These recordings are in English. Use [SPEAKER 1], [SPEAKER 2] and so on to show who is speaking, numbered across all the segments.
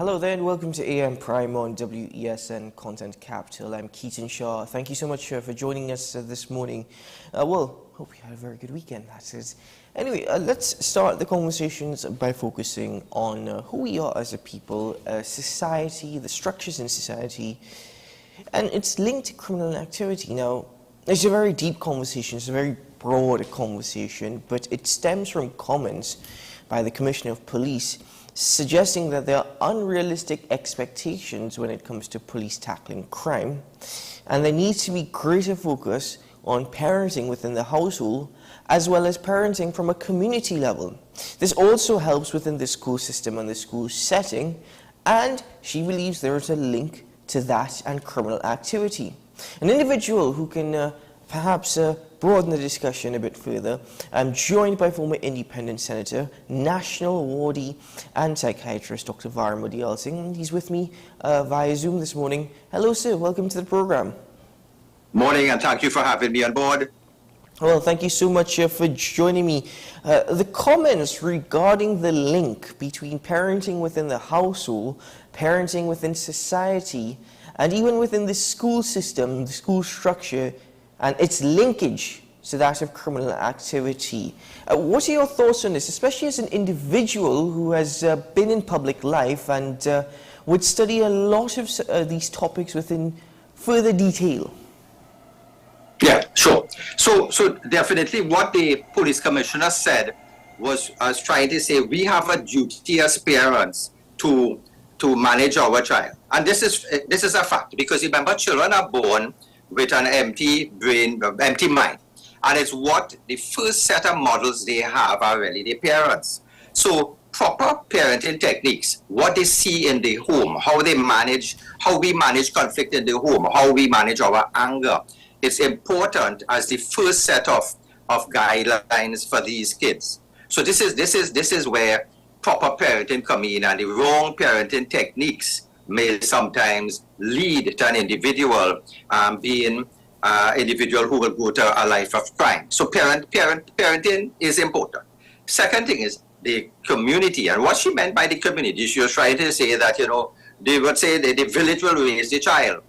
[SPEAKER 1] Hello there and welcome to AM Prime on WESN Content Capital. I'm Keaton Shaw. Thank you so much for joining us this morning. Hope you had a very good weekend, that is. Anyway, let's start the conversations by focusing on who we are as a people, society, the structures in society, and it's linked to criminal activity. Now, it's a very deep conversation, it's a very broad conversation, but it stems from comments by the Commissioner of Police suggesting that there are unrealistic expectations when it comes to police tackling crime, and there needs to be greater focus on parenting within the household as well as parenting from a community level. This also helps within the school system and the school setting, and she believes there is a link to that and criminal activity. An individual who can perhaps broaden the discussion a bit further. I'm joined by former Independent Senator, National Awardee and Psychiatrist Dr. Bmobile Singh. He's with me via Zoom this morning. Hello sir, welcome to the program.
[SPEAKER 2] Morning, and thank you for having me on board.
[SPEAKER 1] Well, thank you so much for joining me. The comments regarding the link between parenting within the household, parenting within society, and even within the school system, the school structure, and its linkage to that of criminal activity. What are your thoughts on this, especially as an individual who has been in public life and would study a lot of these topics within further detail?
[SPEAKER 2] Yeah, sure. So definitely what the police commissioner said was trying to say we have a duty as parents to manage our child. And this is a fact, because remember, children are born with an empty brain, empty mind. And it's what the first set of models they have are really the parents. So proper parenting techniques, what they see in the home, how we manage conflict in the home, how we manage our anger, it's important as the first set of guidelines for these kids. So this is where proper parenting come in, and the wrong parenting techniques may sometimes lead to an individual being individual who will go to a life of crime. So parenting is important. Second thing is the community, and what she meant by the community, she was trying to say that, they would say that the village will raise the child.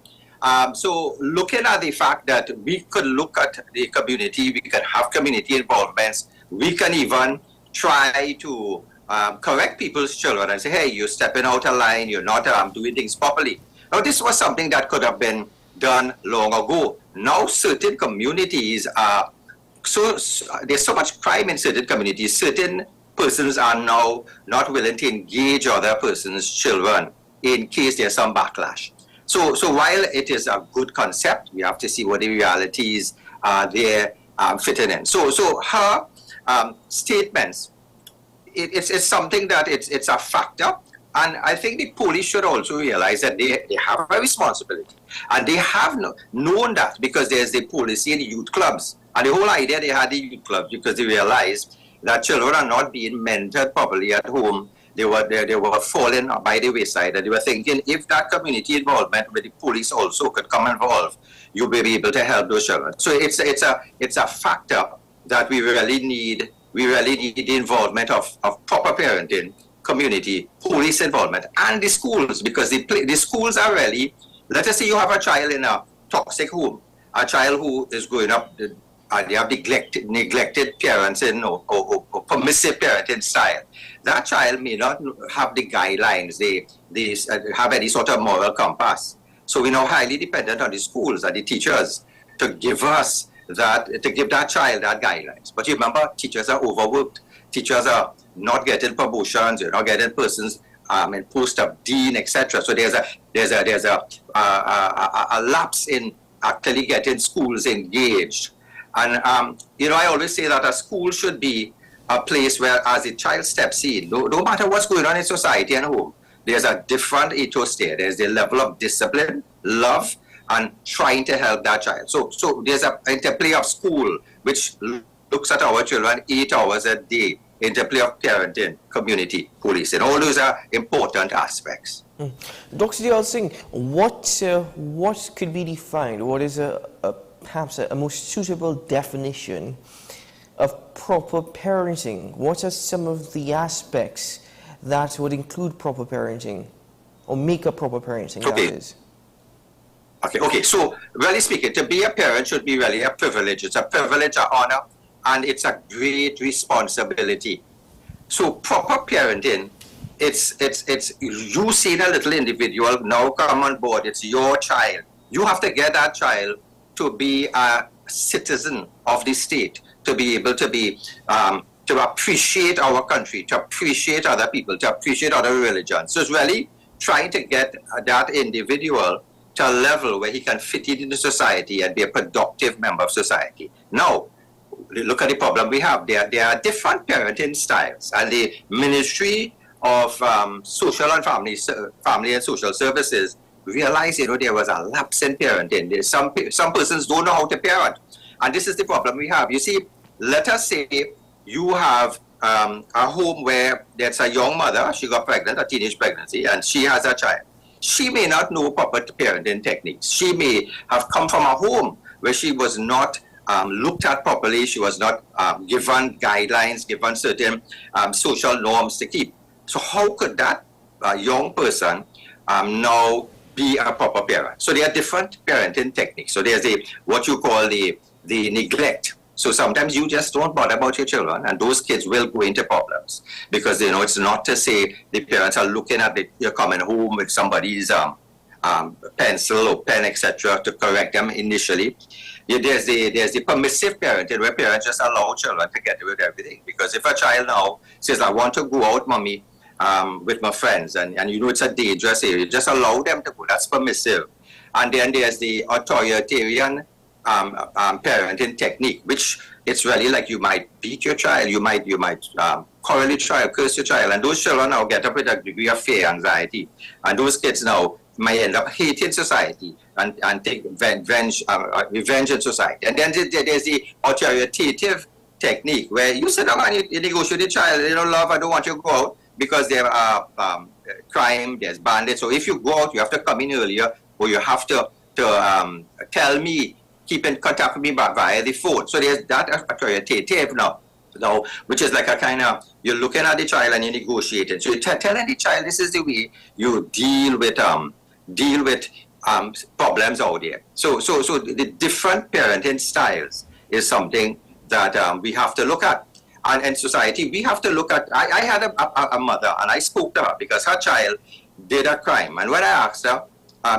[SPEAKER 2] So looking at the fact that we could look at the community, we can have community involvements, we can even try to correct people's children and say, hey, you're stepping out of line, you're not doing things properly. Now, this was something that could have been done long ago. Now, certain communities are, there's so much crime in certain communities, certain persons are now not willing to engage other persons' children in case there's some backlash. So while it is a good concept, we have to see what the realities are there fitting in. So her statements, it's something that it's a factor, and I think the police should also realize that they have a responsibility, and they have known that because there's the policy in the youth clubs, and the whole idea they had the youth clubs because they realized that children are not being mentored properly at home. They were falling by the wayside, and they were thinking if that community involvement with the police also could come involved, you'll be able to help those children. So it's a factor that we really need. We really need the involvement of proper parenting, community, police involvement, and the schools, because the schools are really, let us say you have a child in a toxic home, a child who is growing up, they have neglected parenting or permissive parenting style. That child may not have the guidelines, they have any sort of moral compass. So we're now highly dependent on the schools and the teachers to give us to give that child that guidelines. But you remember, teachers are overworked. Teachers are not getting promotions. You're not getting persons in post of dean, etc. So there's a lapse in actually getting schools engaged. And I always say that a school should be a place where, as a child steps in, no matter what's going on in society and home, there's a different ethos there. There's the level of discipline, love, and trying to help that child. So there's an interplay of school, which looks at our children 8 hours a day, interplay of parenting, community, police, and all those are important aspects.
[SPEAKER 1] Dr. Bmobile Singh, what could be defined? What is perhaps a most suitable definition of proper parenting? What are some of the aspects that would include proper parenting? or make a proper parenting,
[SPEAKER 2] Okay.
[SPEAKER 1] that is?
[SPEAKER 2] Okay. So, really speaking, to be a parent should be really a privilege. It's a privilege, an honor, and it's a great responsibility. So, proper parenting, it's you seeing a little individual now come on board. It's your child. You have to get that child to be a citizen of the state, to be able to be to appreciate our country, to appreciate other people, to appreciate other religions. So it's really trying to get that individual to a level where he can fit into society and be a productive member of society. Now, look at the problem we have. There are different parenting styles, and the Ministry of Social and Family and Social Services realized, there was a lapse in parenting. Some persons don't know how to parent, and this is the problem we have. You see, let us say you have a home where there's a young mother, she got pregnant, a teenage pregnancy, and she has a child. She may not know proper parenting techniques. She may have come from a home where she was not looked at properly. She was not given guidelines, given certain social norms to keep. So how could that young person now be a proper parent? So there are different parenting techniques. So there's what you call the neglect. So sometimes you just don't bother about your children, and those kids will go into problems because it's not to say the parents are looking at you're coming home with somebody's pencil or pen, etc., to correct them initially. There's the permissive parenting where parents just allow children to get away with everything. Because if a child now says, "I want to go out, mommy, with my friends," and it's a dangerous area, just allow them to go. That's permissive. And then there's the authoritarian parenting technique, which it's really like you might beat your child, you might quarrel your child, curse your child, and those children now get up with a degree of fear, anxiety, and those kids now might end up hating society and take revenge in society. And then there's the authoritative technique where you sit down and you negotiate with the child. Love, I don't want you to go out because there are crime, there's bandits. So if you go out, you have to come in earlier, or you have to tell me, keep in contact with me via the phone. So there's that authoritative now, which is like a kind of, you're looking at the child and you're negotiating. So you're telling the child this is the way you deal with problems out there. So the different parenting styles is something that we have to look at. And in society, we have to look at, I had a mother, and I spoke to her because her child did a crime. And when I asked her,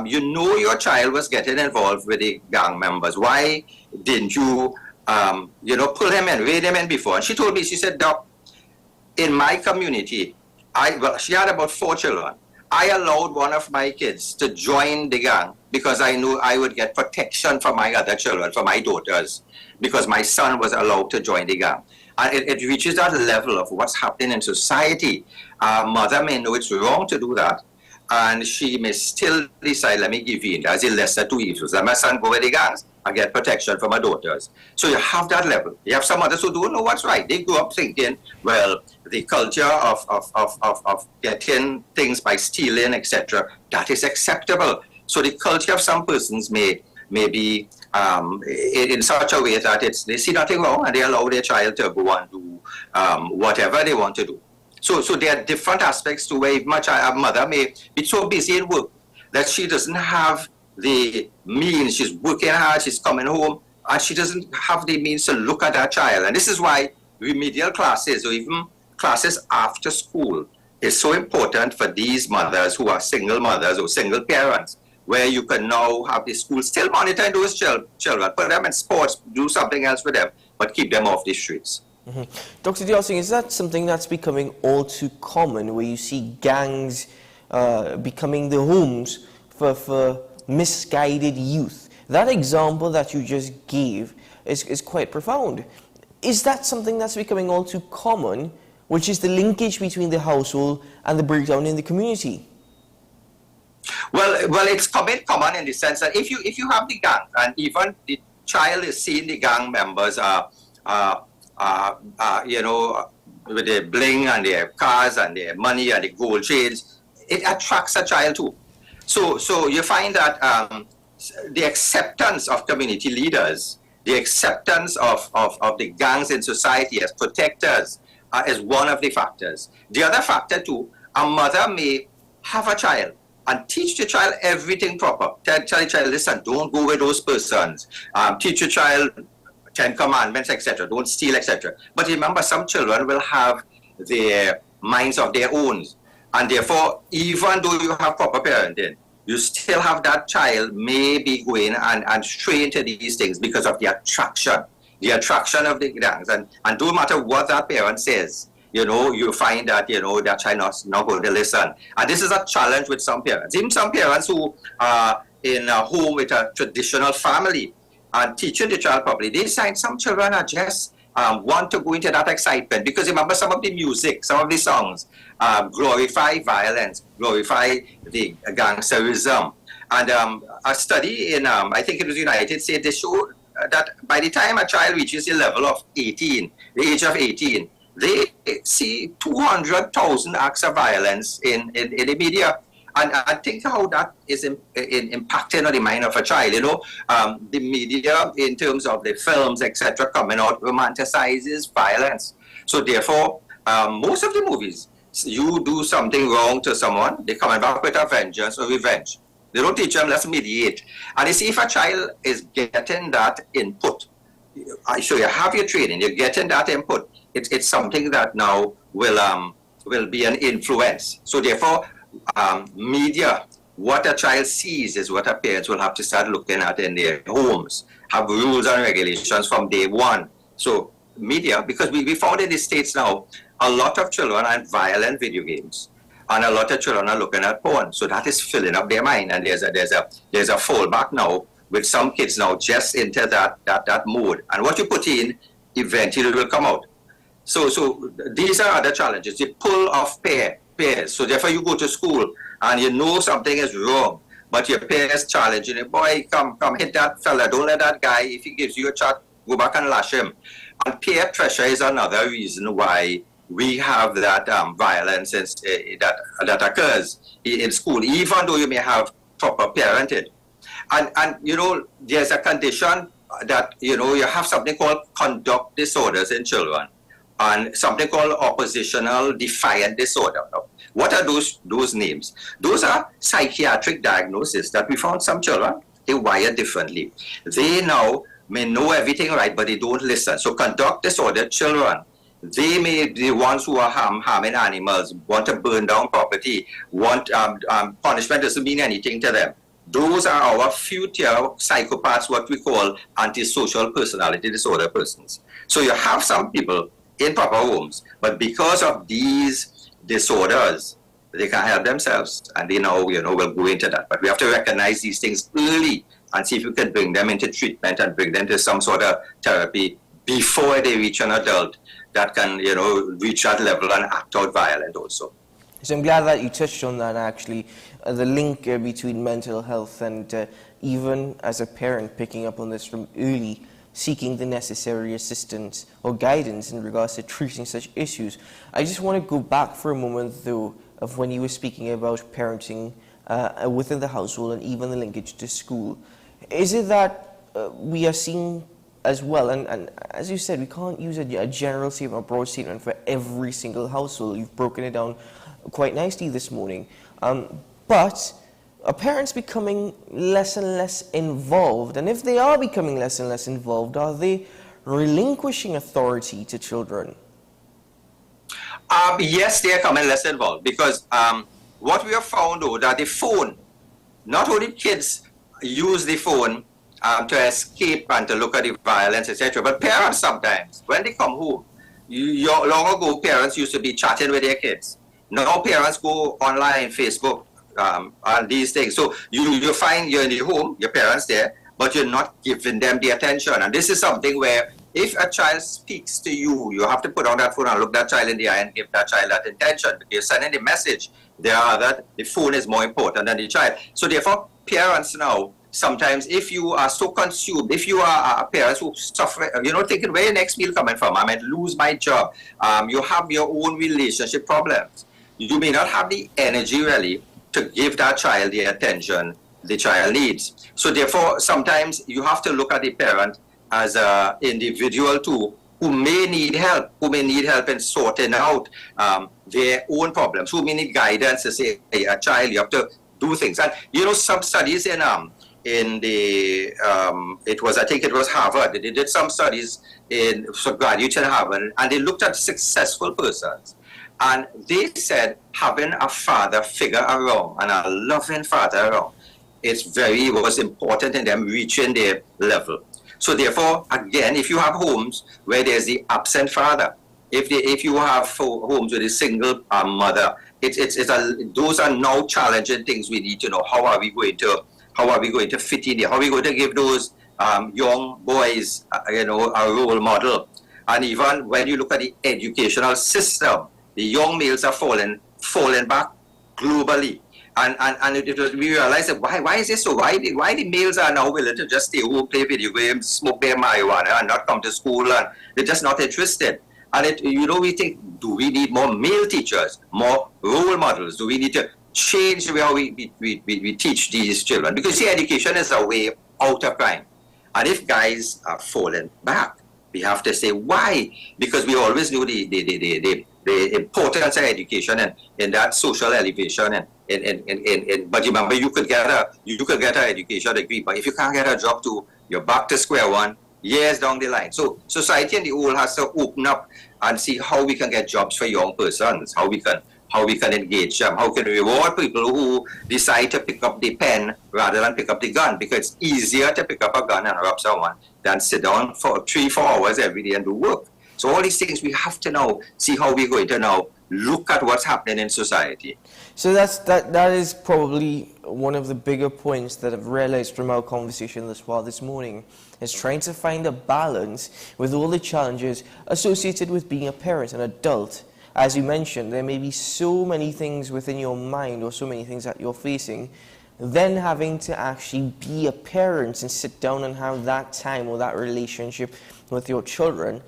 [SPEAKER 2] your child was getting involved with the gang members. Why didn't you, pull him in, rein him in before? And she told me, she said, "Doc, in my community, she had about 4 children. I allowed one of my kids to join the gang because I knew I would get protection for my other children, for my daughters, because my son was allowed to join the gang." And it reaches that level of what's happening in society. Mother may know it's wrong to do that, and she may still decide, let me give in as a lesser two evils. Let my son go with the gangs and get protection for my daughters. So you have that level. You have some others who don't know what's right. They grow up thinking, well, the culture of getting things by stealing, etc., that is acceptable. So the culture of some persons may be in such a way that they see nothing wrong and they allow their child to go and do whatever they want to do. So there are different aspects to where a mother may be so busy in work that she doesn't have the means. She's working hard, she's coming home, and she doesn't have the means to look at her child. And this is why remedial classes or even classes after school is so important for these mothers who are single mothers or single parents, where you can now have the school still monitoring those children, put them in sports, do something else with them, but keep them off the streets.
[SPEAKER 1] Mm-hmm. Dr. Diosing, is that something that's becoming all too common, where you see gangs becoming the homes for misguided youth? That example that you just gave is quite profound. Is that something that's becoming all too common, which is the linkage between the household and the breakdown in the community?
[SPEAKER 2] Well, it's common in the sense that if you have the gang, and even the child is seeing the gang members with their bling and their cars and their money and the gold chains, it attracts a child too. So you find that the acceptance of community leaders, the acceptance of the gangs in society as protectors is one of the factors. The other factor too, a mother may have a child and teach the child everything proper. Tell the child, listen, don't go with those persons. Teach your child 10 commandments, etc. Don't steal, etc. But remember, some children will have their minds of their own. And therefore, even though you have proper parenting, you still have that child maybe going and stray into these things because of the attraction of the gangs. And no matter what that parent says, you find that, that child not going to listen. And this is a challenge with some parents. Even some parents who are in a home with a traditional family and teaching the child properly, they find some children are just want to go into that excitement. Because remember, some of the music, some of the songs glorify violence, glorify the gangsterism. And a study in, I think it was United States, they showed that by the time a child reaches the level of 18, the age of 18, they see 200,000 acts of violence in the media. And I think how that is impacting on the mind of a child. The media, in terms of the films, etc., coming out, romanticizes violence. So therefore, most of the movies, you do something wrong to someone, they come back with a vengeance or revenge. They don't teach them, let's mediate. And you see, if a child is getting that input, so you have your training, you're getting that input, it's something that now will be an influence. So therefore, media, what a child sees is what our parents will have to start looking at in their homes, have rules and regulations from day one. So media, because we found in the States now, a lot of children are in violent video games, and a lot of children are looking at porn. So that is filling up their mind, and there's a fallback now with some kids now just into that mode. And what you put in eventually will come out. So these are other challenges. The pull of peers. So therefore you go to school and you know something is wrong, but your peers challenging you, boy, come hit that fella, don't let that guy, if he gives you a chat, go back and lash him. And peer pressure is another reason why we have that violence that occurs in school, even though you may have proper parenting. And there's a condition that, you have something called conduct disorders in children, and something called oppositional defiant disorder. What are those names? Those are psychiatric diagnoses that we found some children, they wire differently. They now may know everything right, but they don't listen. So conduct disorder children, they may be the ones who are harming animals, want to burn down property, want punishment doesn't mean anything to them. Those are our future psychopaths, what we call antisocial personality disorder persons. So you have some people in proper homes, but because of these disorders, they can't help themselves, and they now, will go into that. But we have to recognize these things early and see if we can bring them into treatment and bring them to some sort of therapy before they reach an adult that can, reach that level and act out violent also.
[SPEAKER 1] So I'm glad that you touched on that, actually, the link between mental health and even as a parent picking up on this from early, seeking the necessary assistance or guidance in regards to treating such issues. I just want to go back for a moment, though, of when you were speaking about parenting within the household and even the linkage to school. Is it that we are seeing as well, and as you said, we can't use a general statement, a broad statement for every single household. You've broken it down quite nicely this morning. But are parents becoming less and less involved? And if they are becoming less and less involved, are they relinquishing authority to children?
[SPEAKER 2] Yes, they are becoming less involved, because what we have found, though, that the phone, not only kids use the phone to escape and to look at the violence, etc., but parents sometimes, when they come home, long ago, parents used to be chatting with their kids. Now parents go online, Facebook, and these things. So you find you're in the home, your parents there, but you're not giving them the attention. And this is something where if a child speaks to you, you have to put on that phone and look that child in the eye and give that child that attention. You're sending the message that the phone is more important than the child. So therefore, parents now, sometimes if you are so consumed, if you are parents who suffer, thinking where your next meal coming from, I might lose my job, you have your own relationship problems. You may not have the energy really to give that child the attention the child needs. So therefore, sometimes you have to look at the parent as an individual too, who may need help in sorting out their own problems, who may need guidance to say, hey, a child, you have to do things. And some studies in the I think it was Harvard. They did some studies for graduates in Harvard, and they looked at successful persons, and they said having a father figure around and a loving father around, was important in them reaching their level. So therefore, again, if you have homes where there's the absent father, if you have homes with a single mother, those are now challenging things we need to know. How are we going to fit in here? How are we going to give those young boys, a role model? And even when you look at the educational system, the young males are falling back globally. And we realized that why is this so? Why the males are now willing to just stay home, play video games, smoke their marijuana, and not come to school, and they're just not interested. And we think, do we need more male teachers, more role models? Do we need to change the way how we teach these children? Because see, education is a way out of crime. And if guys are falling back, we have to say why. Because we always knew the importance of education and in that social elevation but remember, you could get an education degree, but if you can't get a job too, you're back to square one years down the line. So society and the whole has to open up and see how we can get jobs for young persons, how we can engage them, how can we reward people who decide to pick up the pen rather than pick up the gun, because it's easier to pick up a gun and rob someone than sit down for 3-4 hours every day and do work. So all these things we have to now see how we're going to now look at what's happening in society.
[SPEAKER 1] So that is probably one of the bigger points that I've realized from our conversation this morning, is trying to find a balance with all the challenges associated with being a parent, an adult. As you mentioned, there may be so many things within your mind or so many things that you're facing, then having to actually be a parent and sit down and have that time or that relationship with your children.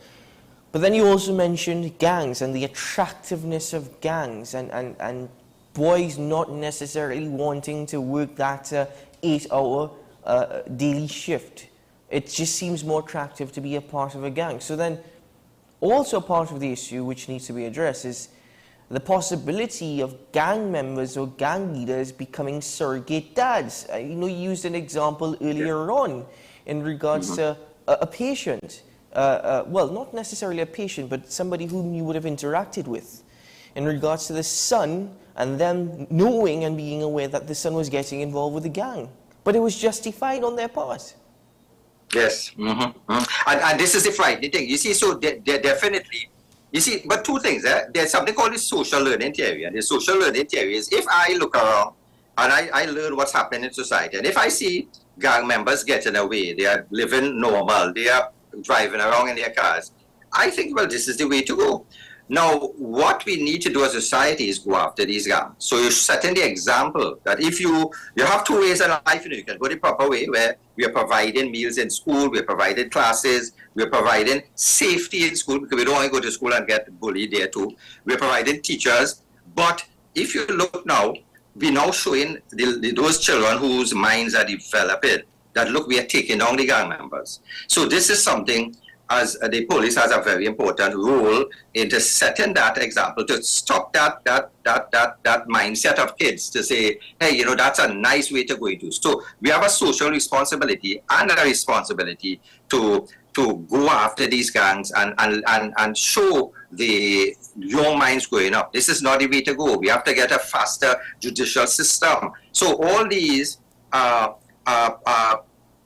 [SPEAKER 1] But then you also mentioned gangs and the attractiveness of gangs and boys not necessarily wanting to work that 8-hour daily shift. It just seems more attractive to be a part of a gang. So then also part of the issue which needs to be addressed is the possibility of gang members or gang leaders becoming surrogate dads. You used an example earlier on in regards to a patient. Well, not necessarily a patient, but somebody whom you would have interacted with, in regards to the son and them knowing and being aware that the son was getting involved with the gang. But it was justified on their part.
[SPEAKER 2] Yes. And this is the frightening thing. You see, so they're definitely, you see, but two things. There's something called the social learning theory. And the social learning theory is if I look around and I learn what's happening in society, and if I see gang members getting away, they are living normal, they are driving around in their cars, I think, well, this is the way to go. Now, what we need to do as a society is go after these gangs. So you're setting the example that if you have two ways in life, you can go the proper way where we are providing meals in school, we are providing classes, we are providing safety in school because we don't want to go to school and get bullied there too. We are providing teachers. But if you look now, we're now showing those children whose minds are developing that, look, we are taking down the gang members. So this is something as the police has a very important role into setting that example to stop that mindset of kids to say, hey, that's a nice way to go into. So we have a social responsibility and a responsibility to go after these gangs and show the young minds growing up. This is not the way to go. We have to get a faster judicial system. So all these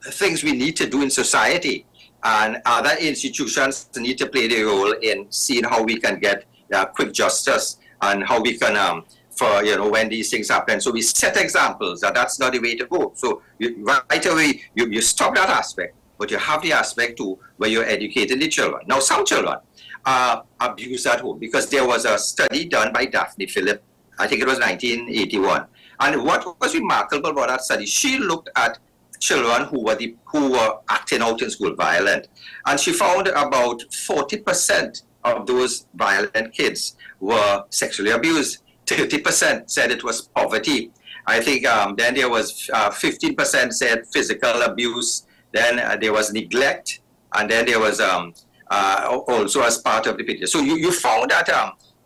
[SPEAKER 2] things we need to do in society, and other institutions need to play their role in seeing how we can get quick justice and how we can, when these things happen. So we set examples that's not the way to go. So right away, you stop that aspect, but you have the aspect too where you're educating the children. Now, some children are abused at home because there was a study done by Daphne Phillip, I think it was 1981. And what was remarkable about that study, she looked at children who were acting out in school violent. And she found about 40% of those violent kids were sexually abused. 30% said it was poverty. I think then there was 15% said physical abuse. Then there was neglect. And then there was also as part of the picture. So you found that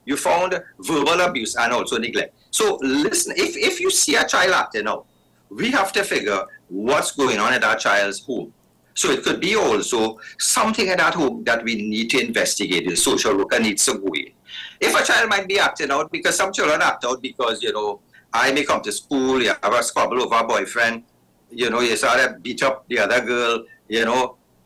[SPEAKER 2] you found verbal abuse and also neglect. So listen, if you see a child acting out, we have to figure what's going on at that child's home. So it could be also something at that home that we need to investigate. The social worker needs to go in. If a child might be acting out, because some children act out because, I may come to school, you have a squabble over a boyfriend, you saw that beat up the other girl,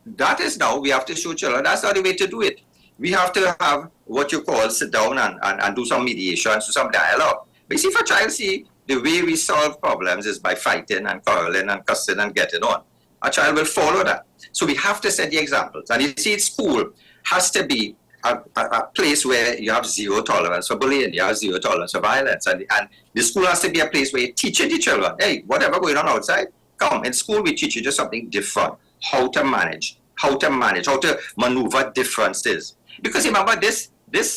[SPEAKER 2] that is now, we have to show children, that's not the way to do it. We have to have what you call sit down and do some mediation, do some dialogue. But see, if a child see the way we solve problems is by fighting and quarreling and cussing and getting on, a child will follow that. So we have to set the examples. And you see, school has to be a place where you have zero tolerance for bullying, you have zero tolerance for violence. And the school has to be a place where you're teaching the children, hey, whatever going on outside, come. In school, we teach you just something different, how to manage, how to maneuver differences. Because remember, this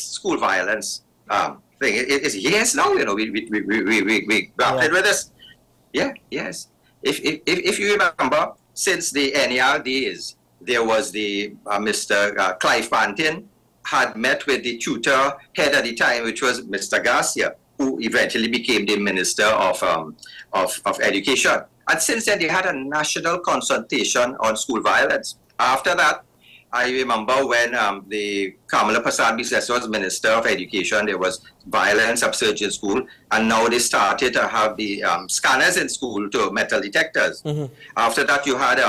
[SPEAKER 2] school violence thing, it is years now, we grappled with this. Yeah, yes. If you remember, since the NER days, there was the Mr. Clive Pantin had met with the tutor head at the time, which was Mr. Garcia, who eventually became the Minister of Education. And since then, they had a national consultation on school violence. After that, I remember when the Kamala Prasad-Biswas was Minister of Education, there was violence upsurge in school, and now they started to have the scanners in school to metal detectors. Mm-hmm. After that, you had,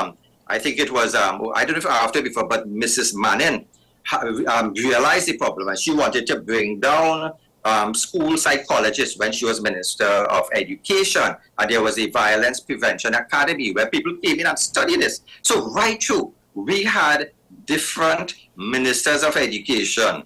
[SPEAKER 2] I think it was, I don't know if after before, but Mrs. Manning realized the problem, and she wanted to bring down school psychologists when she was Minister of Education, and there was a Violence Prevention Academy where people came in and studied this. So right through, we had different ministers of education.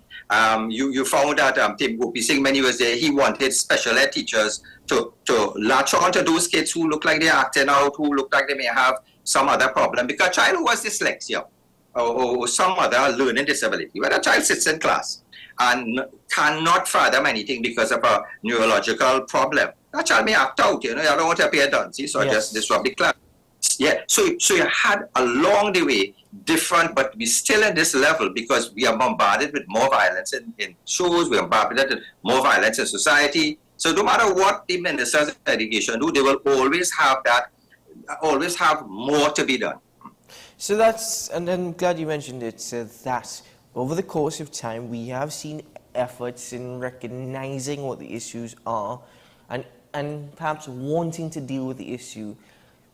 [SPEAKER 2] You found that Tim Gopi Singh, when he was there, he wanted special ed teachers to latch on to those kids who look like they're acting out, who look like they may have some other problem. Because a child who has dyslexia or some other learning disability, when a child sits in class and cannot fathom anything because of a neurological problem, that child may act out, you don't want to appear dunce, so yes. Just disrupt the class. Yeah, so you had along the way different, but we still at this level because we are bombarded with more violence in shows, we are bombarded with more violence in society. So no matter what the ministers of education do, they will always have more to be done.
[SPEAKER 1] So that's, and I'm glad you mentioned it, that over the course of time we have seen efforts in recognizing what the issues are and perhaps wanting to deal with the issue,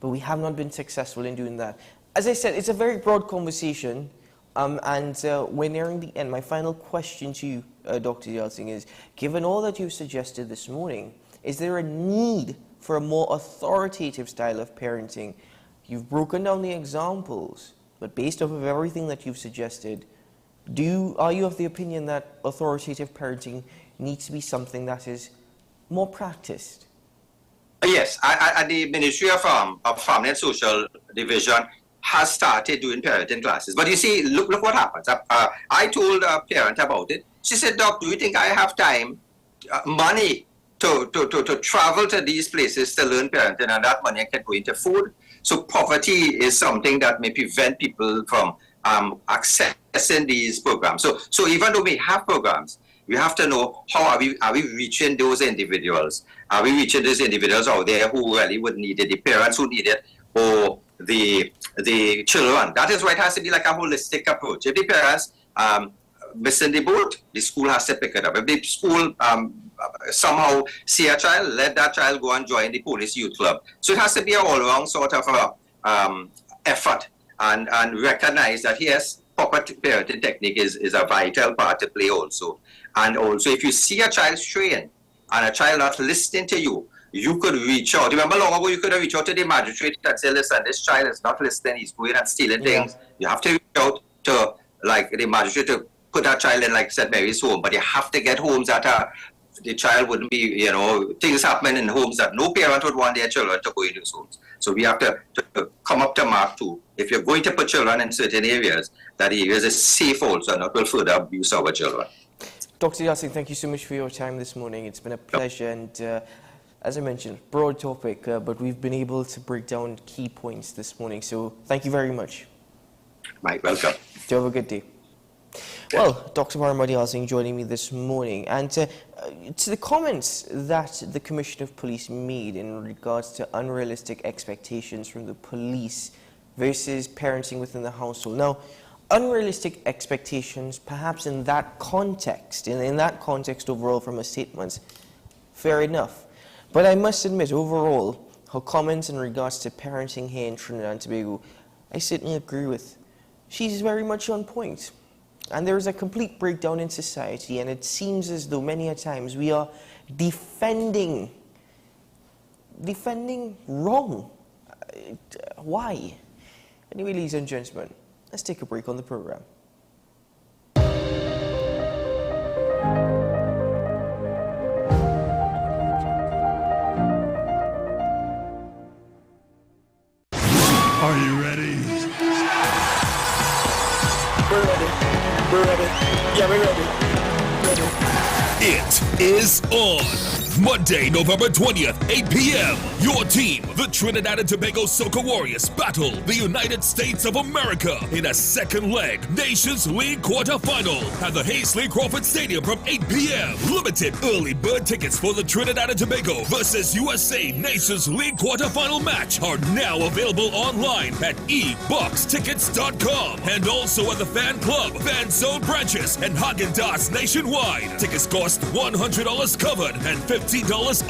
[SPEAKER 1] but we have not been successful in doing that. As I said, it's a very broad conversation, and we're nearing the end. My final question to you, Dr. Yelsing, is, given all that you've suggested this morning, is there a need for a more authoritative style of parenting? You've broken down the examples, but based off of everything that you've suggested, are you of the opinion that authoritative parenting needs to be something that is more practiced?
[SPEAKER 2] Yes, the Ministry of Family and Social Division has started doing parenting classes. But you see, look what happens. I told a parent about it. She said, Doc, do you think I have time, money to travel to these places to learn parenting, and that money I can go into food? So poverty is something that may prevent people from accessing these programs. So even though we have programs, we have to know how are we reaching those individuals? Are we reaching those individuals out there who really would need it, the parents who need it, or the children? That is why it has to be like a holistic approach. If the parents missing the boat, the school has to pick it up. If the school somehow see a child, let that child go and join the police youth club. So it has to be an all-around sort of effort and recognize that yes, proper parenting technique is a vital part to play also. And also, if you see a child straying and a child not listening to you, you could reach out. Remember long ago, you could have reached out to the magistrate and say, listen, this child is not listening, he's going and stealing things. You have to reach out to like the magistrate to put that child in like St. Mary's home, but you have to get homes that are, the child wouldn't be, things happening in homes that no parent would want their children to go in those homes. So we have to come up to mark too. If you're going to put children in certain areas, that areas is safe also and not will further abuse our children.
[SPEAKER 1] Dr. Yelsing, thank you so much for your time this morning. It's been a pleasure, and as I mentioned, broad topic, but we've been able to break down key points this morning. So thank you very much.
[SPEAKER 2] Mike, welcome.
[SPEAKER 1] You have a good day. Well, Dr. Paramadi Singh joining me this morning, and to the comments that the Commissioner of Police made in regards to unrealistic expectations from the police versus parenting within the household. Now, unrealistic expectations, perhaps in that context, in that context overall from a statement, fair enough. But I must admit, overall, her comments in regards to parenting here in Trinidad and Tobago, I certainly agree with. She's very much on point. And there is a complete breakdown in society, and it seems as though many a times we are defending wrong. Why? Anyway, ladies and gentlemen, let's take a break on the program.
[SPEAKER 3] Are you ready?
[SPEAKER 4] We're ready. We're ready. Yeah, we're ready.
[SPEAKER 3] It is on. Monday, November 20th, 8 p.m. Your team, the Trinidad and Tobago Soca Warriors, battle the United States of America in a second leg Nations League quarterfinal at the Hazley Crawford Stadium from 8 p.m. Limited early bird tickets for the Trinidad and Tobago versus USA Nations League quarterfinal match are now available online at eboxtickets.com and also at the Fan Club, Fan Zone branches, and Häagen-Dazs nationwide. Tickets cost $100 covered and $50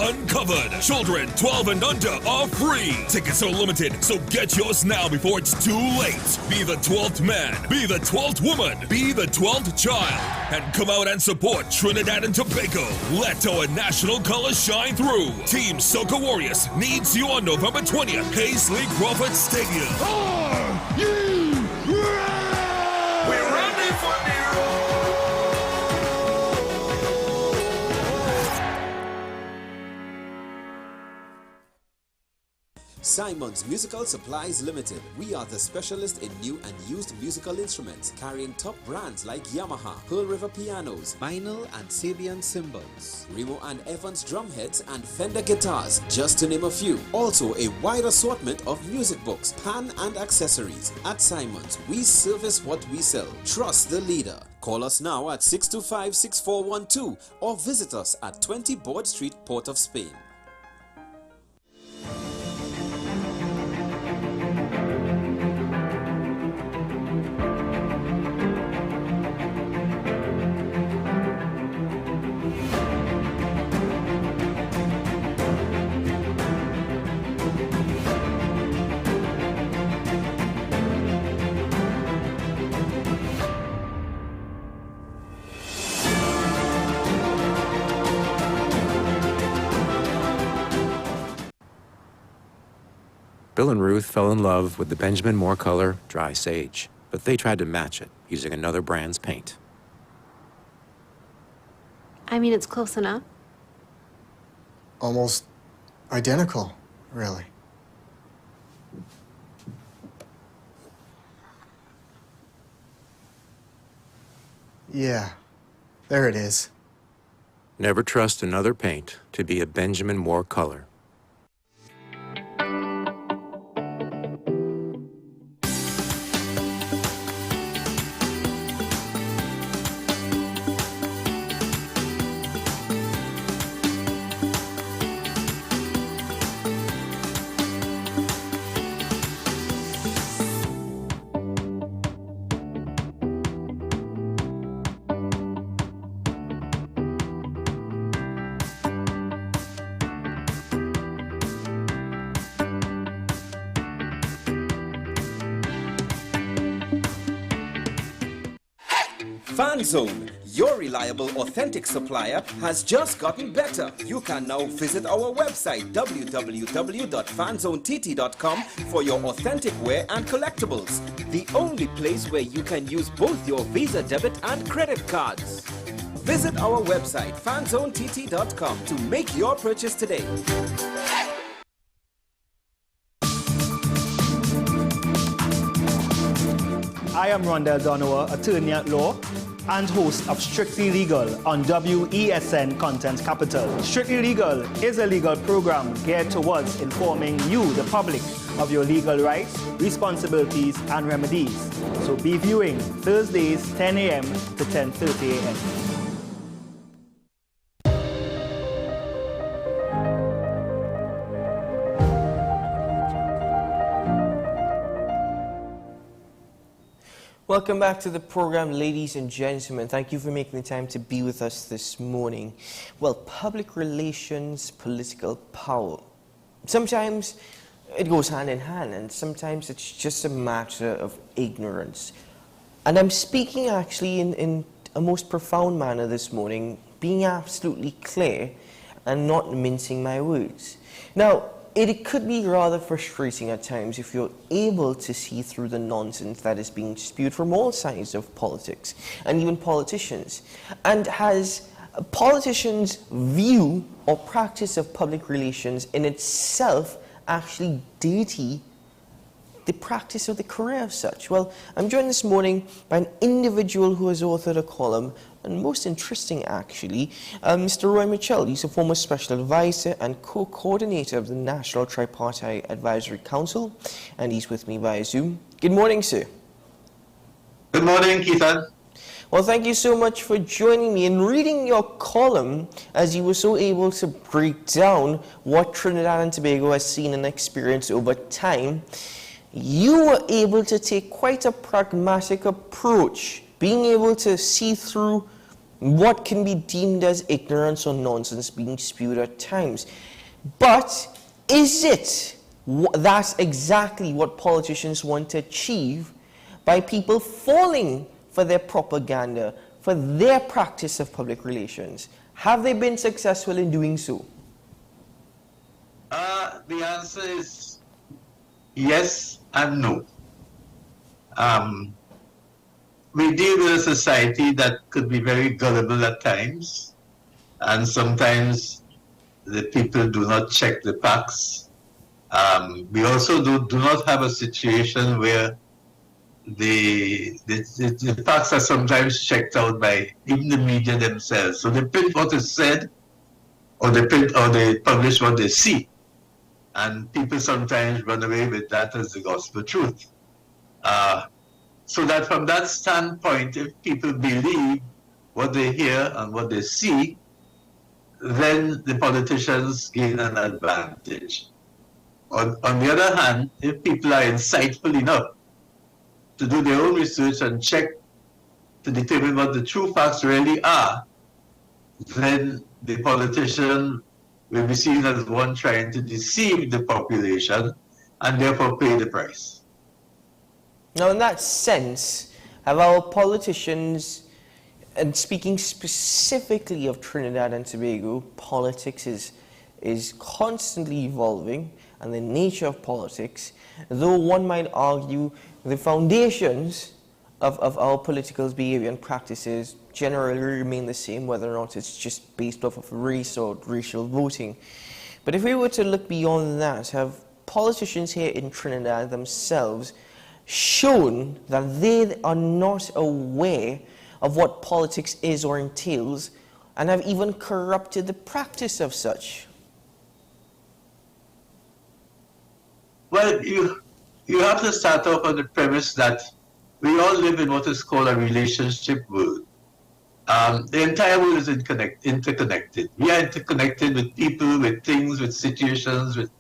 [SPEAKER 3] uncovered. Children 12 and under are free. Tickets are limited, so get yours now before it's too late. Be the 12th man, be the 12th woman, be the 12th child, and come out and support Trinidad and Tobago. Let our national colors shine through. Team Soca Warriors needs you on November 20th, Hazley Crawford Stadium.
[SPEAKER 4] Are you ready? We're ready for the
[SPEAKER 5] Simon's Musical Supplies Limited. We are the specialist in new and used musical instruments, carrying top brands like Yamaha, Pearl River pianos, vinyl and Sabian cymbals, Remo and Evans drumheads, and Fender guitars, just to name a few. Also, a wide assortment of music books, pan and accessories. At Simon's, we service what we sell. Trust the leader. Call us now at 625-6412 or visit us at 20 Board Street, Port of Spain.
[SPEAKER 6] Bill and Ruth fell in love with the Benjamin Moore color Dry Sage, but they tried to match it using another brand's paint.
[SPEAKER 7] I mean, it's close enough.
[SPEAKER 8] Almost identical, really. Yeah, there it is.
[SPEAKER 6] Never trust another paint to be a Benjamin Moore color.
[SPEAKER 5] FanZone, your reliable, authentic supplier, has just gotten better. You can now visit our website www.fanzonett.com for your authentic wear and collectibles. The only place where you can use both your Visa debit and credit cards. Visit our website fanzonett.com to make your purchase today.
[SPEAKER 9] I am Rondell Donowa, attorney at law and host of Strictly Legal on WESN Content Capital. Strictly Legal is a legal program geared towards informing you, the public, of your legal rights, responsibilities, and remedies. So be viewing Thursdays 10 a.m. to 10:30 a.m.
[SPEAKER 1] Welcome back to the program, ladies and gentlemen. Thank you for making the time to be with us this morning. Well, public relations, political power. Sometimes it goes hand in hand, and sometimes it's just a matter of ignorance. And I'm speaking actually in a most profound manner this morning, being absolutely clear and not mincing my words. Now, it could be rather frustrating at times if you're able to see through the nonsense that is being spewed from all sides of politics and even politicians. And has politicians' view or practice of public relations in itself actually dirty the practice of the career of such? Well, I'm joined this morning by an individual who has authored a column, and most interesting actually, Mr. Roy Mitchell. He's a former special advisor and co-coordinator of the National Tripartite Advisory Council, and he's with me via Zoom. Good morning, sir.
[SPEAKER 10] Good morning, Keithan.
[SPEAKER 1] Well, thank you so much for joining me. In reading your column, as you were so able to break down what Trinidad and Tobago has seen and experienced over time, you were able to take quite a pragmatic approach, being able to see through what can be deemed as ignorance or nonsense being spewed at times. But is it that's exactly what politicians want to achieve by people falling for their propaganda, for their practice of public relations? Have they been successful in doing so?
[SPEAKER 10] The answer is yes and no. We deal with a society that could be very gullible at times, and sometimes the people do not check the facts. We also do not have a situation where the facts are sometimes checked out by even the media themselves. So they print what is said, or they publish what they see, and people sometimes run away with that as the gospel truth. So that from that standpoint, if people believe what they hear and what they see, then the politicians gain an advantage. On the other hand, if people are insightful enough to do their own research and check to determine what the true facts really are, then the politician will be seen as one trying to deceive the population and therefore pay the price.
[SPEAKER 1] Now, in that sense, have our politicians, and speaking specifically of Trinidad and Tobago, politics is constantly evolving, and the nature of politics, though one might argue the foundations of our political behavior and practices generally remain the same, whether or not it's just based off of race or racial voting. But if we were to look beyond that, have politicians here in Trinidad themselves shown that they are not aware of what politics is or entails, and have even corrupted the practice of such?
[SPEAKER 10] Well, you have to start off on the premise that we all live in what is called a relationship world. The entire world is interconnected. We are interconnected with people, with things, with situations, with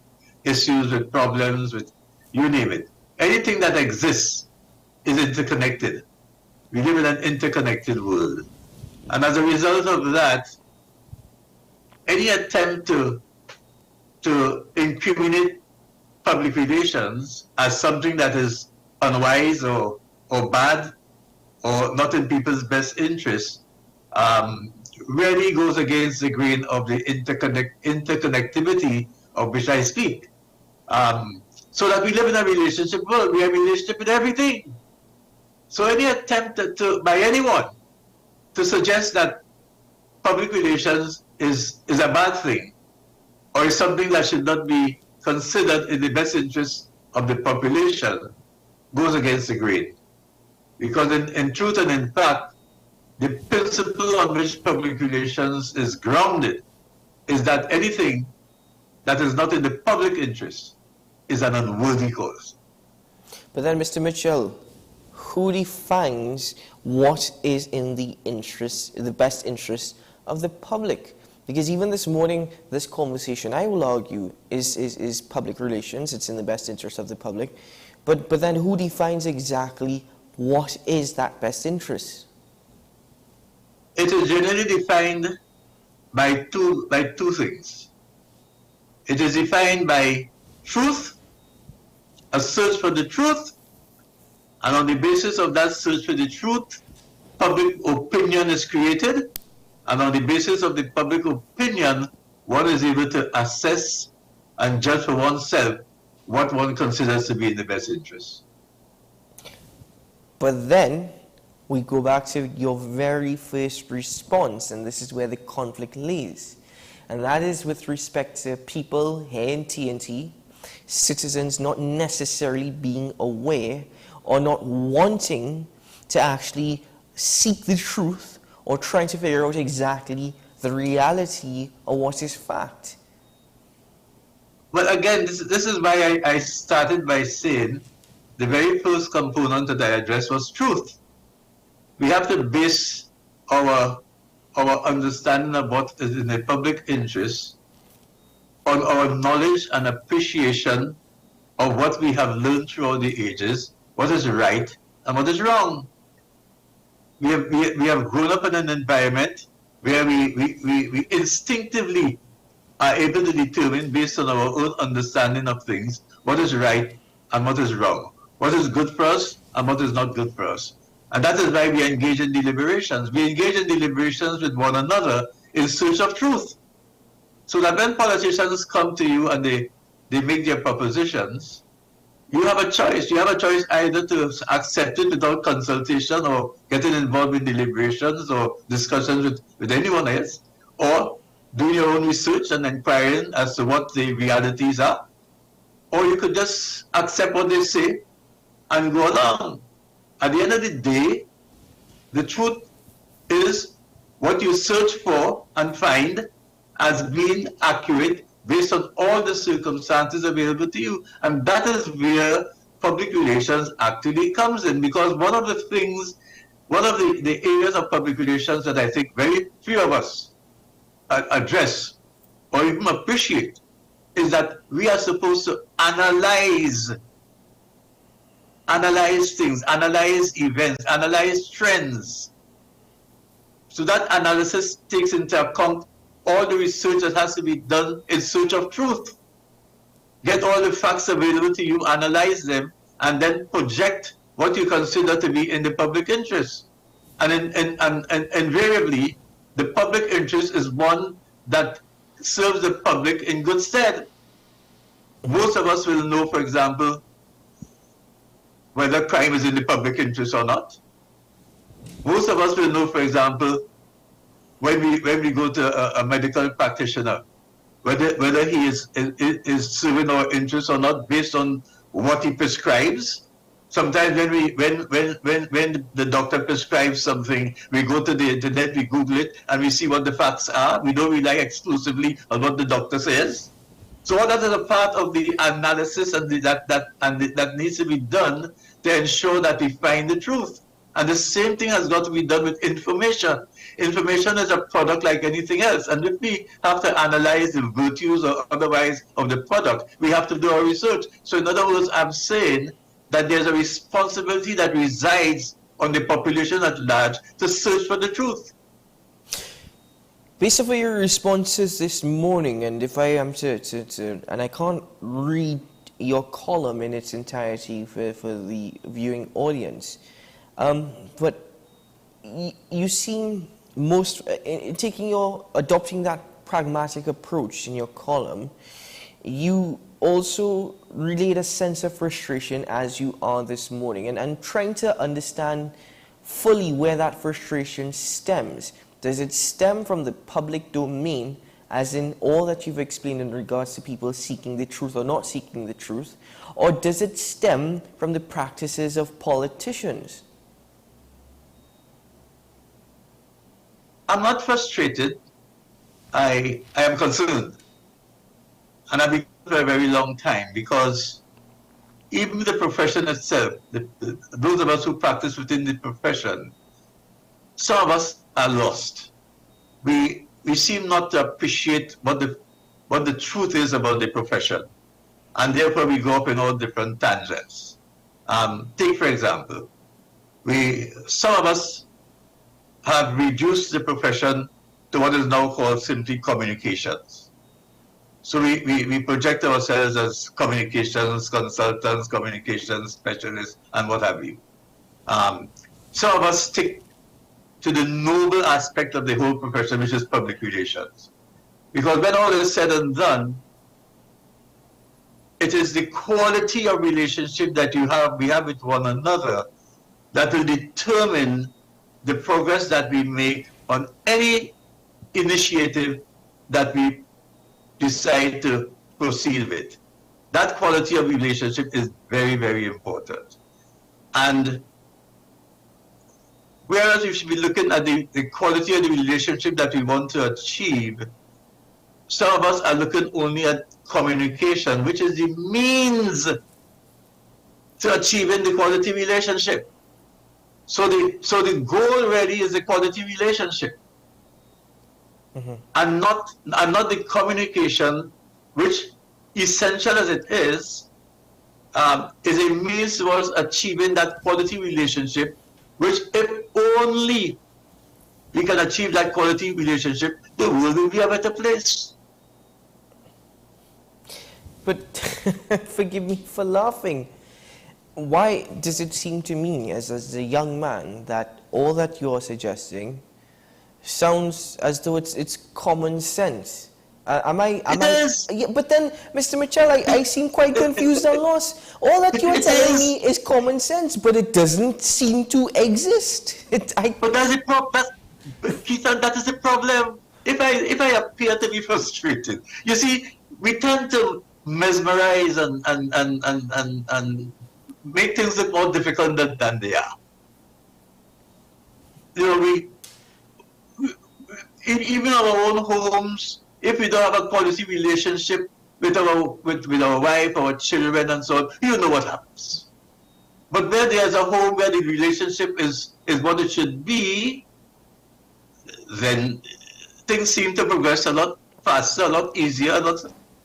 [SPEAKER 10] issues, with problems, with you name it. Anything that exists is interconnected. We live in an interconnected world. And as a result of that, any attempt to incriminate public relations as something that is unwise or bad or not in people's best interest really goes against the grain of the interconnectivity of which I speak. So that we live in a relationship world. We have a relationship with everything. So any attempt by anyone to suggest that public relations is a bad thing or is something that should not be considered in the best interest of the population goes against the grain. Because in truth and in fact, the principle on which public relations is grounded is that anything that is not in the public interest is an unworthy cause.
[SPEAKER 1] But then, Mr. Mitchell, who defines what is in the best interest of the public? Because even this morning, this conversation, I will argue, is public relations. It's in the best interest of the public. But then who defines exactly what is that best interest?
[SPEAKER 10] It is generally defined by two things. It is defined by truth, a search for the truth, and on the basis of that search for the truth, public opinion is created, and on the basis of the public opinion, one is able to assess and judge for oneself what one considers to be in the best interest.
[SPEAKER 1] But then we go back to your very first response, and this is where the conflict lays. And that is with respect to people here in TNT, citizens not necessarily being aware or not wanting to actually seek the truth or trying to figure out exactly the reality of what is fact.
[SPEAKER 10] Well, again, this is why I started by saying the very first component that I addressed was truth. We have to base our understanding of what is in the public interest on our knowledge and appreciation of what we have learned throughout the ages, what is right and what is wrong. We have grown up in an environment where we instinctively are able to determine, based on our own understanding of things, what is right and what is wrong, what is good for us and what is not good for us. And that is why we engage in deliberations. We engage in deliberations with one another in search of truth. So that when politicians come to you and they make their propositions, you have a choice. You have a choice either to accept it without consultation or getting involved in deliberations or discussions with anyone else, or doing your own research and inquiring as to what the realities are. Or you could just accept what they say and go along. At the end of the day, the truth is what you search for and find as being accurate based on all the circumstances available to you. And that is where public relations actually comes in, because one of the areas of public relations that I think very few of us address or even appreciate is that we are supposed to analyze things, analyze events, analyze trends. So that analysis takes into account all the research that has to be done in search of truth. Get all the facts available to you, analyze them, and then project what you consider to be in the public interest. And invariably, the public interest is one that serves the public in good stead. Most of us will know, for example, whether crime is in the public interest or not. Most of us will know, for example, when we go to a medical practitioner, whether he is serving our interest or not based on what he prescribes. Sometimes when the doctor prescribes something, we go to the internet, we Google it, and we see what the facts are. We don't rely exclusively on what the doctor says. So all that is a part of the analysis and that needs to be done to ensure that we find the truth. And the same thing has got to be done with information. Information is a product like anything else. And if we have to analyze the virtues or otherwise of the product, we have to do our research. So in other words, I'm saying that there's a responsibility that resides on the population at large to search for the truth.
[SPEAKER 1] Based on your responses this morning, and if I am and I can't read your column in its entirety for the viewing audience, but you seem adopting that pragmatic approach in your column, you also relayed a sense of frustration as you are this morning, and trying to understand fully where that frustration stems. Does it stem from the public domain, as in all that you've explained in regards to people seeking the truth or not seeking the truth, or does it stem from the practices of politicians?
[SPEAKER 10] I'm not frustrated. I am concerned. And I for a very long time, because even the profession itself, those of us who practice within the profession, some of us are lost. We seem not to appreciate what the truth is about the profession, and therefore we go up in all different tangents. Take for example, some of us have reduced the profession to what is now called simply communications. So we project ourselves as communications consultants, communications specialists, and what have you. Some of us stick to the noble aspect of the whole profession, which is public relations. Because when all is said and done, it is the quality of relationship that we have with one another that will determine the progress that we make on any initiative that we decide to proceed with. That quality of relationship is very, very important. And whereas we should be looking at the quality of the relationship that we want to achieve, some of us are looking only at communication, which is the means to achieving the quality relationship. So the goal really is the quality relationship, and not the communication, which, essential as it is a means towards achieving that quality relationship, which if only we can achieve that quality relationship, the world will be a better place.
[SPEAKER 1] But forgive me for laughing. Why does it seem to me, as a young man, that all that you're suggesting sounds as though it's common sense?
[SPEAKER 10] It is.
[SPEAKER 1] Yeah, but then, Mr. Mitchell, I seem quite confused and lost. All that you're telling me is common sense, but it doesn't seem to exist.
[SPEAKER 10] But that's a problem. Keaton, that is the problem. If I appear to be frustrated, you see, we tend to mesmerize and make things look more difficult than they are. You know, even our own homes, if we don't have a quality relationship with our wife, our children, and so on, you know what happens. But where there's a home where the relationship is what it should be, then things seem to progress a lot faster, a lot easier,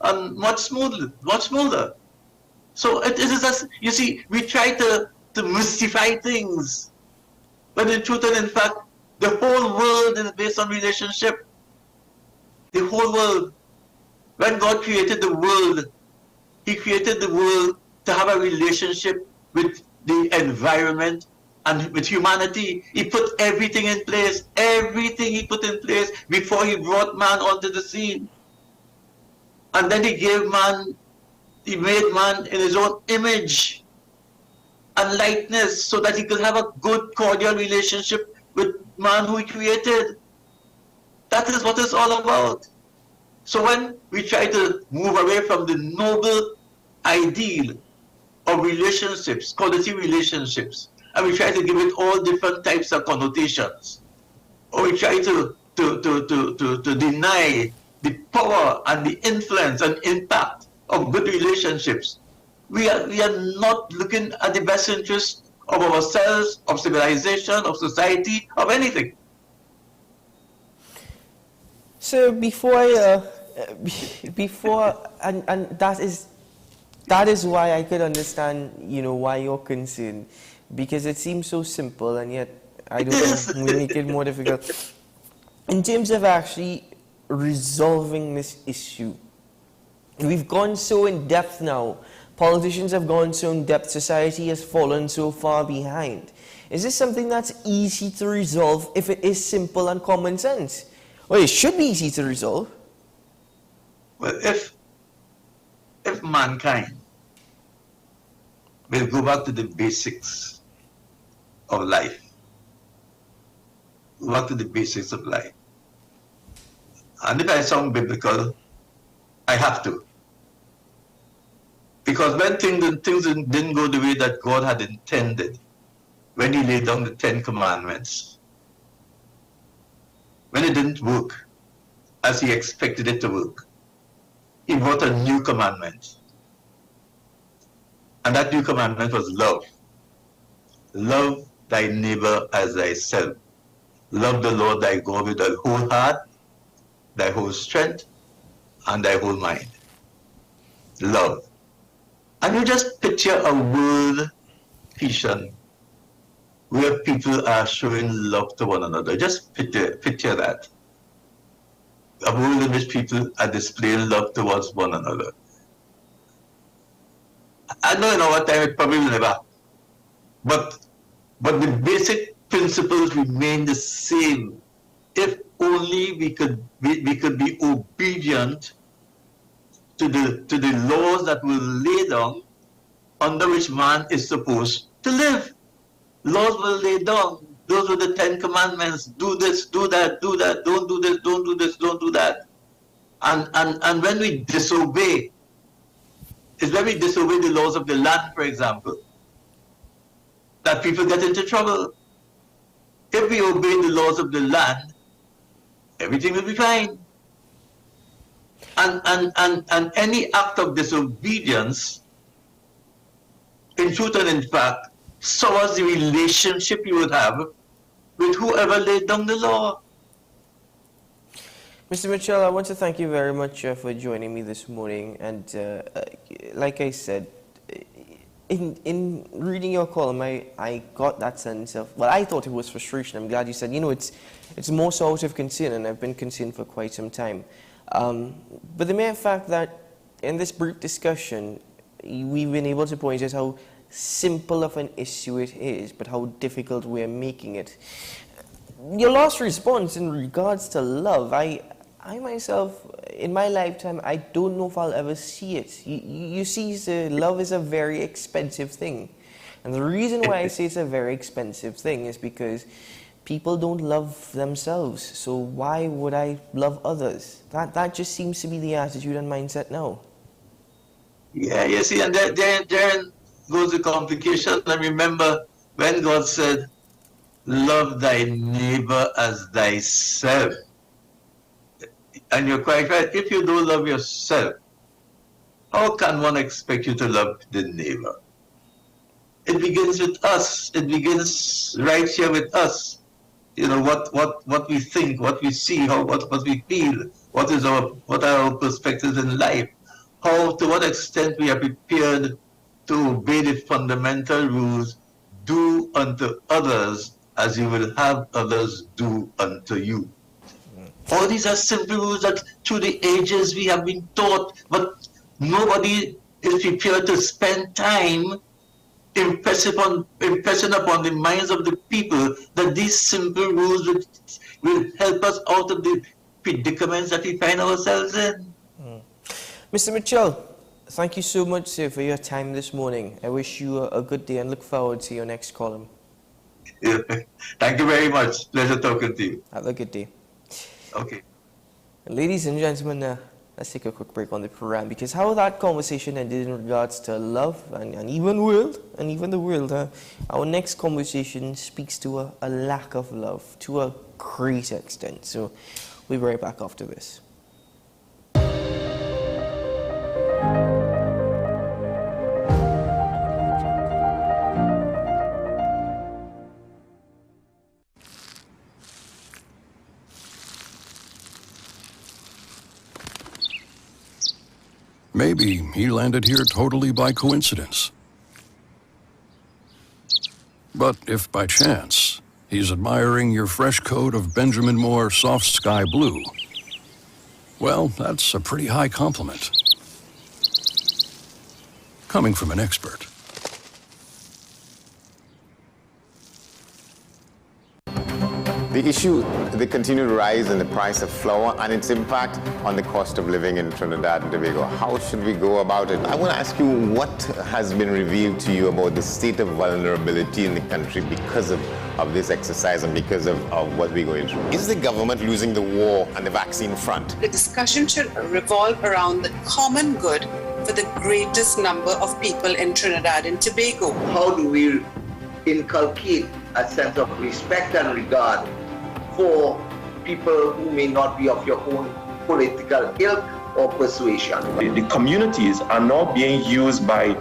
[SPEAKER 10] and much smoother. So it is just, you see, we try to mystify things, but in truth and in fact, the whole world is based on relationship. The whole world. When God created the world, He created the world to have a relationship with the environment and with humanity. He put everything in place. Everything He put in place before He brought man onto the scene. And then He made man in His own image and likeness, so that He could have a good, cordial relationship with man who He created. That is what it's all about. So when we try to move away from the noble ideal of relationships, quality relationships, and we try to give it all different types of connotations, or we try to deny the power and the influence and impact of good relationships, we are not looking at the best interest of ourselves, of civilization, of society, of anything.
[SPEAKER 1] So before and that is why I could understand, why you're concerned, because it seems so simple, and yet I don't know, we make it more difficult. In terms of actually resolving this issue, we've gone so in depth now. Politicians have gone so in depth. Society has fallen so far behind. Is this something that's easy to resolve if it is simple and common sense? Well, it should be easy to resolve.
[SPEAKER 10] Well, if mankind will go back to the basics of life, go back to the basics of life, and if I sound biblical, I have to. Because when things didn't go the way that God had intended, when He laid down the 10 Commandments, when it didn't work as He expected it to work, he brought a new commandment. And that new commandment was love. Love thy neighbor as thyself. Love the Lord thy God with thy whole heart, thy whole strength, and thy whole mind. Love. And you just picture a world, Kishan, where people are showing love to one another. Just picture that. A world in which people are displaying love towards one another. I know in our time it probably will never, but the basic principles remain the same. If only we could be obedient to the laws that were laid down under which man is supposed to live. Laws were laid down. Those were the 10 commandments. Do this, do that, do that. Don't do this, don't do this, don't do that. And when we disobey, it's when we disobey the laws of the land, for example, that people get into trouble. If we obey the laws of the land, everything will be fine. And any act of disobedience, in truth and in fact, sours the relationship you would have with whoever laid down the law.
[SPEAKER 1] Mr. Mitchell, I want to thank you very much for joining me this morning. And like I said, in reading your column, I got that sense of, well, I thought it was frustration. I'm glad you said, you know, it's more so out of concern, and I've been concerned for quite some time. But the mere fact that in this brief discussion, we've been able to point out how simple of an issue it is, but how difficult we're making it. Your last response in regards to love, I myself, in my lifetime, I don't know if I'll ever see it. You see, love is a very expensive thing. And the reason why I say it's a very expensive thing is because people don't love themselves. So why would I love others? That just seems to be the attitude and mindset now.
[SPEAKER 10] Yeah, you see, and therein goes the complication. I remember when God said, love thy neighbor as thyself. And you're quite right. If you don't love yourself, how can one expect you to love the neighbor? It begins with us. It begins right here with us. You know, what we think, what we see, what we feel, what are our perspectives in life, to what extent we are prepared to obey the fundamental rules, do unto others as you will have others do unto you. All these are simple rules that through the ages we have been taught, but nobody is prepared to spend time impressing upon the minds of the people that these simple rules will help us out of the predicaments that we find ourselves in.
[SPEAKER 1] Mr. Mitchell, thank you so much, sir, for your time this morning. I wish you a good day and look forward to your next column.
[SPEAKER 10] Yeah. Thank you very much. Pleasure talking to you.
[SPEAKER 1] Have a good day.
[SPEAKER 10] Okay.
[SPEAKER 1] Ladies and gentlemen, let's take a quick break on the program, because how that conversation ended in regards to love and even the world, our next conversation speaks to a lack of love to a great extent. So we'll be right back after this.
[SPEAKER 11] Maybe he landed here totally by coincidence. But if by chance he's admiring your fresh coat of Benjamin Moore soft sky blue, well, that's a pretty high compliment. Coming from an expert.
[SPEAKER 12] The issue, the continued rise in the price of flour and its impact on the cost of living in Trinidad and Tobago. How should we go about it? I want to ask you, what has been revealed to you about the state of vulnerability in the country because of this exercise and because of what we're going through? Is the government losing the war on the vaccine front?
[SPEAKER 13] The discussion should revolve around the common good for the greatest number of people in Trinidad and Tobago.
[SPEAKER 14] How do we inculcate a sense of respect and regard for people who may not be of your own political ilk or persuasion.
[SPEAKER 15] The communities are now being used by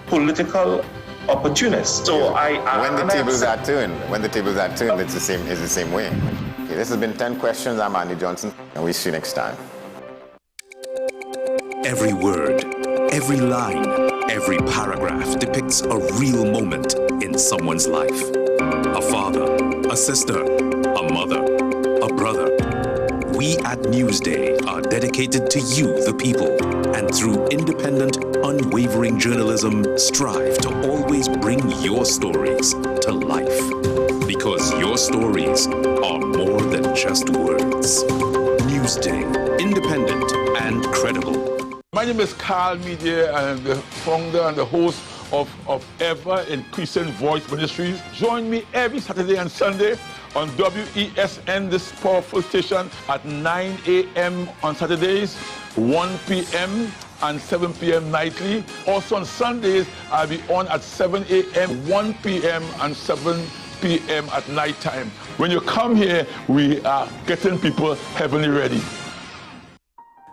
[SPEAKER 15] political opportunists. So
[SPEAKER 12] when the tables are turned, it's the same way. Okay, this has been 10 questions. I'm Andy Johnson, and we'll see you next time.
[SPEAKER 16] Every word, every line, every paragraph depicts a real moment in someone's life. A father, a sister, a mother, a brother. We at Newsday are dedicated to you, the people, and through independent, unwavering journalism, strive to always bring your stories to life. Because your stories are more than just words. Newsday, independent and credible.
[SPEAKER 4] My name is Carl Media, and I'm the founder and the host of Ever Increasing Voice Ministries. Join me every Saturday and Sunday on WESN, this powerful station, at 9 a.m. on Saturdays, 1 p.m. and 7 p.m. nightly. Also on Sundays, I'll be on at 7 a.m., 1 p.m. and 7 p.m. at night time. When you come here, we are getting people heavenly ready.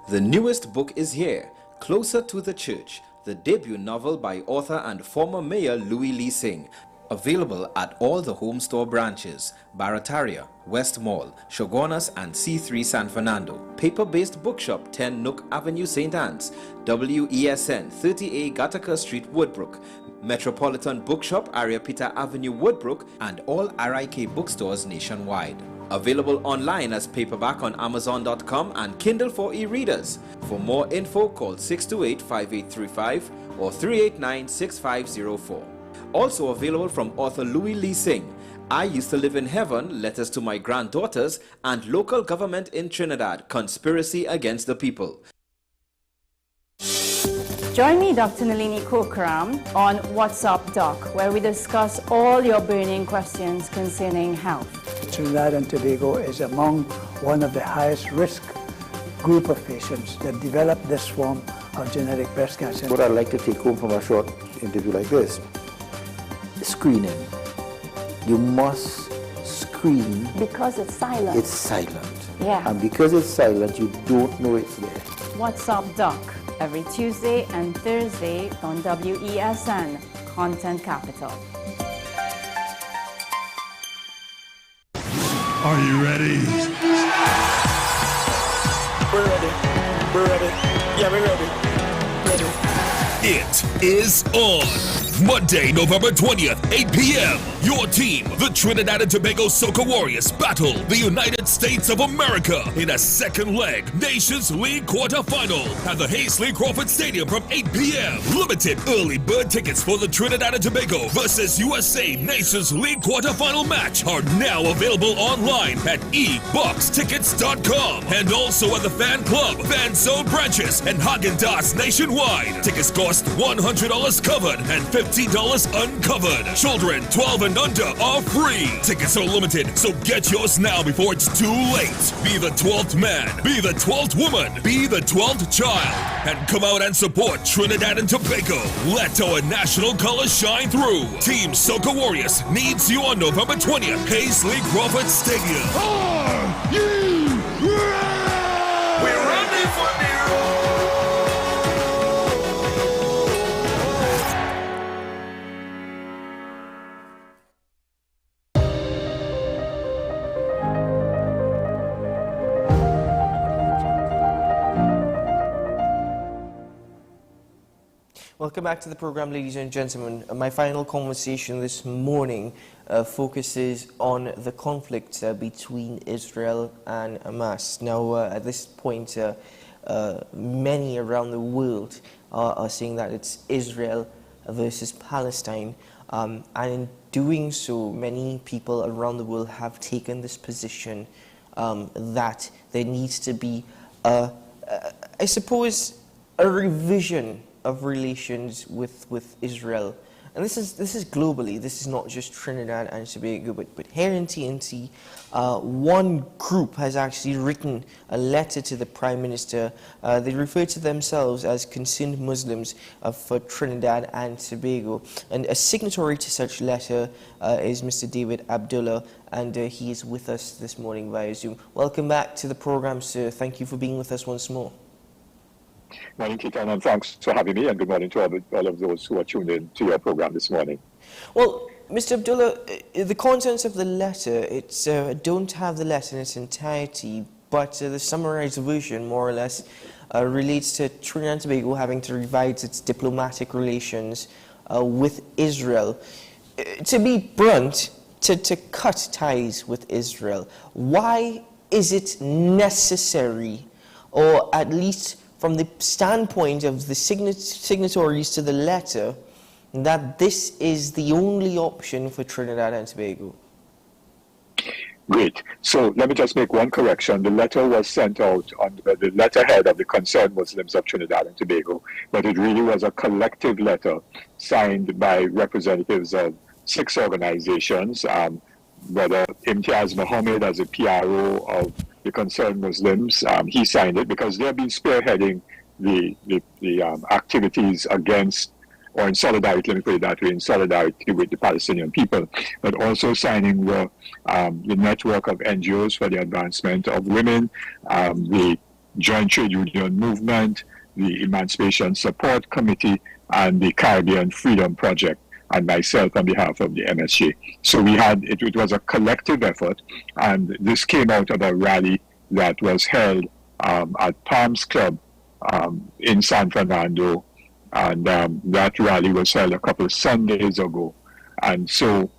[SPEAKER 5] The newest book is here, Closer to the Church, the debut novel by author and former mayor Louis Lee Singh. Available at all the Home Store branches, Barataria, West Mall, Shogunas and C3 San Fernando. Paper-based bookshop 10 Nook Avenue, St. Anne's, WESN 30A Gattaca Street, Woodbrook, Metropolitan Bookshop, Ariapita Avenue, Woodbrook, and all RIK bookstores nationwide. Available online as paperback on Amazon.com and Kindle for e-readers. For more info, call 628-5835 or 389-6504. Also available from author Louis Lee Singh, I Used to Live in Heaven, Letters to My Granddaughters, and Local Government in Trinidad, Conspiracy Against the People.
[SPEAKER 17] Join me, Dr. Nalini Kokram, on What's Up Doc, where we discuss all your burning questions concerning health.
[SPEAKER 18] Trinidad and Tobago is among one of the highest risk group of patients that develop this form of genetic breast cancer.
[SPEAKER 19] What I'd like to take home from a short interview like this, screening. You must screen.
[SPEAKER 17] Because it's silent.
[SPEAKER 19] It's silent.
[SPEAKER 17] Yeah.
[SPEAKER 19] And because it's silent, you don't know it's there.
[SPEAKER 17] What's Up Doc, every Tuesday and Thursday on WESN, Content Capital.
[SPEAKER 3] Are you ready?
[SPEAKER 4] We're ready. We're ready. Yeah, we're ready. Ready.
[SPEAKER 3] It is on. Monday, November 20th, 8 p.m. Your team, the Trinidad and Tobago Soca Warriors, battle the United States of America in a second leg Nations League quarterfinal at the Hazley Crawford Stadium from 8 p.m. Limited early bird tickets for the Trinidad and Tobago versus USA Nations League quarterfinal match are now available online at eboxtickets.com and also at the Fan Club, Fan Zone branches, and Häagen-Dazs nationwide. Tickets cost $100 covered and $50 uncovered. Children 12 and under are free. Tickets are limited, so get yours now before it's too late. Be the 12th man, be the 12th woman, be the 12th child, and come out and support Trinidad and Tobago. Let our national colors shine through. Team Soca Warriors needs you on November 20th, Hazley Crawford Stadium.
[SPEAKER 4] Are you ready? We're ready for the
[SPEAKER 1] Welcome back to the program, ladies and gentlemen. My final conversation this morning focuses on the conflict between Israel and Hamas. Now, at this point, many around the world are saying that it's Israel versus Palestine. And in doing so, many people around the world have taken this position that there needs to be, I suppose, a revision of relations with Israel. And this is globally. This is not just Trinidad and Tobago, but here in TNT, one group has actually written a letter to the Prime Minister. They refer to themselves as Concerned Muslims for Trinidad and Tobago. And a signatory to such letter is Mr. David Abdullah, and he is with us this morning via Zoom. Welcome back to the program, sir. Thank you for being with us once more.
[SPEAKER 20] Morning, Keaton, and thanks for having me, and good morning to all of those who are tuned in to your program this morning.
[SPEAKER 1] Well, Mr. Abdullah, the contents of the letter, don't have the letter in its entirety, but the summarized version, more or less, relates to Trinidad and Tobago having to revise its diplomatic relations with Israel. To be blunt, to cut ties with Israel, why is it necessary, or at least from the standpoint of the signatories to the letter, that this is the only option for Trinidad and Tobago?
[SPEAKER 20] Great. So let me just make one correction. The letter was sent out on the letterhead of the Concerned Muslims of Trinidad and Tobago, but it really was a collective letter signed by representatives of 6 organizations, whether Imtiaz Mohammed as a PRO of the Concerned Muslims, he signed it because they have been spearheading the activities against, or in solidarity, let me put it that way, in solidarity with the Palestinian people, but also signing were the network of NGOs for the advancement of women, the Joint Trade Union Movement, the Emancipation Support Committee, and the Caribbean Freedom Project, and myself on behalf of the MSJ. So we had, it was a collective effort, and this came out of a rally that was held at Palms Club in San Fernando, and that rally was held a couple of Sundays ago. And so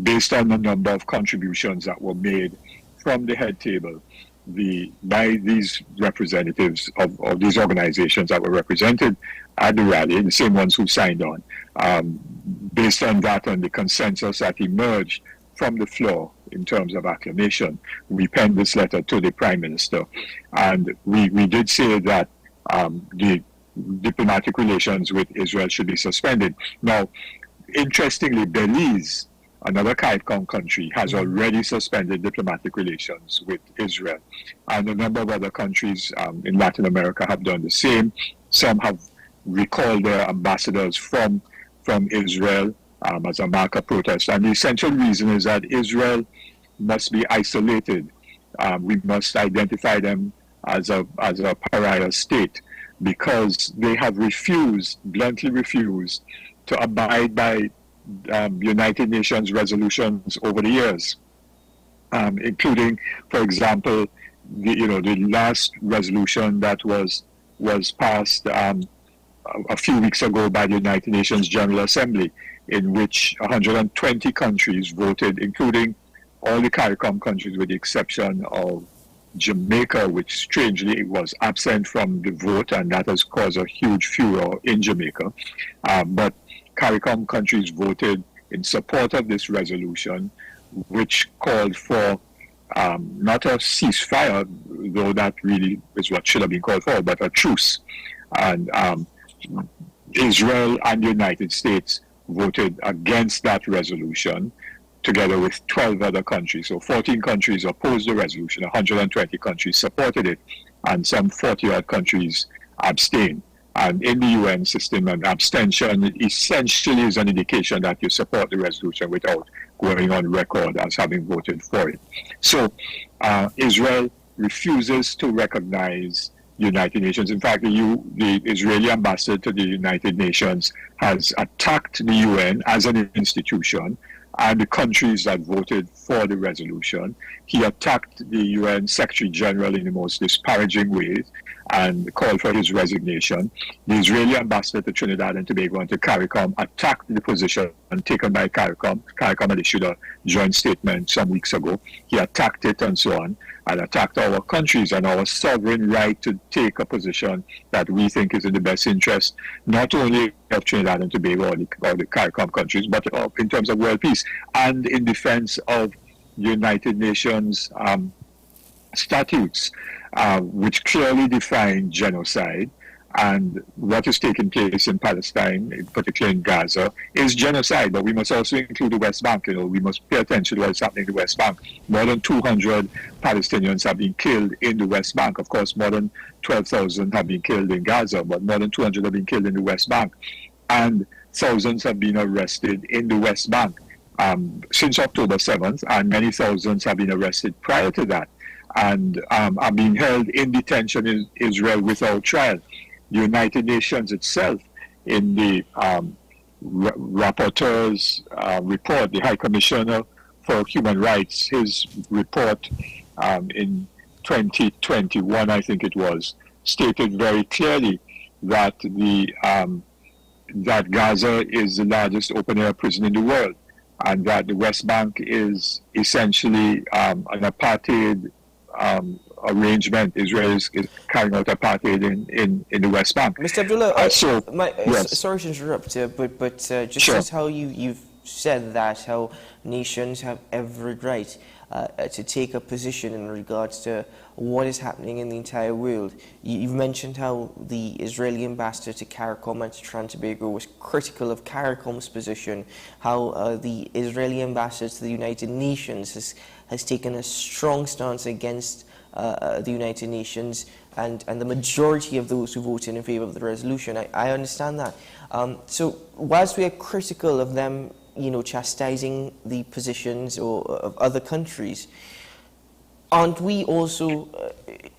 [SPEAKER 20] based on the number of contributions that were made from the head table by these representatives of these organizations that were represented at the rally, the same ones who signed on, based on that and the consensus that emerged from the floor in terms of acclamation, we penned this letter to the Prime Minister. And we did say that the diplomatic relations with Israel should be suspended. Now, interestingly, Belize, another CARICOM country, has already suspended diplomatic relations with Israel. And a number of other countries in Latin America have done the same. Some have recalled their ambassadors from Israel as a mark of protest. And the essential reason is that Israel must be isolated. We must identify them as a pariah state, because they have bluntly refused to abide by United Nations resolutions over the years, including, for example, the last resolution that was passed a few weeks ago by the United Nations General Assembly, in which 120 countries voted, including all the CARICOM countries with the exception of Jamaica, which strangely was absent from the vote, and that has caused a huge furor in Jamaica. But CARICOM countries voted in support of this resolution, which called for not a ceasefire, though that really is what should have been called for, but a truce. And Israel and the United States voted against that resolution, together with 12 other countries. So 14 countries opposed the resolution, 120 countries supported it, and some 40-odd countries abstained. And in the UN system, an abstention essentially is an indication that you support the resolution without going on record as having voted for it. So Israel refuses to recognize the United Nations. In fact, the Israeli ambassador to the United Nations has attacked the UN as an institution and the countries that voted for the resolution. He attacked the UN Secretary General in the most disparaging ways and called for his resignation. The Israeli ambassador to Trinidad and Tobago and to CARICOM attacked the position taken by CARICOM. CARICOM had issued a joint statement some weeks ago. He attacked it and so on, and attacked our countries and our sovereign right to take a position that we think is in the best interest, not only of Trinidad and Tobago or the CARICOM countries, but in terms of world peace and in defense of United Nations statutes, which clearly define genocide. And what is taking place in Palestine, particularly in Gaza, is genocide. But we must also include the West Bank. We must pay attention to what's happening in the West Bank. More than 200 Palestinians have been killed in the West Bank. Of course, more than 12,000 have been killed in Gaza, but more than 200 have been killed in the West Bank. And thousands have been arrested in the West Bank since October 7th, and many thousands have been arrested prior to that, and are being held in detention in Israel without trial. the United Nations itself, in the rapporteur's report, the High Commissioner for Human Rights, his report in 2021, I think it was, stated very clearly that that Gaza is the largest open-air prison in the world, and that the West Bank is essentially an apartheid arrangement. Israel is carrying out apartheid in the West Bank.
[SPEAKER 1] Mr. Abdullah,
[SPEAKER 20] yes.
[SPEAKER 1] Sorry to interrupt, but just
[SPEAKER 20] Sure.
[SPEAKER 1] as how you've said that, how nations have every right to take a position in regards to what is happening in the entire world. You've mentioned how the Israeli ambassador to CARICOM and to Trinidad and Tobago was critical of CARICOM's position, how the Israeli ambassador to the United Nations has taken a strong stance against the United Nations and the majority of those who voted in favor of the resolution. I understand that. So whilst we are critical of them, chastising the positions of other countries, aren't we also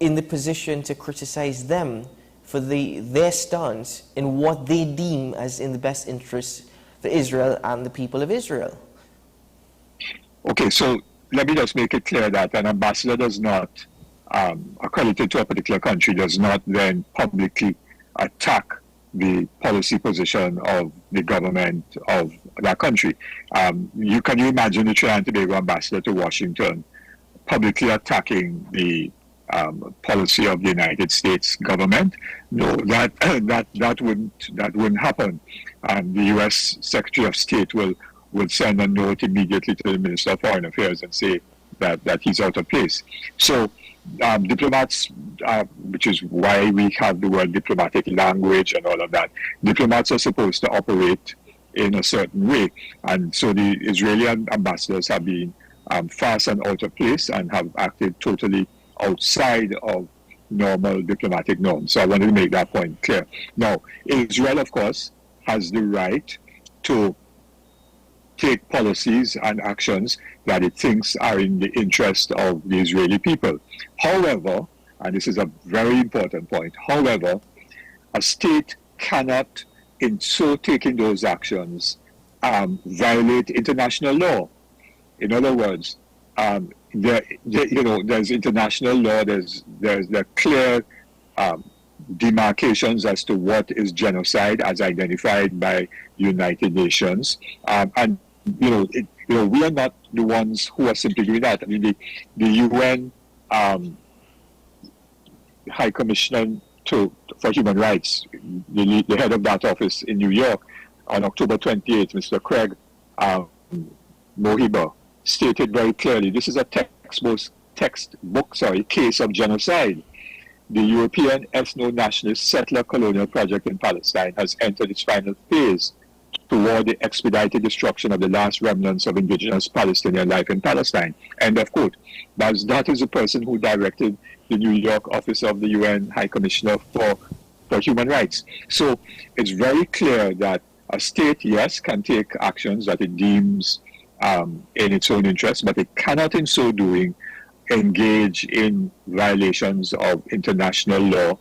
[SPEAKER 1] in the position to criticize them for their stance in what they deem as in the best interest for Israel and the people of Israel?
[SPEAKER 20] Okay, so let me just make it clear that an ambassador does not, accredited to a particular country, does not then publicly attack the policy position of the government of that country. Can you imagine the Trinidad and Tobago ambassador to Washington publicly attacking the policy of the United States government? No, that wouldn't happen. The U.S. Secretary of State will send a note immediately to the Minister of Foreign Affairs and say that he's out of place. So diplomats, which is why we have the word diplomatic language and all of that, diplomats are supposed to operate in a certain way. And so the Israeli ambassadors have been fast and out of place and have acted totally outside of normal diplomatic norms. So I wanted to make that point clear. Now, Israel, of course, has the right to take policies and actions that it thinks are in the interest of the Israeli people. However, and this is a very important point, however, a state cannot, in so taking those actions, violate international law. In other words, there's international law, there's clear demarcations as to what is genocide as identified by the United Nations. And we are not the ones who are simply doing that. I mean, the UN High Commissioner for Human Rights, the head of that office in New York, on October 28th, Mr. Craig Mohiba, stated very clearly, this is a textbook case of genocide. The European ethno-nationalist settler colonial project in Palestine has entered its final phase toward the expedited destruction of the last remnants of indigenous Palestinian life in Palestine. End of quote. That is the person who directed the New York office of the UN High Commissioner for Human Rights. So it's very clear that a state, yes, can take actions that it deems in its own interest, but it cannot in so doing engage in violations of international law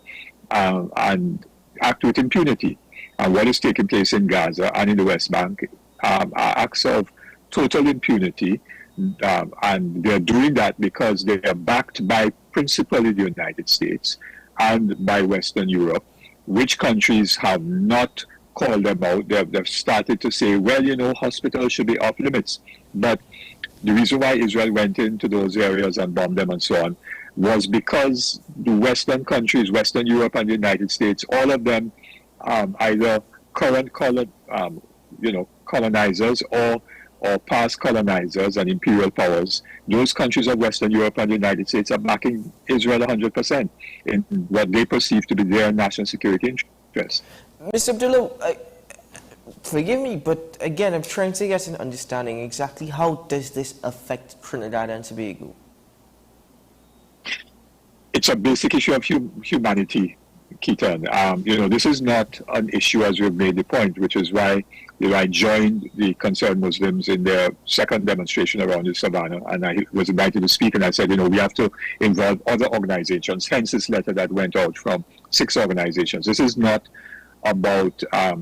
[SPEAKER 20] and act with impunity. And what is taking place in Gaza and in the West Bank are acts of total impunity, and they're doing that because they are backed by principally the United States and by Western Europe, which countries have not called them out. They've started to say, well, hospitals should be off limits. But the reason why Israel went into those areas and bombed them and so on was because the Western countries, Western Europe and the United States, all of them, either current colonizers or past colonizers and imperial powers, those countries of Western Europe and the United States are backing Israel 100% in what they perceive to be their national security interests.
[SPEAKER 1] Mr. Abdullah, forgive me, but again, I'm trying to get an understanding exactly how does this affect Trinidad and Tobago?
[SPEAKER 20] It's a basic issue of humanity. Keaton. This is not an issue, as we've made the point, which is why I joined the concerned Muslims in their second demonstration around the Savannah, and I was invited to speak, and I said, we have to involve other organizations, hence this letter that went out from 6 organizations. This is not about a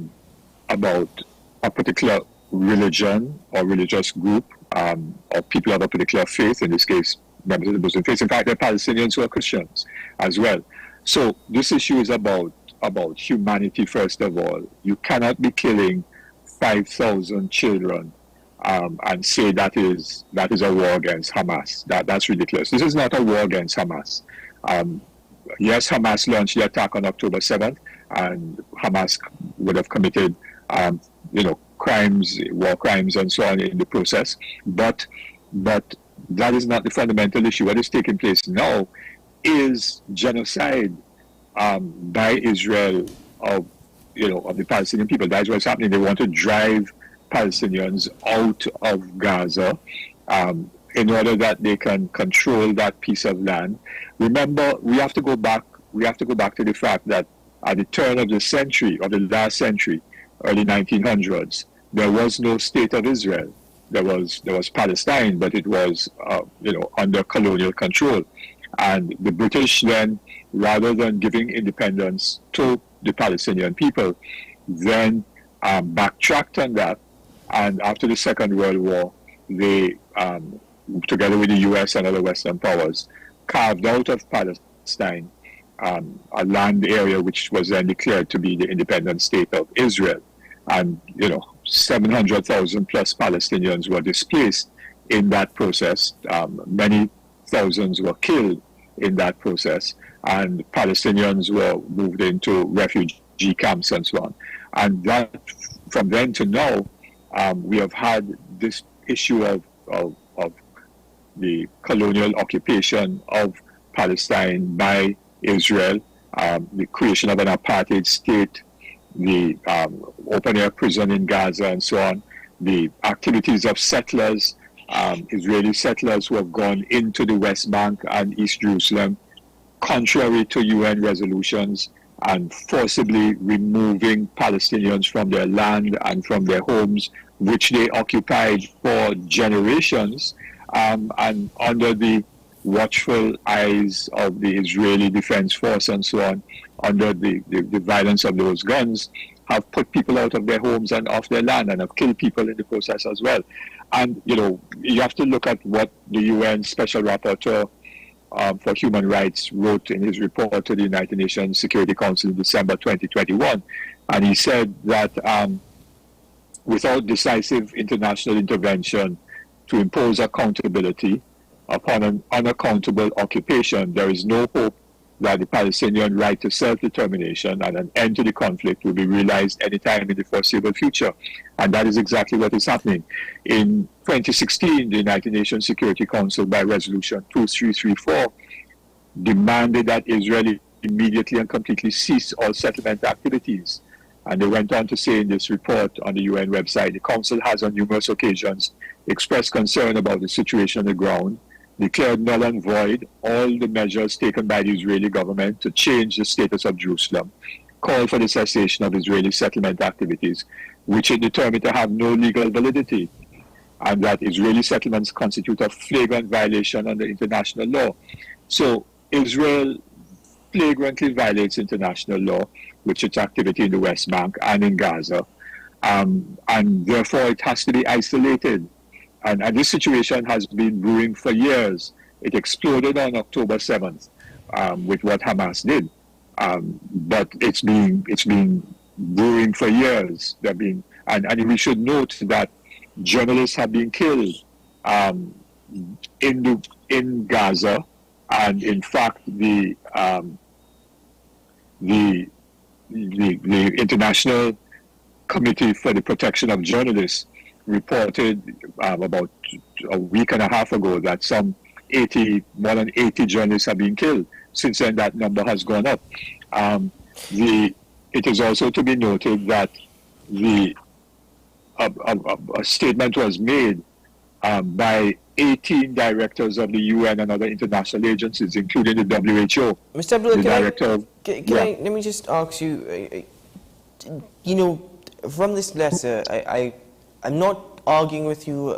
[SPEAKER 20] particular religion or religious group or people of a particular faith, in this case, members of the Muslim faith. In fact, there are Palestinians who are Christians as well. So this issue is about humanity, first of all. You cannot be killing 5,000 children and say that is a war against Hamas. That's ridiculous. This is not a war against Hamas. Yes, Hamas launched the attack on October 7th, and Hamas would have committed, crimes, war crimes, and so on in the process. But that is not the fundamental issue. What is taking place now is genocide by Israel of the Palestinian people. That's what's happening. They want to drive Palestinians out of Gaza in order that they can control that piece of land. Remember, we have to go back to the fact that at the turn of the century, or the last century, early 1900s, there was no state of Israel. There was Palestine, but it was under colonial control. And the British then, rather than giving independence to the Palestinian people, then backtracked on that. And after the Second World War, they, together with the US and other Western powers, carved out of Palestine a land area which was then declared to be the independent state of Israel. And 700,000 plus Palestinians were displaced in that process. Many thousands were killed in that process, and Palestinians were moved into refugee camps and so on. And that, from then to now, we have had this issue of the colonial occupation of Palestine by Israel, the creation of an apartheid state, the open-air prison in Gaza and so on, the activities of settlers, Israeli settlers who have gone into the West Bank and East Jerusalem, contrary to UN resolutions, and forcibly removing Palestinians from their land and from their homes, which they occupied for generations, and under the watchful eyes of the Israeli Defense Force and so on, under the violence of those guns, have put people out of their homes and off their land, and have killed people in the process as well. And, you have to look at what the UN Special Rapporteur for Human Rights wrote in his report to the United Nations Security Council in December 2021. And he said that without decisive international intervention to impose accountability upon an unaccountable occupation, there is no hope that the Palestinian right to self-determination and an end to the conflict will be realized anytime in the foreseeable future. And that is exactly what is happening. In 2016, the United Nations Security Council, by Resolution 2334, demanded that Israel immediately and completely cease all settlement activities. And they went on to say in this report on the UN website, the Council has on numerous occasions expressed concern about the situation on the ground, declared null and void all the measures taken by the Israeli government to change the status of Jerusalem, called for the cessation of Israeli settlement activities, which it determined to have no legal validity, and that Israeli settlements constitute a flagrant violation under international law. So Israel flagrantly violates international law, with its activity in the West Bank and in Gaza, and therefore it has to be isolated. And this situation has been brewing for years. It exploded on October 7th with what Hamas did. But it's been brewing for years. And we should note that journalists have been killed in Gaza, and in fact the International Committee for the Protection of Journalists reported about a week and a half ago that more than 80 journalists have been killed. Since then, that number has gone up. It is also to be noted that a statement was made by 18 directors of the UN and other international agencies, including the WHO.
[SPEAKER 1] Mr. Abdullah,
[SPEAKER 20] let
[SPEAKER 1] me just ask you, you know, from this letter, I'm not arguing with you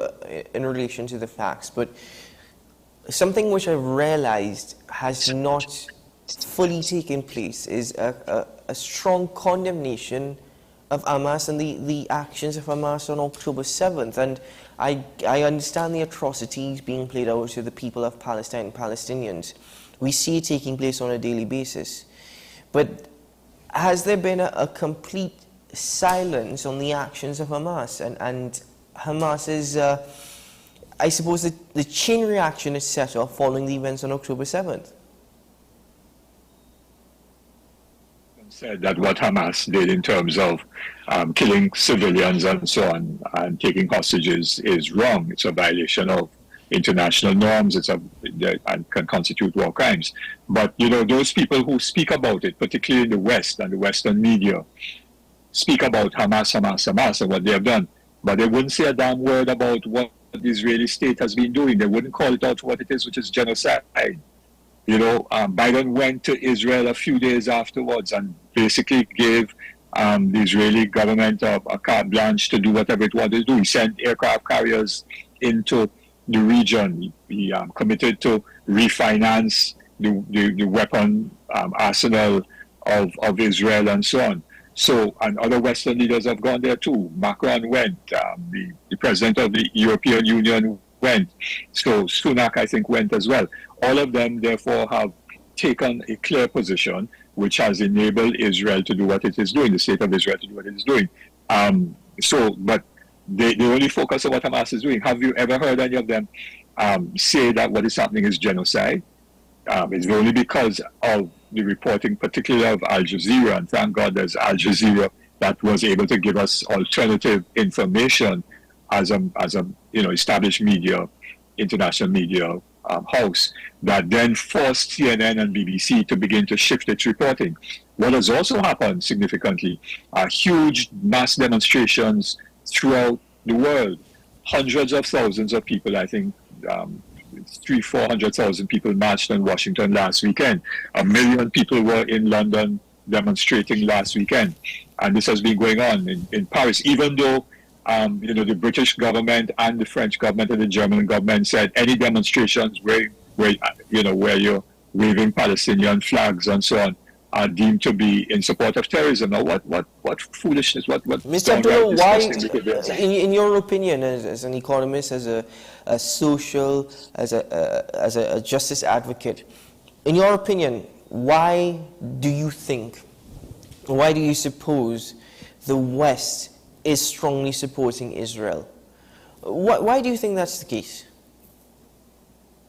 [SPEAKER 1] in relation to the facts, but something which I've realized has not fully taken place is a strong condemnation of Hamas and the actions of Hamas on October 7th. And I understand the atrocities being played out to the people of Palestine and Palestinians. We see it taking place on a daily basis. But has there been a complete silence on the actions of Hamas? And Hamas's, I suppose the chain reaction is set off following the events on October 7th.
[SPEAKER 20] Said that what Hamas did in terms of killing civilians and so on and taking hostages is wrong. It's a violation of international norms. And can constitute war crimes. But you know, those people who speak about it, particularly in the West and the Western media, speak about Hamas and what they have done, but they wouldn't say a damn word about what the Israeli state has been doing. They wouldn't call it out for what it is, which is genocide. You know, Biden went to Israel a few days afterwards and basically gave the Israeli government a carte blanche to do whatever it wanted to do. He sent aircraft carriers into the region. He committed to refinance the weapon arsenal of Israel and so on. So, and other Western leaders have gone there too. Macron went, the president of the European Union went. So Sunak, I think, went as well. All of them, therefore, have taken a clear position which has enabled Israel to do what it is doing, the state of Israel to do what it is doing. But they only focus on what Hamas is doing. Have you ever heard any of them say that what is happening is genocide? It's only because of the reporting, particularly of Al Jazeera, and thank God there's Al Jazeera that was able to give us alternative information as a established media, international media house, that then forced CNN and BBC to begin to shift its reporting. What has also happened significantly are huge mass demonstrations throughout the world. Hundreds of thousands of people, I think 300,000-400,000 people marched in Washington last weekend. 1 million people were in London demonstrating last weekend. And this has been going on in Paris, even though the British government and the French government and the German government said any demonstrations where you're waving Palestinian flags and so on are deemed to be in support of terrorism. Now, what foolishness! What
[SPEAKER 1] Mr. Abdullah, why, in your opinion, as an economist, as a social, as a justice advocate, in your opinion, why do you suppose the West is strongly supporting Israel? Why do you think that's the case?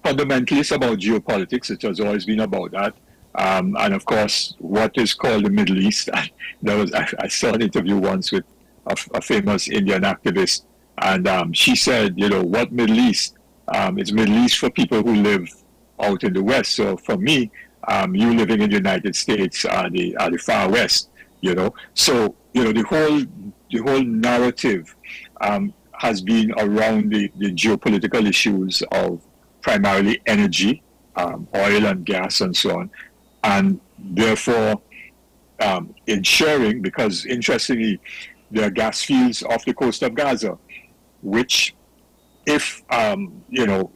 [SPEAKER 20] Fundamentally, it's about geopolitics. It has always been about that. And of course, what is called the Middle East. I saw an interview once with a famous Indian activist, and she said, what Middle East? It's Middle East for people who live out in the West. So for me, you living in the United States are the far West. So the whole narrative has been around the geopolitical issues of primarily energy, oil and gas and so on, and therefore ensuring, because interestingly, there are gas fields off the coast of Gaza, which if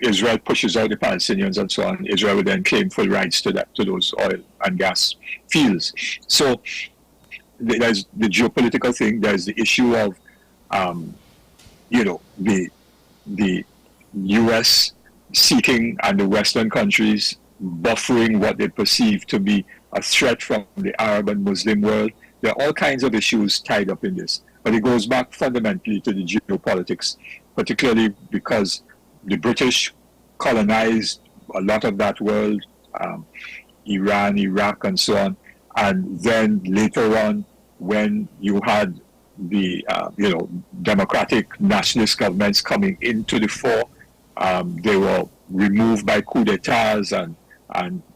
[SPEAKER 20] Israel pushes out the Palestinians and so on, Israel would then claim full rights to those oil and gas fields. So there's the geopolitical thing. There's the issue of the U.S. seeking and the Western countries buffering what they perceive to be a threat from the Arab and Muslim world. There are all kinds of issues tied up in this, but it goes back fundamentally to the geopolitics, particularly because the British colonized a lot of that world, Iran, Iraq, and so on. And then later on, when you had the democratic nationalist governments coming into the fore, they were removed by coup d'etats, and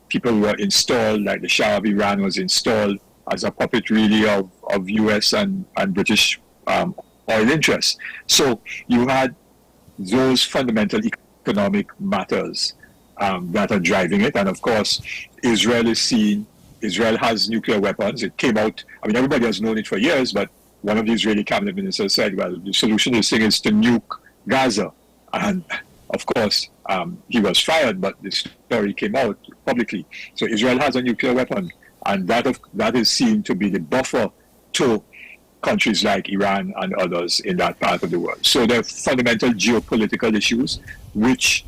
[SPEAKER 20] people were installed, like the Shah of Iran was installed as a puppet really of US and British oil interests. So you had those fundamental economic matters that are driving it. And of course, Israel has nuclear weapons. It came out, I mean, everybody has known it for years, but one of the Israeli cabinet ministers said, well, the solution to this thing is to nuke Gaza. And of course, he was fired, but the story came out publicly. So Israel has a nuclear weapon, and that is seen to be the buffer to countries like Iran and others in that part of the world. So there are fundamental geopolitical issues which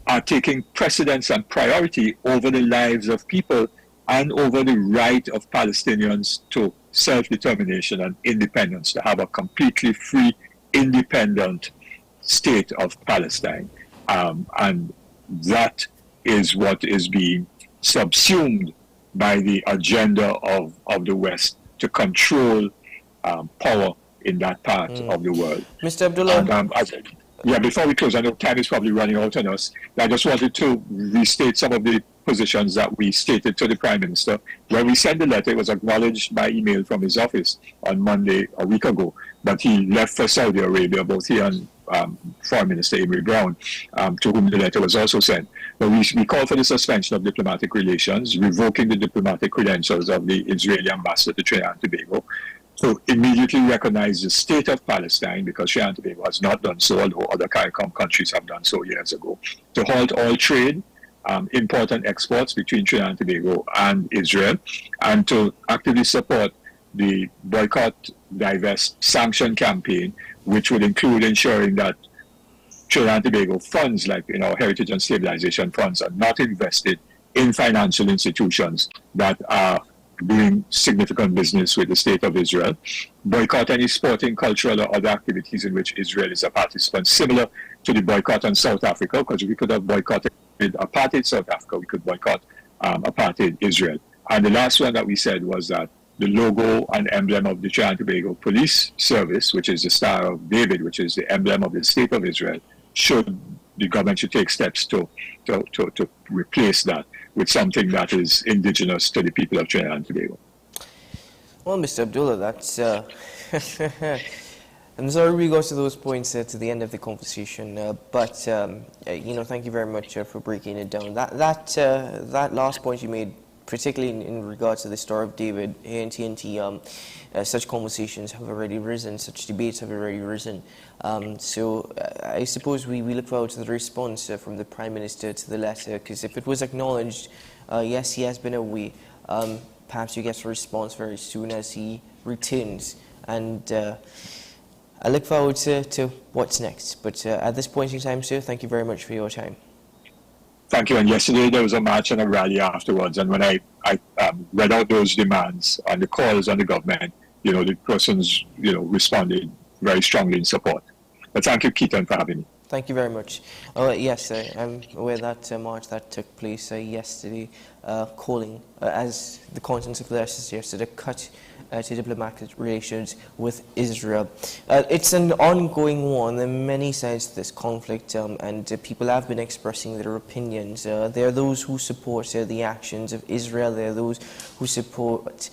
[SPEAKER 20] are taking precedence and priority over the lives of people and over the right of Palestinians to self-determination and independence, to have a completely free, independent state of Palestine. And that is what is being subsumed by the agenda of the West to control power in that part of the world.
[SPEAKER 1] Mr. Abdullah.
[SPEAKER 20] And, before we close, I know time is probably running out on us. I just wanted to restate some of the positions that we stated to the Prime Minister. When we sent the letter, it was acknowledged by email from his office on Monday, a week ago, but he left for Saudi Arabia, both he and Foreign Minister Amy Brown, to whom the letter was also sent. But we called for the suspension of diplomatic relations, revoking the diplomatic credentials of the Israeli ambassador to Trinidad and Tobago, to immediately recognize the state of Palestine, because Trinidad and Tobago has not done so, although other CARICOM countries have done so years ago, to halt all trade, import and exports between Trinidad and Tobago and Israel, and to actively support the boycott, divest, sanction campaign, which would include ensuring that Trinidad and Tobago funds, like heritage and stabilization funds, are not invested in financial institutions that are doing significant business with the state of Israel, boycott any sporting, cultural, or other activities in which Israel is a participant, similar to the boycott on South Africa, because we could have boycotted apartheid South Africa, we could boycott apartheid Israel. And the last one that we said was that the logo and emblem of the Trinidad and Tobago Police Service, which is the Star of David, which is the emblem of the state of Israel, the government should take steps to replace that with something that is indigenous to the people of Trinidad and Tobago.
[SPEAKER 1] Well, Mr. Abdullah, that's... I'm sorry we got to those points to the end of the conversation, but thank you very much for breaking it down. That last point you made, particularly in regards to the Star of David, ICNTT, such conversations have already risen, such debates have already risen. So I suppose we look forward to the response from the Prime Minister to the letter, because if it was acknowledged, yes, he has been away, perhaps you get a response very soon as he returns. And I look forward to what's next. But at this point in time, sir, thank you very much for your time.
[SPEAKER 20] Thank you. And yesterday there was a march and a rally afterwards. And when I read out those demands and the calls on the government, the persons, responded very strongly in support. But thank you, Keaton, for having me.
[SPEAKER 1] Thank you very much. Yes, I'm aware that march that took place yesterday, calling, as the contents of the letter suggested, a cut to diplomatic relations with Israel. It's an ongoing one. There are many sides to this conflict, and people have been expressing their opinions. There are those who support the actions of Israel. There are those who support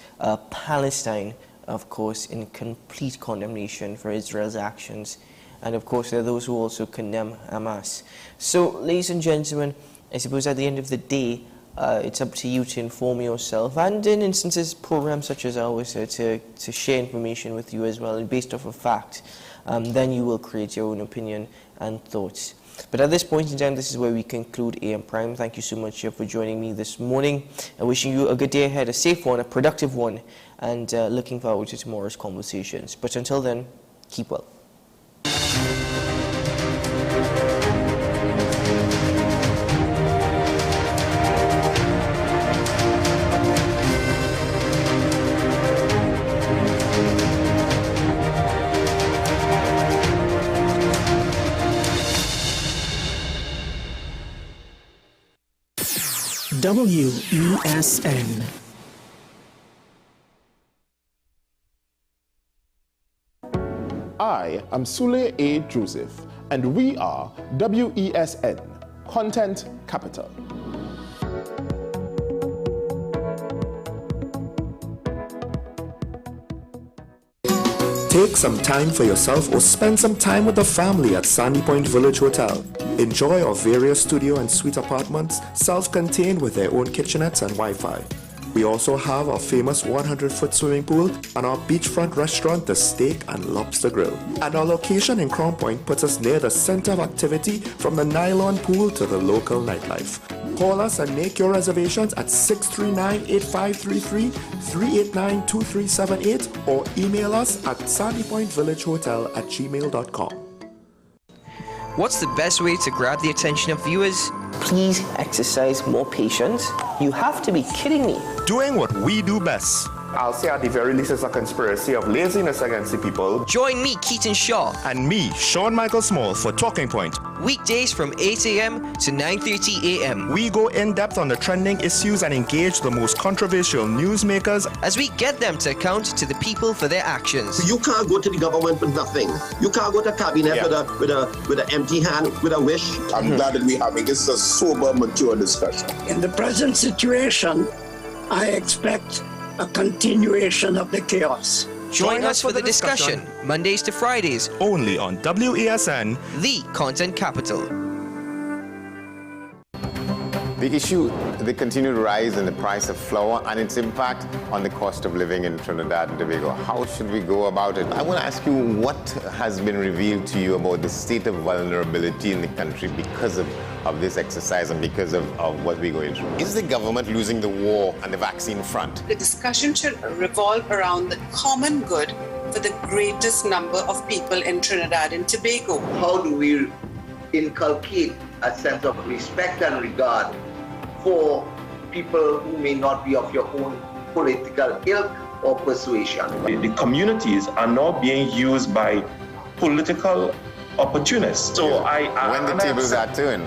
[SPEAKER 1] Palestine, of course, in complete condemnation for Israel's actions. And of course, there are those who also condemn Hamas. So, ladies and gentlemen, I suppose at the end of the day, it's up to you to inform yourself, and in instances, programs such as ours, to share information with you as well, and based off of fact, then you will create your own opinion and thoughts. But at this point in time, this is where we conclude AM Prime. Thank you so much for joining me this morning. I'm wishing you a good day ahead, a safe one, a productive one, and looking forward to tomorrow's conversations. But until then, keep well.
[SPEAKER 21] WESN.
[SPEAKER 22] I am Sule A. Joseph, and we are WESN, Content Capital. Take some time for yourself or spend some time with the family at Sandy Point Village Hotel. Enjoy our various studio and suite apartments, self-contained with their own kitchenettes and Wi-Fi. We also have our famous 100-foot swimming pool and our beachfront restaurant, the Steak and Lobster Grill. And our location in Crown Point puts us near the center of activity from the nylon pool to the local nightlife. Call us and make your reservations at 639-8533, 389-2378 or email us at sandypointvillagehotel@gmail.com.
[SPEAKER 1] What's the best way to grab the attention of viewers? Please exercise more patience. You have to be kidding me.
[SPEAKER 22] Doing what we do best. I'll say at the very least it's a conspiracy of laziness against the people.
[SPEAKER 1] Join me, Keaton Shaw.
[SPEAKER 22] And me, Sean Michael Small, for Talking Point.
[SPEAKER 1] Weekdays from 8 a.m. to 9:30 a.m.
[SPEAKER 22] We go in-depth on the trending issues and engage the most controversial newsmakers
[SPEAKER 1] as we get them to account to the people for their actions.
[SPEAKER 2] You can't go to the government with nothing. You can't go to cabinet with an empty hand, with a wish.
[SPEAKER 7] I'm glad that we're having this a sober, mature discussion.
[SPEAKER 23] In the present situation, I expect a continuation of the chaos.
[SPEAKER 1] Join us for the discussion, Mondays to Fridays,
[SPEAKER 22] only on WESN,
[SPEAKER 1] the content capital.
[SPEAKER 12] The issue, the continued rise in the price of flour and its impact on the cost of living in Trinidad and Tobago. How should we go about it? I want to ask you, what has been revealed to you about the state of vulnerability in the country because of this exercise and because of what we're going through? Is the government losing the war on the vaccine front?
[SPEAKER 13] The discussion should revolve around the common good for the greatest number of people in Trinidad and Tobago.
[SPEAKER 14] How do we inculcate a sense of respect and regard for people who may not be of your own political ilk or persuasion?
[SPEAKER 15] The communities are now being used by political opportunists. So
[SPEAKER 12] when the tables are turned,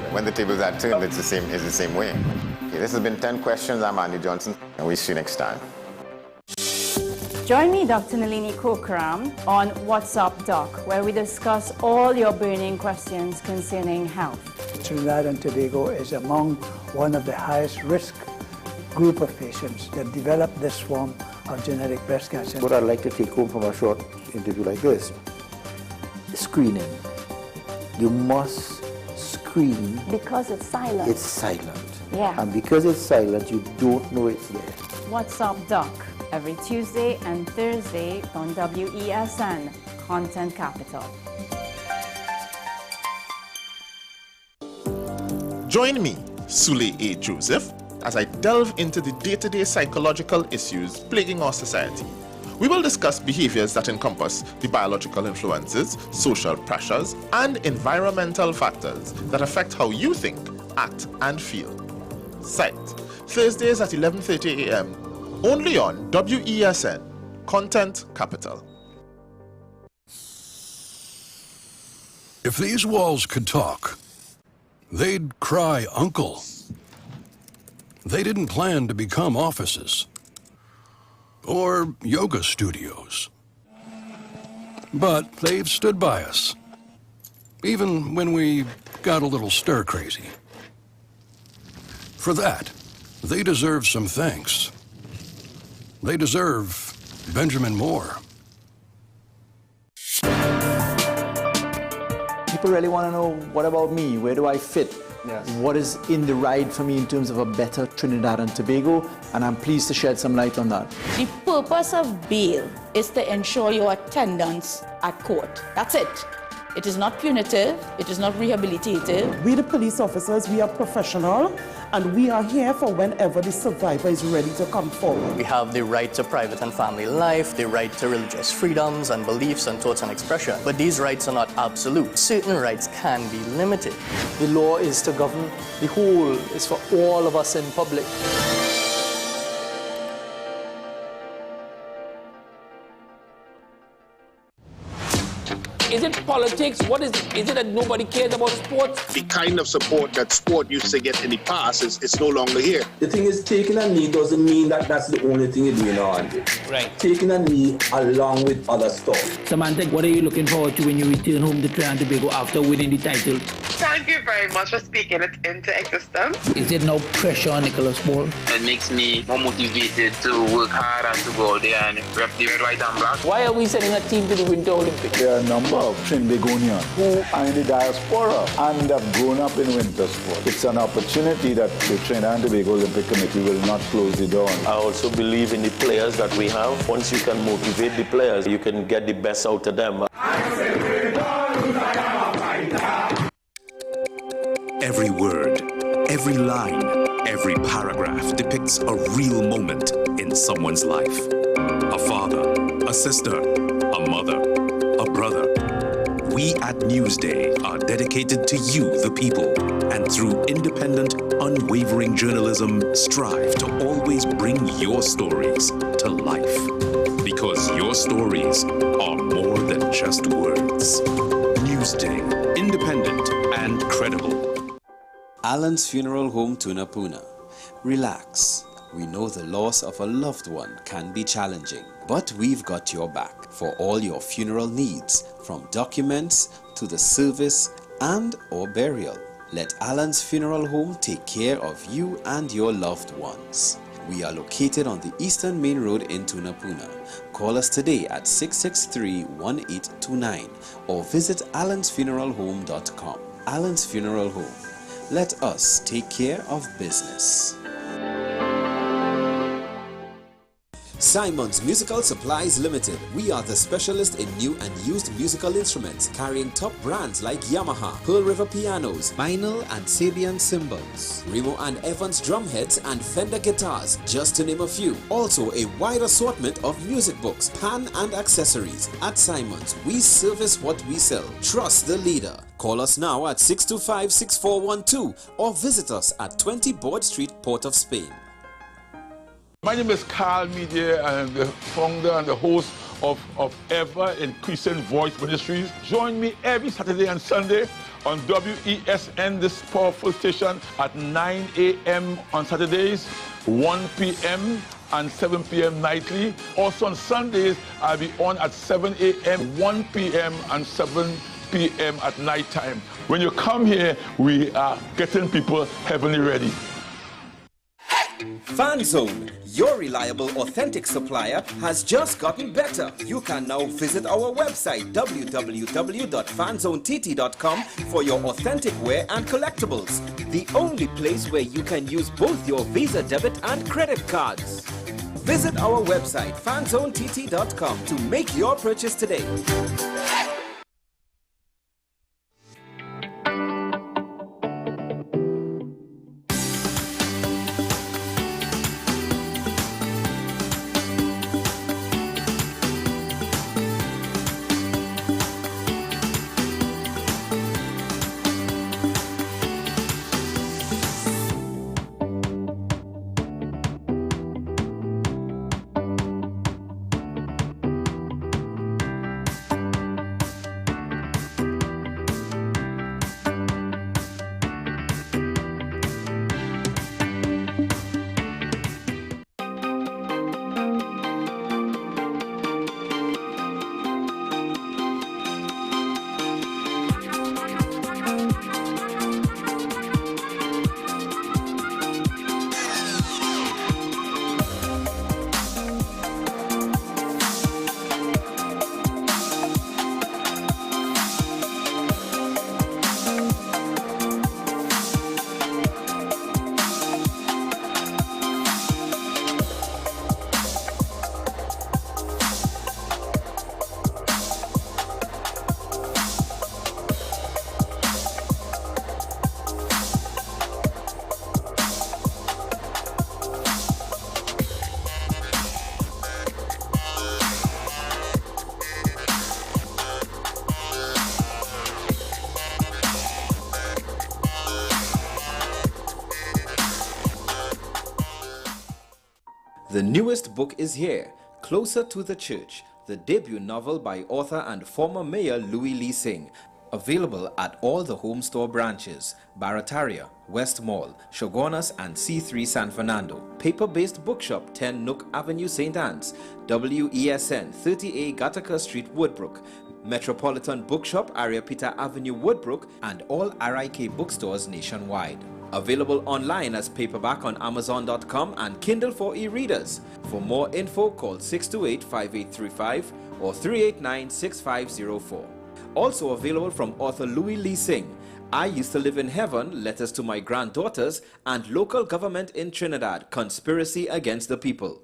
[SPEAKER 12] it's the same way. Okay, this has been 10 questions. I'm Andy Johnson, and we'll see you next time.
[SPEAKER 17] Join me, Dr. Nalini Kokram, on What's Up Doc, where we discuss all your burning questions concerning health.
[SPEAKER 18] Trinidad and Tobago is among one of the highest risk group of patients that develop this form of genetic breast cancer.
[SPEAKER 19] What I'd like to take home from a short interview like this, screening. You must screen.
[SPEAKER 17] Because it's silent.
[SPEAKER 19] It's silent.
[SPEAKER 17] Yeah.
[SPEAKER 19] And because it's silent, you don't know it's there.
[SPEAKER 17] What's Up Doc, every Tuesday and Thursday on WESN, Content Capital.
[SPEAKER 22] Join me, Sule A. Joseph, as I delve into the day-to-day psychological issues plaguing our society. We will discuss behaviors that encompass the biological influences, social pressures, and environmental factors that affect how you think, act, and feel. Sight, Thursdays at 11:30 a.m., only on WESN, Content Capital.
[SPEAKER 11] If these walls could talk, they'd cry uncle. They didn't plan to become offices or yoga studios. But they've stood by us, even when we got a little stir-crazy. For that, they deserve some thanks. They deserve Benjamin Moore.
[SPEAKER 24] People really want to know, what about me? Where do I fit?
[SPEAKER 25] Yes.
[SPEAKER 24] What is in the ride for me in terms of a better Trinidad and Tobago? And I'm pleased to shed some light on that.
[SPEAKER 26] The purpose of bail is to ensure your attendance at court. That's it. It is not punitive. It is not rehabilitative.
[SPEAKER 27] We, the police officers, we are professional, and we are here for whenever the survivor is ready to come forward.
[SPEAKER 28] We have the right to private and family life, the right to religious freedoms and beliefs and thoughts and expression. But these rights are not absolute. Certain rights can be limited.
[SPEAKER 24] The law is to govern the whole, is for all of us in public.
[SPEAKER 3] Is it politics? What is it? Is it that nobody cares about sports?
[SPEAKER 7] The kind of support that sport used to get in the past is no longer here.
[SPEAKER 5] The thing is, taking a knee doesn't mean that that's the only thing you're doing on.
[SPEAKER 3] Right.
[SPEAKER 5] Taking a knee along with other stuff.
[SPEAKER 6] Samantha, what are you looking forward to when you return home to Trinidad and Tobago after winning the title?
[SPEAKER 8] Thank you very much for speaking it into existence.
[SPEAKER 6] Is there no pressure on Nicholas Paul?
[SPEAKER 8] It makes me more motivated to work hard and to go out there and rep the red, white and black.
[SPEAKER 3] Why are we sending a team to the Winter Olympics?
[SPEAKER 9] There are a number of Trinbagonians who are in the diaspora and have grown up in winter sport. It's an opportunity that the Trinidad and Tobago Olympic Committee will not close the door on.
[SPEAKER 10] I also believe in the players that we have. Once you can motivate the players, you can get the best out of them.
[SPEAKER 16] Every word, every line, every paragraph depicts a real moment in someone's life. A father, a sister, a mother, a brother. We at Newsday are dedicated to you, the people, and through independent, unwavering journalism, strive to always bring your stories to life. Because your stories are more than just words. Newsday, independent and credible.
[SPEAKER 25] Alan's Funeral Home, Tunapuna. Relax. We know the loss of a loved one can be challenging, but we've got your back for all your funeral needs, from documents to the service and or burial. Let Alan's Funeral Home take care of you and your loved ones. We are located on the Eastern Main Road in Tunapuna. Call us today at 663-1829 or visit allansfuneralhome.com. Alan's Funeral Home. Let us take care of business. Simon's Musical Supplies Limited. We are the specialist in new and used musical instruments, carrying top brands like Yamaha, Pearl River pianos, vinyl and Sabian cymbals, Remo and Evans drumheads and Fender guitars, just to name a few. Also a wide assortment of music books, pan and accessories. At Simon's, we service what we sell. Trust the leader. Call us now at 625-6412 or visit us at 20 Board Street, Port of Spain.
[SPEAKER 4] My name is Carl Media. I am the founder and the host of Ever Increasing Voice Ministries. Join me every Saturday and Sunday on WESN, this powerful station, at 9 a.m. on Saturdays, 1 p.m. and 7 p.m. nightly. Also on Sundays, I'll be on at 7 a.m., 1 p.m. and 7 p.m. at night time. When you come here, we are getting people heavenly ready.
[SPEAKER 29] FanZone, your reliable, authentic supplier, has just gotten better. You can now visit our website www.fanzonett.com for your authentic wear and collectibles. The only place where you can use both your Visa debit and credit cards. Visit our website fanzonett.com to make your purchase today. The newest book is here, Closer to the Church, the debut novel by author and former mayor Louis Lee Singh. Available at all the home store branches, Barataria, West Mall, Shogunas and C3 San Fernando. Paper-based bookshop 10 Nook Avenue, St. Anne's, WESN 30A Gattaca Street, Woodbrook, Metropolitan Bookshop, Ariapita Avenue, Woodbrook, and all RIK bookstores nationwide. Available online as paperback on Amazon.com and Kindle for e-readers. For more info, call 628-5835 or 389-6504. Also available from author Louis Lee Singh, I Used to Live in Heaven, Letters to My Granddaughters, and Local Government in Trinidad, Conspiracy Against the People.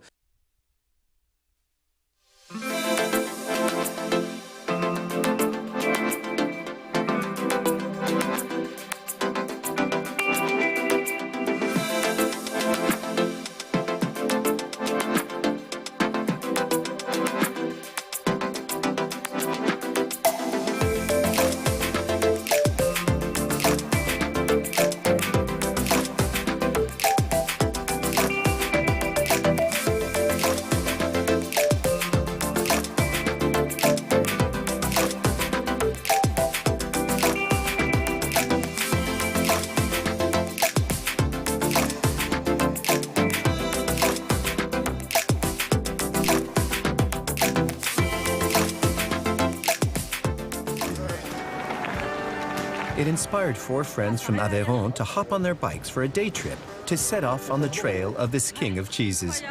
[SPEAKER 1] It inspired 4 friends from Aveyron to hop on their bikes for a day trip to set off on the trail of this king of cheeses.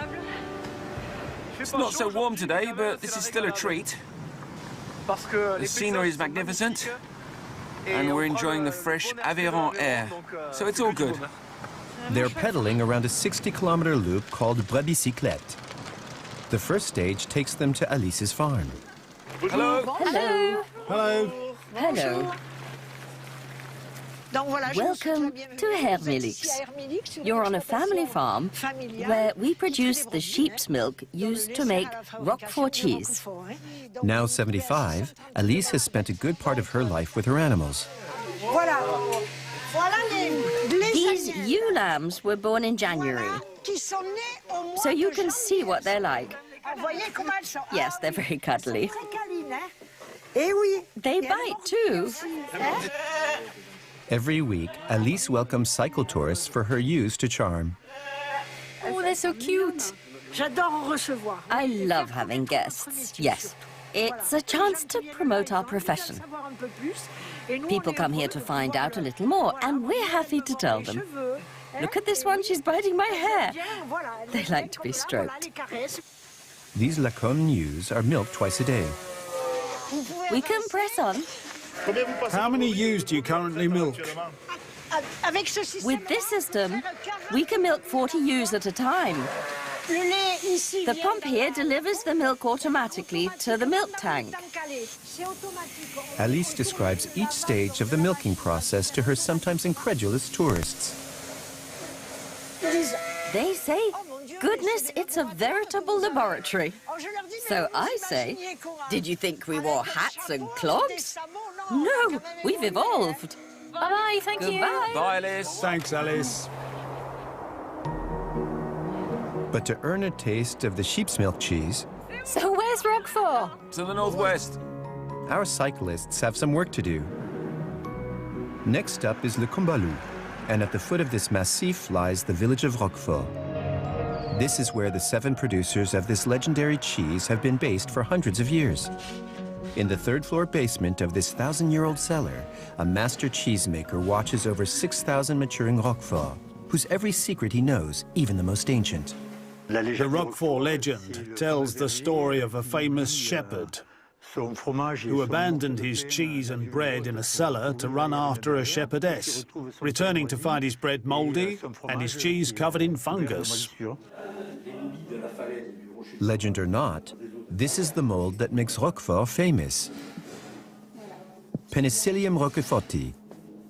[SPEAKER 3] It's not so warm today, but this is still a treat. The scenery is magnificent, and we're enjoying the fresh Aveyron air, so it's all good.
[SPEAKER 1] They're pedaling around a 60-kilometer loop called Bicyclette. The first stage takes them to Alice's farm.
[SPEAKER 3] Hello.
[SPEAKER 2] Hello.
[SPEAKER 1] Hello.
[SPEAKER 2] Hello. Welcome to Hermelix. You're on a family farm where we produce the sheep's milk used to make Roquefort cheese.
[SPEAKER 1] Now 75, Alice has spent a good part of her life with her animals.
[SPEAKER 2] These ewe lambs were born in January, so you can see what they're like. Yes, they're very cuddly. They bite too.
[SPEAKER 1] Every week, Alice welcomes cycle tourists for her ewes to charm.
[SPEAKER 2] Oh, they're so cute. I love having guests, yes. It's a chance to promote our profession. People come here to find out a little more, and we're happy to tell them. Look at this one, she's biting my hair. They like to be stroked.
[SPEAKER 1] These Lacombe ewes are milked twice a day.
[SPEAKER 2] We can press on.
[SPEAKER 12] How many ewes do you currently milk?
[SPEAKER 2] With this system, we can milk 40 ewes at a time. The pump here delivers the milk automatically to the milk tank.
[SPEAKER 1] Alice describes each stage of the milking process to her sometimes incredulous tourists.
[SPEAKER 2] They say, goodness, it's a veritable laboratory. So I say, did you think we wore hats and clogs? No, we've evolved. Bye-bye, thank you.
[SPEAKER 3] Bye, Alice.
[SPEAKER 12] Thanks, Alice.
[SPEAKER 1] But to earn a taste of the sheep's milk cheese...
[SPEAKER 2] So where's Roquefort?
[SPEAKER 3] To the northwest.
[SPEAKER 1] Our cyclists have some work to do. Next up is Le Combalou, and at the foot of this massif lies the village of Roquefort. This is where the 7 producers of this legendary cheese have been based for hundreds of years. In the 3rd-floor basement of this 1,000-year-old cellar, a master cheesemaker watches over 6,000 maturing Roquefort, whose every secret he knows, even the most ancient.
[SPEAKER 12] The Roquefort legend tells the story of a famous shepherd who abandoned his cheese and bread in a cellar to run after a shepherdess, returning to find his bread mouldy and his cheese covered in fungus.
[SPEAKER 1] Legend or not, this is the mold that makes Roquefort famous. Penicillium roqueforti,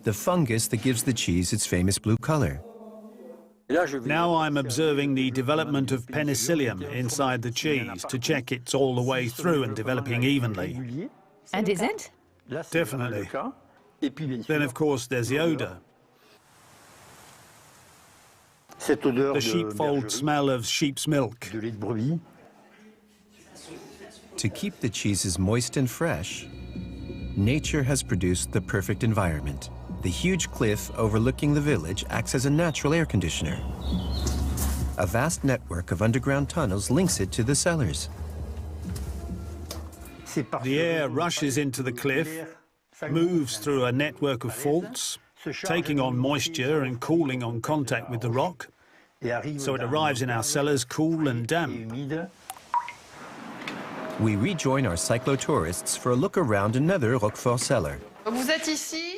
[SPEAKER 1] the fungus that gives the cheese its famous blue color.
[SPEAKER 12] Now I'm observing the development of penicillium inside the cheese to check it's all the way through and developing evenly.
[SPEAKER 2] And is it?
[SPEAKER 12] Definitely. Then, of course, there's the odour. The sheepfold smell of sheep's milk.
[SPEAKER 1] To keep the cheeses moist and fresh, nature has produced the perfect environment. The huge cliff overlooking the village acts as a natural air conditioner. A vast network of underground tunnels links it to the cellars.
[SPEAKER 12] The air rushes into the cliff, moves through a network of faults, taking on moisture and cooling on contact with the rock, so it arrives in our cellars cool and damp.
[SPEAKER 1] We rejoin our cyclotourists for a look around another Roquefort cellar.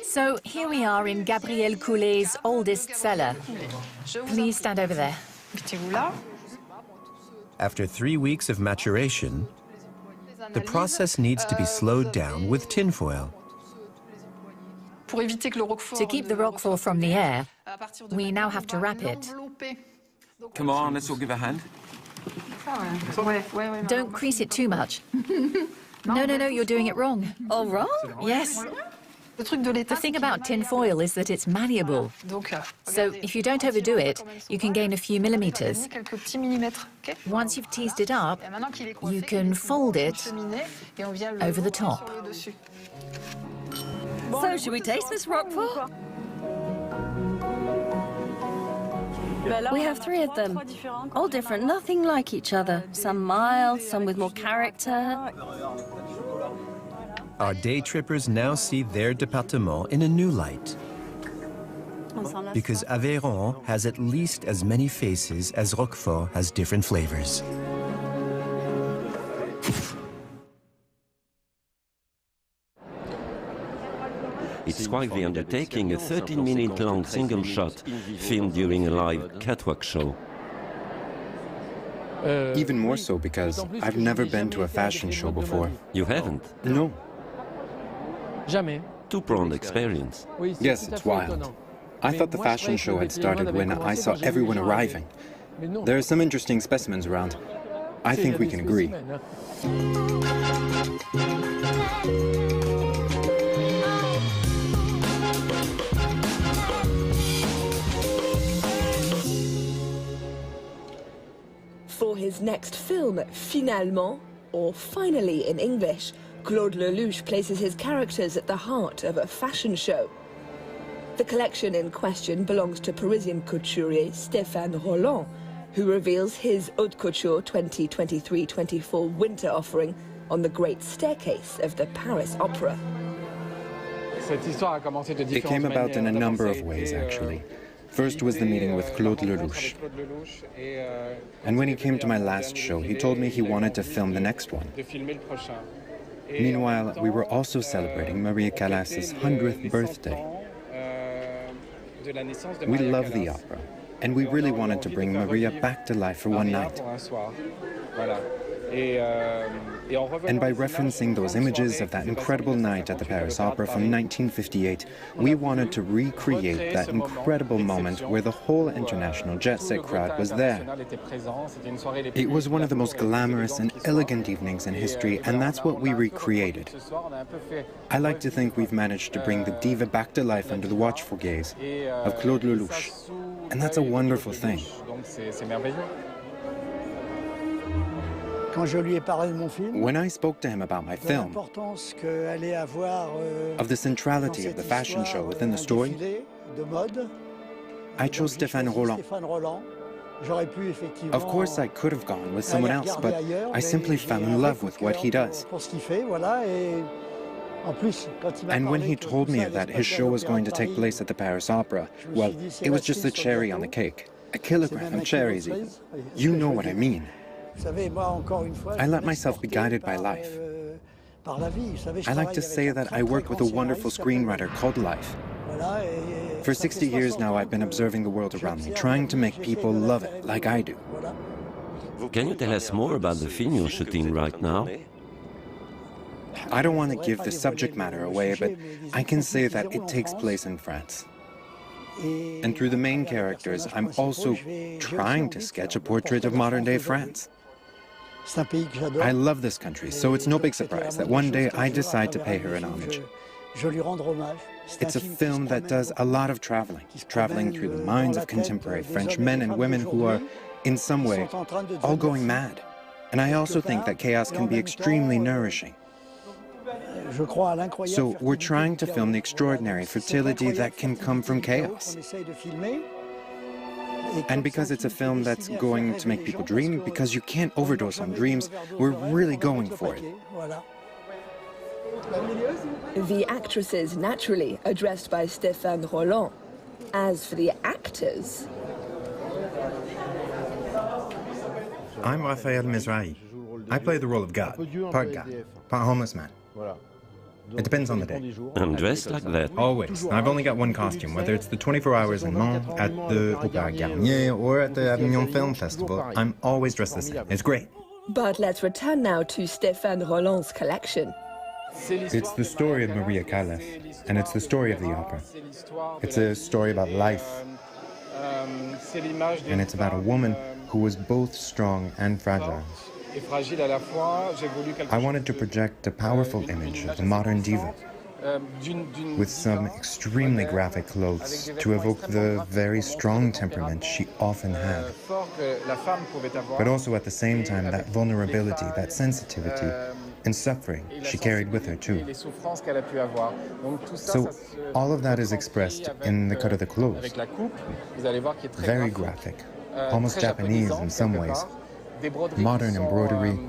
[SPEAKER 13] So here we are in Gabriel Coulet's oldest cellar. Please stand over there.
[SPEAKER 1] After 3 weeks of maturation, the process needs to be slowed down with tinfoil.
[SPEAKER 13] To keep the Roquefort from the air, we now have to wrap it.
[SPEAKER 3] Come on, let's all give a hand.
[SPEAKER 13] Don't crease it too much. No, you're doing it wrong.
[SPEAKER 2] Oh, wrong?
[SPEAKER 13] Yes. The thing about tin foil is that it's malleable. So if you don't overdo it, you can gain a few millimeters. Once you've teased it up, you can fold it over the top.
[SPEAKER 2] So should we taste this Roquefort? We have 3 of them, all different, nothing like each other. Some mild, some with more character.
[SPEAKER 1] Our day trippers now see their département in a new light. Because Aveyron has at least as many faces as Roquefort has different flavors.
[SPEAKER 14] It's quite the undertaking, a 13-minute-long single shot filmed during a live catwalk show.
[SPEAKER 15] Even more so because I've never been to a fashion show before.
[SPEAKER 14] You haven't?
[SPEAKER 15] No.
[SPEAKER 14] Two-pronged experience.
[SPEAKER 15] Yes, it's wild. I thought the fashion show had started when I saw everyone arriving. There are some interesting specimens around. I think we can agree.
[SPEAKER 17] For his next film, Finalement, or Finally in English, Claude Lelouch places his characters at the heart of a fashion show. The collection in question belongs to Parisian couturier Stéphane Rolland, who reveals his Haute Couture 2023-24 winter offering on the great staircase of the Paris Opera.
[SPEAKER 15] It came about in a number of ways, actually. First was the meeting with Claude Lelouch. And when he came to my last show, he told me he wanted to film the next one. Meanwhile, we were also celebrating Maria Callas's 100th birthday. We love the opera, and we really wanted to bring Maria back to life for one night. And by referencing those images of that incredible night at the Paris Opera from 1958, we wanted to recreate that incredible moment where the whole international jet-set crowd was there. It was one of the most glamorous and elegant evenings in history, and that's what we recreated. I like to think we've managed to bring the diva back to life under the watchful gaze of Claude Lelouch, and that's a wonderful thing. When I spoke to him about my film, of the centrality of the fashion show within the story, I chose Stéphane Rolland. Of course, I could have gone with someone else, but I simply fell in love with what he does. And when he told me that his show was going to take place at the Paris Opera, well, it was just the cherry on the cake. A kilogram of cherries even. You know what I mean. I let myself be guided by life. I like to say that I work with a wonderful screenwriter called life. For 60 years now, I've been observing the world around me, trying to make people love it like I do.
[SPEAKER 14] Can you tell us more about the film you're shooting right now?
[SPEAKER 15] I don't want to give the subject matter away, but I can say that it takes place in France. And through the main characters, I'm also trying to sketch a portrait of modern-day France. I love this country, so it's no big surprise that one day I decide to pay her an homage. It's a film that does a lot of traveling through the minds of contemporary French men and women who are, in some way, all going mad. And I also think that chaos can be extremely nourishing. So we're trying to film the extraordinary fertility that can come from chaos. And because it's a film that's going to make people dream, because you can't overdose on dreams, we're really going for it.
[SPEAKER 17] The actresses, naturally, addressed by Stéphane Rolland. As for the actors...
[SPEAKER 15] I'm Raphael Mizrahi. I play the role of God, part homeless man. It depends on the day.
[SPEAKER 14] I'm dressed like that?
[SPEAKER 15] Always. I've only got one costume, whether it's the 24 Hours in Mons, at the Opéra Garnier, or at the Avignon Film Festival. I'm always dressed the same. It's great.
[SPEAKER 17] But let's return now to Stéphane Rolland's collection.
[SPEAKER 15] It's the story of Maria Callas, and it's the story of the opera. It's a story about life, and it's about a woman who was both strong and fragile. I wanted to project a powerful image of the modern diva, with some extremely graphic clothes to evoke the very strong temperament she often had, but also at the same time that vulnerability, that sensitivity, and suffering she carried with her too. So all of that is expressed in the cut of the clothes. Very graphic, almost Japanese in some ways. Modern embroidery.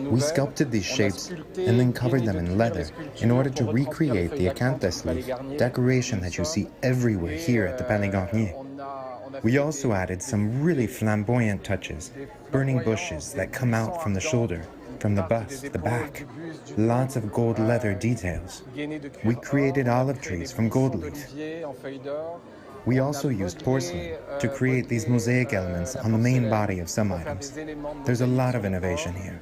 [SPEAKER 15] We sculpted these shapes and then covered them in leather in order to recreate the acanthus leaf decoration that you see everywhere here at the Palais Garnier. We also added some really flamboyant touches, burning bushes that come out from the shoulder, from the bust, the back, lots of gold leather details. We created olive trees from gold leaf. We also used porcelain to create these mosaic elements on the main body of some items. There's a lot of innovation here.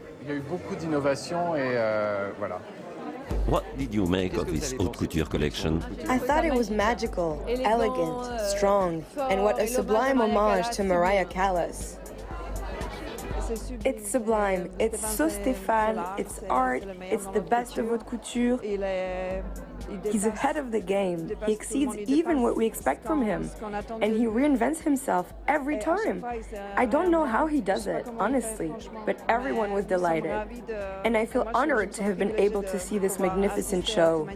[SPEAKER 14] What did you make of this haute couture collection?
[SPEAKER 11] I thought it was magical, elegant, strong, and what a sublime homage to Maria Callas. It's sublime, it's so Stéphane, it's art, it's the best of haute couture. He's ahead of the game. He exceeds even what we expect from him. And he reinvents himself every time. I don't know how he does it, honestly, but everyone was delighted. And I feel honored to have been able to see this magnificent show.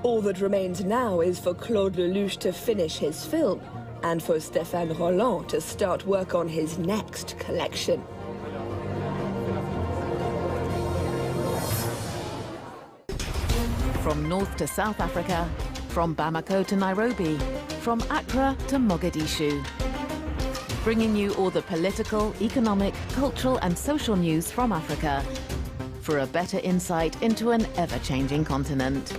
[SPEAKER 17] All that remains now is for Claude Lelouch to finish his film, and for Stéphane Rolland to start work on his next collection.
[SPEAKER 13] From North to South Africa, from Bamako to Nairobi, from Accra to Mogadishu. Bringing you all the political, economic, cultural and social news from Africa for a better insight into an ever-changing continent.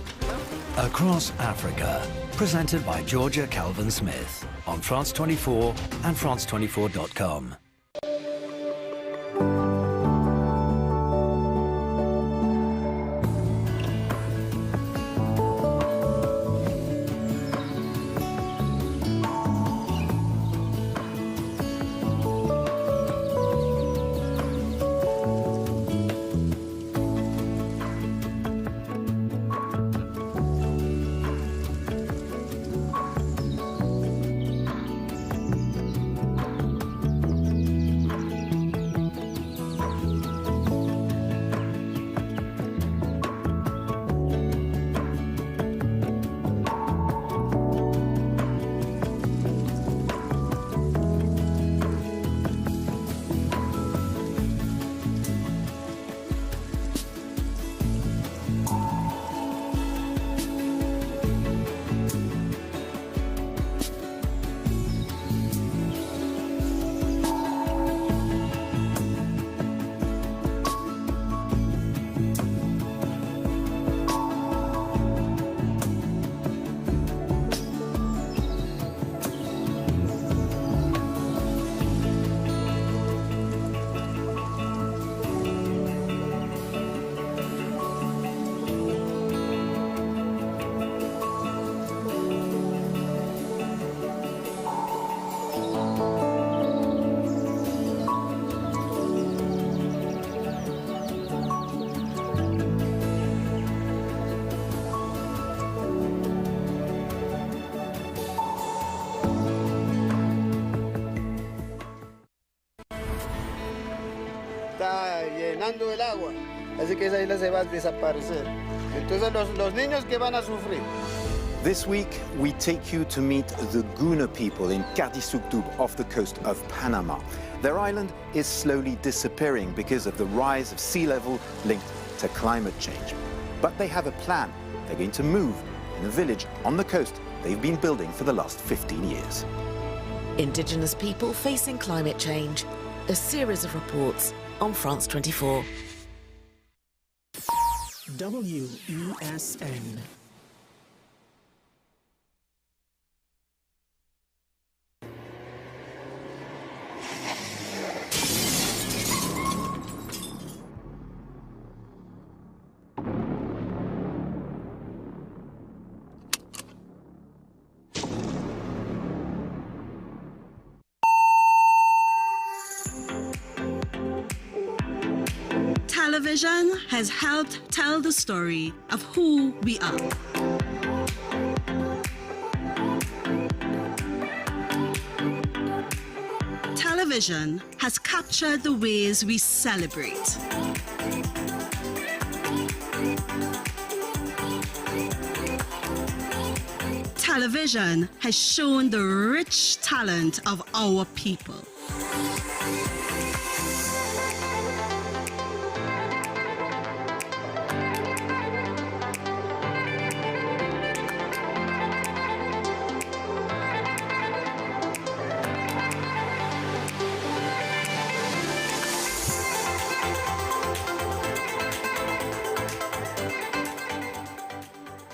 [SPEAKER 18] Across Africa, presented by Georgia Calvin-Smith on France 24 and France24.com.
[SPEAKER 19] está llenando el agua. Así que esa isla se va a desaparecer. Entonces los niños que van a sufrir.
[SPEAKER 15] This week, we take you to meet the Guna people in Kadisugtub off the coast of Panama. Their island is slowly disappearing because of the rise of sea level linked to climate change. But they have a plan. They're going to move in a village on the coast they've been building for the last 15 years.
[SPEAKER 20] Indigenous people facing climate change. A series of reports on France 24.
[SPEAKER 21] WESN.
[SPEAKER 22] Television has helped tell the story of who we are. Television has captured the ways we celebrate. Television has shown the rich talent of our people.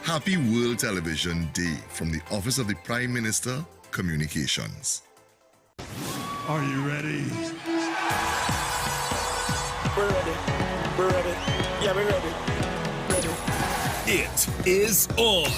[SPEAKER 23] Happy World Television Day from the Office of the Prime Minister, Communications.
[SPEAKER 24] Are you ready?
[SPEAKER 10] We're ready. We're ready. Yeah, we're ready. Ready.
[SPEAKER 16] It is on.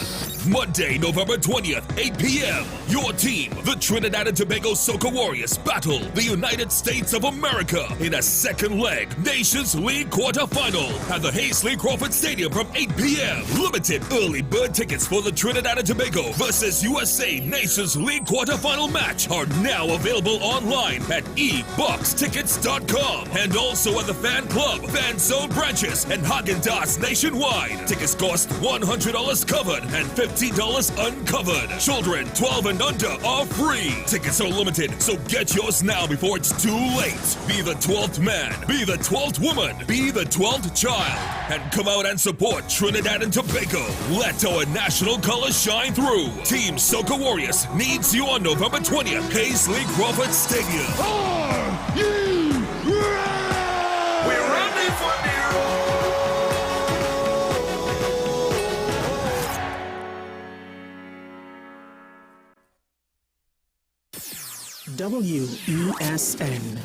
[SPEAKER 16] Monday, November 20th, 8 p.m. Your team, the Trinidad and Tobago Soca Warriors, battle the United States of America in a second leg Nations League quarterfinal at the Hazley Crawford Stadium from 8 p.m. Limited early bird tickets for the Trinidad and Tobago versus USA Nations League quarterfinal match are now available online at eboxtickets.com and also at the Fan Club, Fan Zone branches, and Häagen-Dazs nationwide. Tickets cost $100 covered and $50 uncovered. Children 12 and under are free. Tickets are limited, so get yours now before it's too late. Be the 12th man, be the 12th woman, be the 12th child, and come out and support Trinidad and Tobago. Let our national colors shine through. Team Soca Warriors needs you on November 20th, Hazley Crawford Stadium.
[SPEAKER 24] Are you ready?
[SPEAKER 16] We're ready for the
[SPEAKER 21] WESN.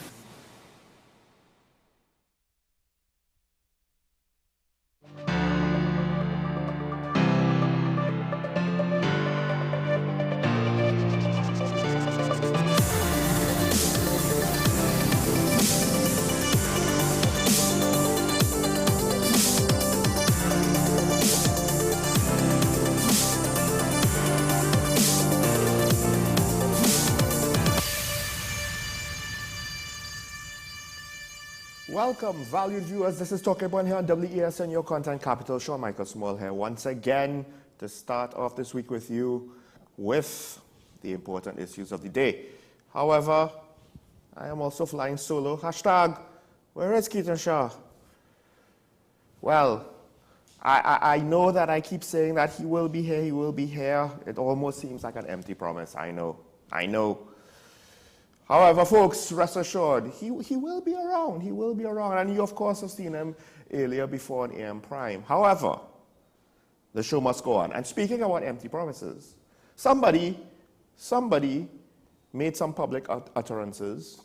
[SPEAKER 26] Welcome, valued viewers. This is Talking About here on WESN, your content capital. Sean Michael Small here once again to start off this week with you with the important issues of the day. However, I am also flying solo. Hashtag, where is Keaton Shaw? Well, I know that I keep saying that he will be here, he will be here. It almost seems like an empty promise. I know. However, folks, rest assured, he will be around. He will be around. And you, of course, have seen him earlier before on AM Prime. However, the show must go on. And speaking about empty promises, somebody made some public utterances,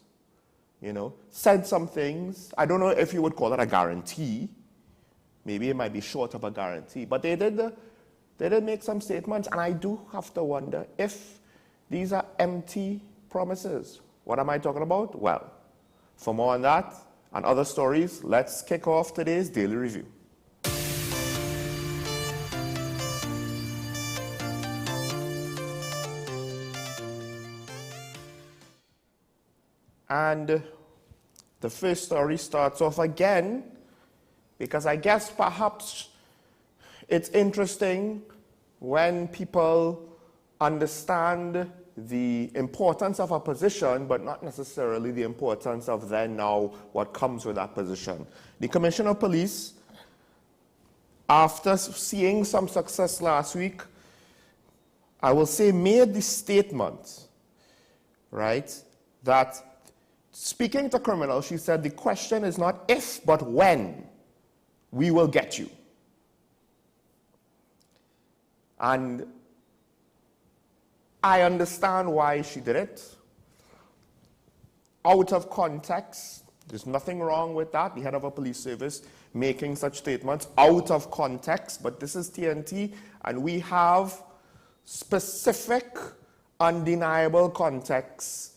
[SPEAKER 26] said some things. I don't know if you would call it a guarantee. Maybe it might be short of a guarantee. But they did make some statements. And I do have to wonder if these are empty promises. What am I talking about? Well, for more on that and other stories, let's kick off today's Daily Review. And The first story starts off again, because I guess perhaps it's interesting when people understand the importance of a position, but not necessarily the importance of then now what comes with that position. The Commissioner of Police, after seeing some success last week, I will say made the statement, right, that speaking to criminals, she said the question is not if, but when we will get you. And I understand why she did it. Out of context, there's nothing wrong with that. The head of a police service making such statements out of context, but this is TNT, and we have specific, undeniable context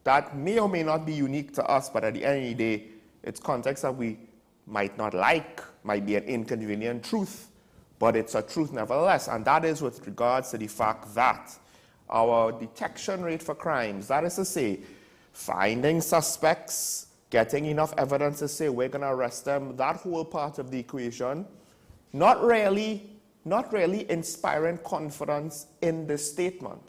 [SPEAKER 26] that may or may not be unique to us, but at the end of the day, it's context that we might not like, might be an inconvenient truth, but it's a truth nevertheless, and that is with regards to the fact that our detection rate for crimes, that is to say, finding suspects, getting enough evidence to say we're going to arrest them, that whole part of the equation, not really inspiring confidence in this statement.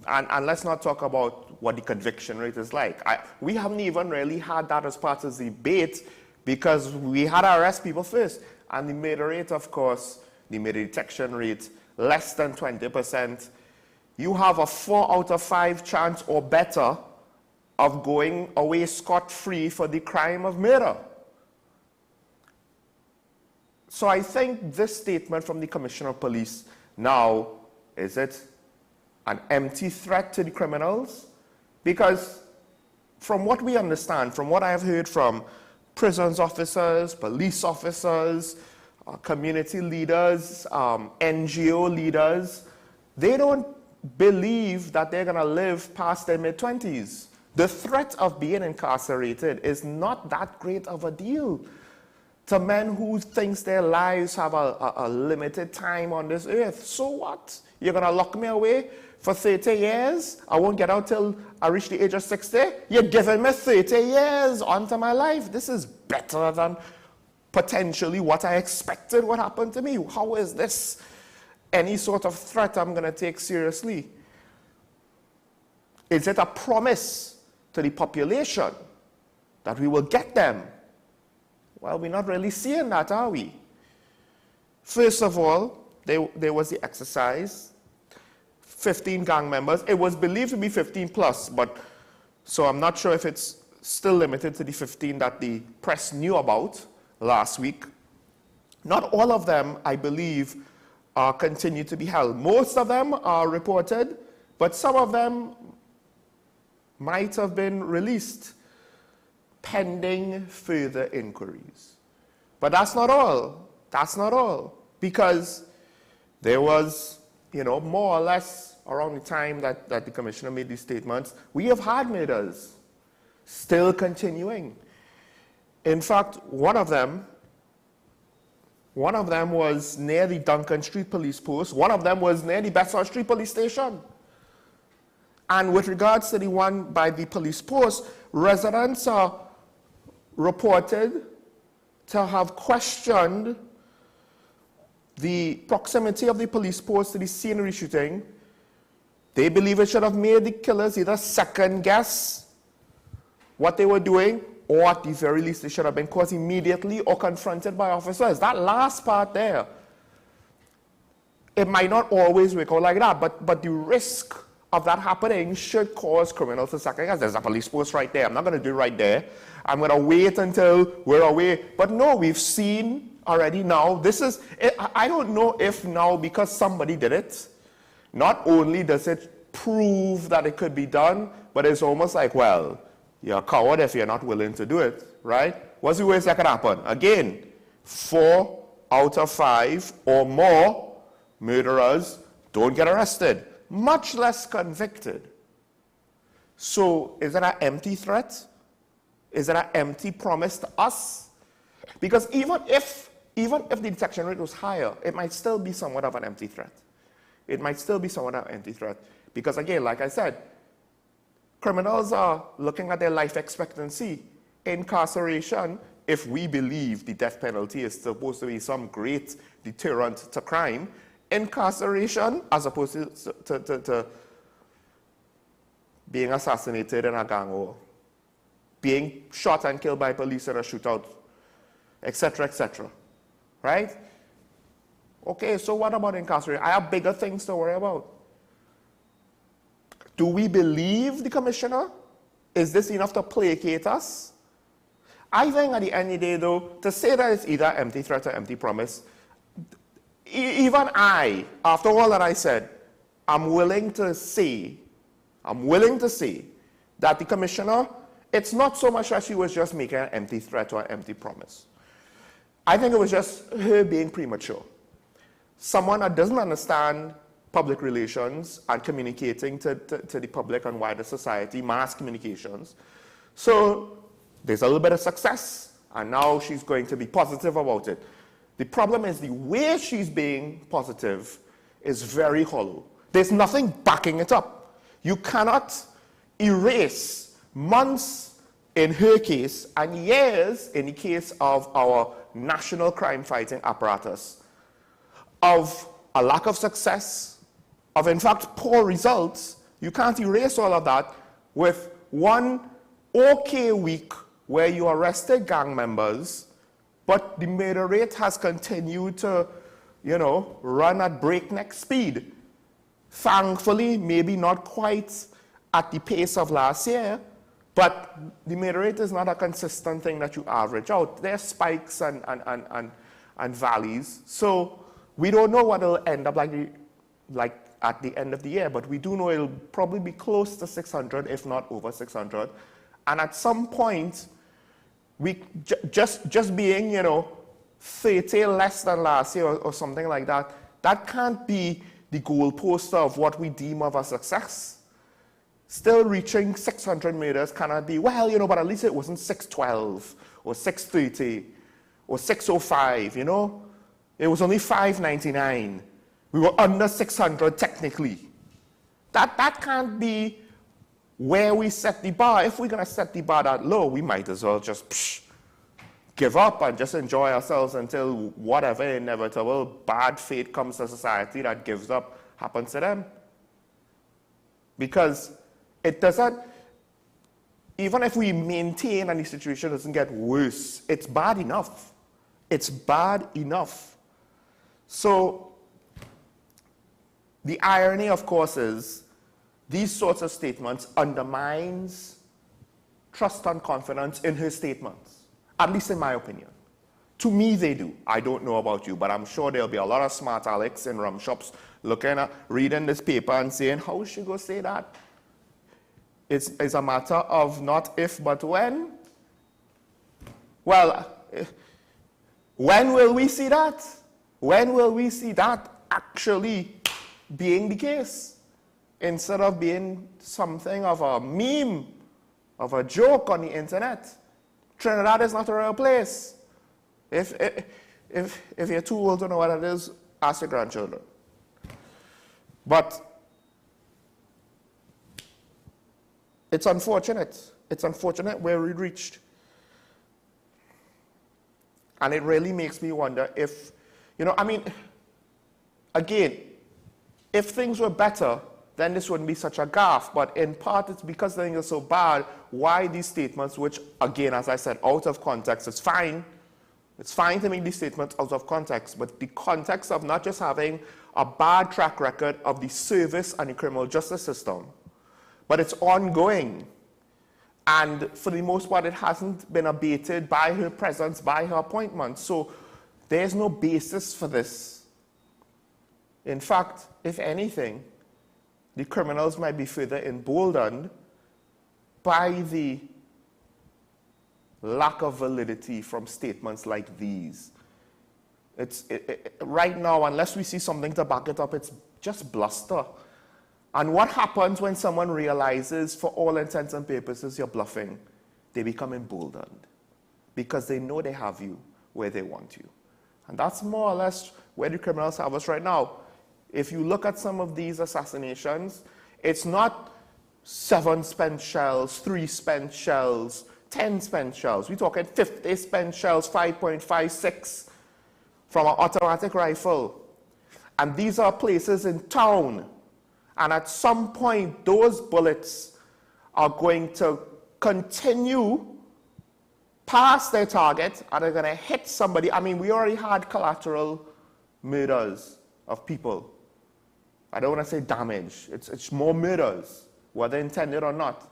[SPEAKER 26] And let's not talk about what the conviction rate is like. We haven't even really had that as part of the debate because we had to arrest people first. And the murder rate, of course, the murder detection rate, less than 20%. You have a 4 out of 5 chance or better of going away scot-free for the crime of murder. So I think this statement from the Commissioner of Police now, is it an empty threat to the criminals? Because from what we understand, from what I have heard from prisons officers, police officers, community leaders, NGO leaders, they don't believe that they're going to live past their mid-20s. The threat of being incarcerated is not that great of a deal to men who think their lives have a limited time on this earth. So what? You're going to lock me away for 30 years? I won't get out till I reach the age of 60? You're giving me 30 years onto my life. This is better than potentially what I expected would happen to me. How is this any sort of threat I'm going to take seriously? Is it a promise to the population that we will get them? Well, we're not really seeing that, are we? First of all, there was the exercise, 15 gang members. It was believed to be 15 plus, but so I'm not sure if it's still limited to the 15 that the press knew about last week. Not all of them, I believe, continue to be held. Most of them are reported, but some of them might have been released pending further inquiries. But that's not all. That's not all. Because there was, more or less around the time that the commissioner made these statements, we have had murders still continuing. In fact, one of them was near the Duncan Street Police Post. One of them was near the Bedford Street Police Station. And with regards to the one by the police post, residents are reported to have questioned the proximity of the police post to the scene of the shooting. They believe it should have made the killers either second guess what they were doing, or at the very least they should have been caught immediately or confronted by officers. That last part there, it might not always work out like that, but the risk of that happening should cause criminals to second guess. There's a police post right there. I'm not going to do it right there. I'm going to wait until we're away. But no, we've seen already now. I don't know if now, because somebody did it, not only does it prove that it could be done, but it's almost like, well, you're a coward if you're not willing to do it, right? What's the worst that could happen? Again, 4 out of 5 or more murderers don't get arrested, much less convicted. So is it an empty threat? Is it an empty promise to us? Because even if the detection rate was higher, it might still be somewhat of an empty threat. It might still be somewhat of an empty threat. Because again, like I said, Criminals are looking at their life expectancy. Incarceration, if we believe the death penalty is supposed to be some great deterrent to crime, incarceration, as opposed to being assassinated in a gang war, being shot and killed by police in a shootout, etc., right? Okay, so what about incarceration? I have bigger things to worry about. Do we believe the commissioner? Is this enough to placate us? I think at the end of the day, though, to say that it's either empty threat or empty promise, even I, after all that I said, I'm willing to say that the commissioner, it's not so much that she was just making an empty threat or an empty promise. I think it was just her being premature. Someone that doesn't understand public relations and communicating to the public and wider society, mass communications. So there's a little bit of success, and now she's going to be positive about it. The problem is the way she's being positive is very hollow. There's nothing backing it up. You cannot erase months in her case and years in the case of our national crime fighting apparatus of a lack of success, of in fact poor results. You can't erase all of that with one okay week where you arrested gang members, but the murder rate has continued to, run at breakneck speed. Thankfully, maybe not quite at the pace of last year, but the murder rate is not a consistent thing that you average out. There are spikes and valleys. So we don't know what it'll end up like at the end of the year, but we do know it'll probably be close to 600, if not over 600. And at some point, we just being, 30 less than last year or something like that, that can't be the goalpost of what we deem of a success. Still reaching 600 meters cannot be, well, but at least it wasn't 612 or 630 or 605, It was only 599. We were under 600 technically. That can't be where we set the bar. If we're going to set the bar that low, we might as well just give up and just enjoy ourselves until whatever inevitable bad fate comes to society that gives up happens to them. Because it doesn't, even if we maintain and the situation doesn't get worse, it's bad enough. It's bad enough. So the irony, of course, is these sorts of statements undermines trust and confidence in her statements, at least in my opinion. To me, they do. I don't know about you, but I'm sure there'll be a lot of smart Alex in rum shops reading this paper and saying, how is she going to say that? It's a matter of not if, but when. Well, when will we see that? When will we see that actually being the case? Instead of being something of a meme, of a joke on the internet. Trinidad is not a real place. If you're too old to know what it is, ask your grandchildren. But it's unfortunate. It's unfortunate where we reached. And it really makes me wonder if, again, if things were better, then this wouldn't be such a gaffe. But in part, it's because things are so bad. Why these statements, which, again, as I said, out of context, it's fine. It's fine to make these statements out of context. But the context of not just having a bad track record of the service and the criminal justice system, but it's ongoing. And for the most part, it hasn't been abated by her presence, by her appointment. So there's no basis for this. In fact, if anything, the criminals might be further emboldened by the lack of validity from statements like these. Right now, unless we see something to back it up, it's just bluster. And what happens when someone realizes, for all intents and purposes, you're bluffing? They become emboldened because they know they have you where they want you. And that's more or less where the criminals have us right now. If you look at some of these assassinations, it's not 7 spent shells, 3 spent shells, 10 spent shells. We're talking 50 spent shells, 5.56 from an automatic rifle. And these are places in town. And at some point, those bullets are going to continue past their target and they're going to hit somebody. I mean, we already had collateral murders of people. I don't want to say damage. It's more murders, whether intended or not.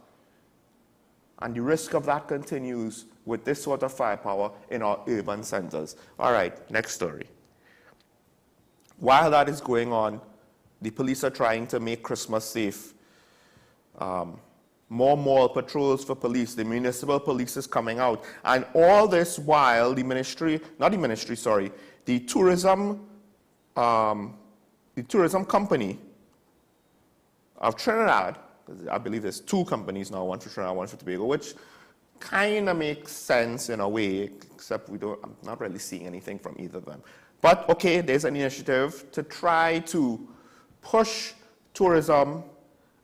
[SPEAKER 26] And the risk of that continues with this sort of firepower in our urban centers. All right, next story. While that is going on, the police are trying to make Christmas safe. More mall patrols for police. The municipal police is coming out. And all this while, the tourism company of Trinidad, I believe there's 2 companies now, one for Trinidad, one for Tobago, which kind of makes sense in a way, except I'm not really seeing anything from either of them. But okay, there's an initiative to try to push tourism,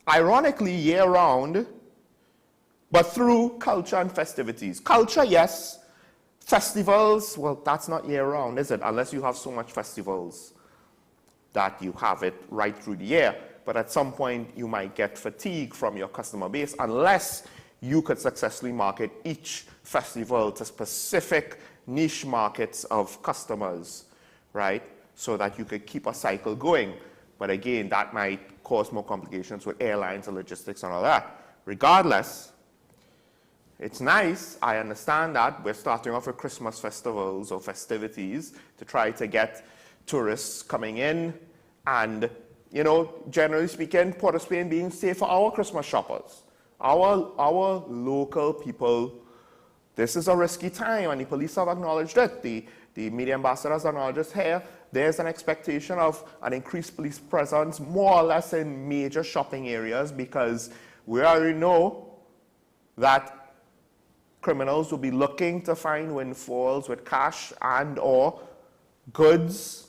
[SPEAKER 26] ironically year-round, but through culture and festivities. Culture, yes. Festivals, well, that's not year-round, is it? Unless you have so much festivals that you have it right through the year. But at some point, you might get fatigue from your customer base unless you could successfully market each festival to specific niche markets of customers, right? So that you could keep a cycle going. But again, that might cause more complications with airlines and logistics and all that. Regardless, it's nice, I understand that. We're starting off with Christmas festivals or festivities to try to get tourists coming in and, you know, generally speaking, Port of Spain being safe for our Christmas shoppers. Our local people, this is a risky time, and the police have acknowledged it. The media ambassadors acknowledged it here. There's an expectation of an increased police presence, more or less in major shopping areas, because we already know that criminals will be looking to find windfalls with cash and or goods.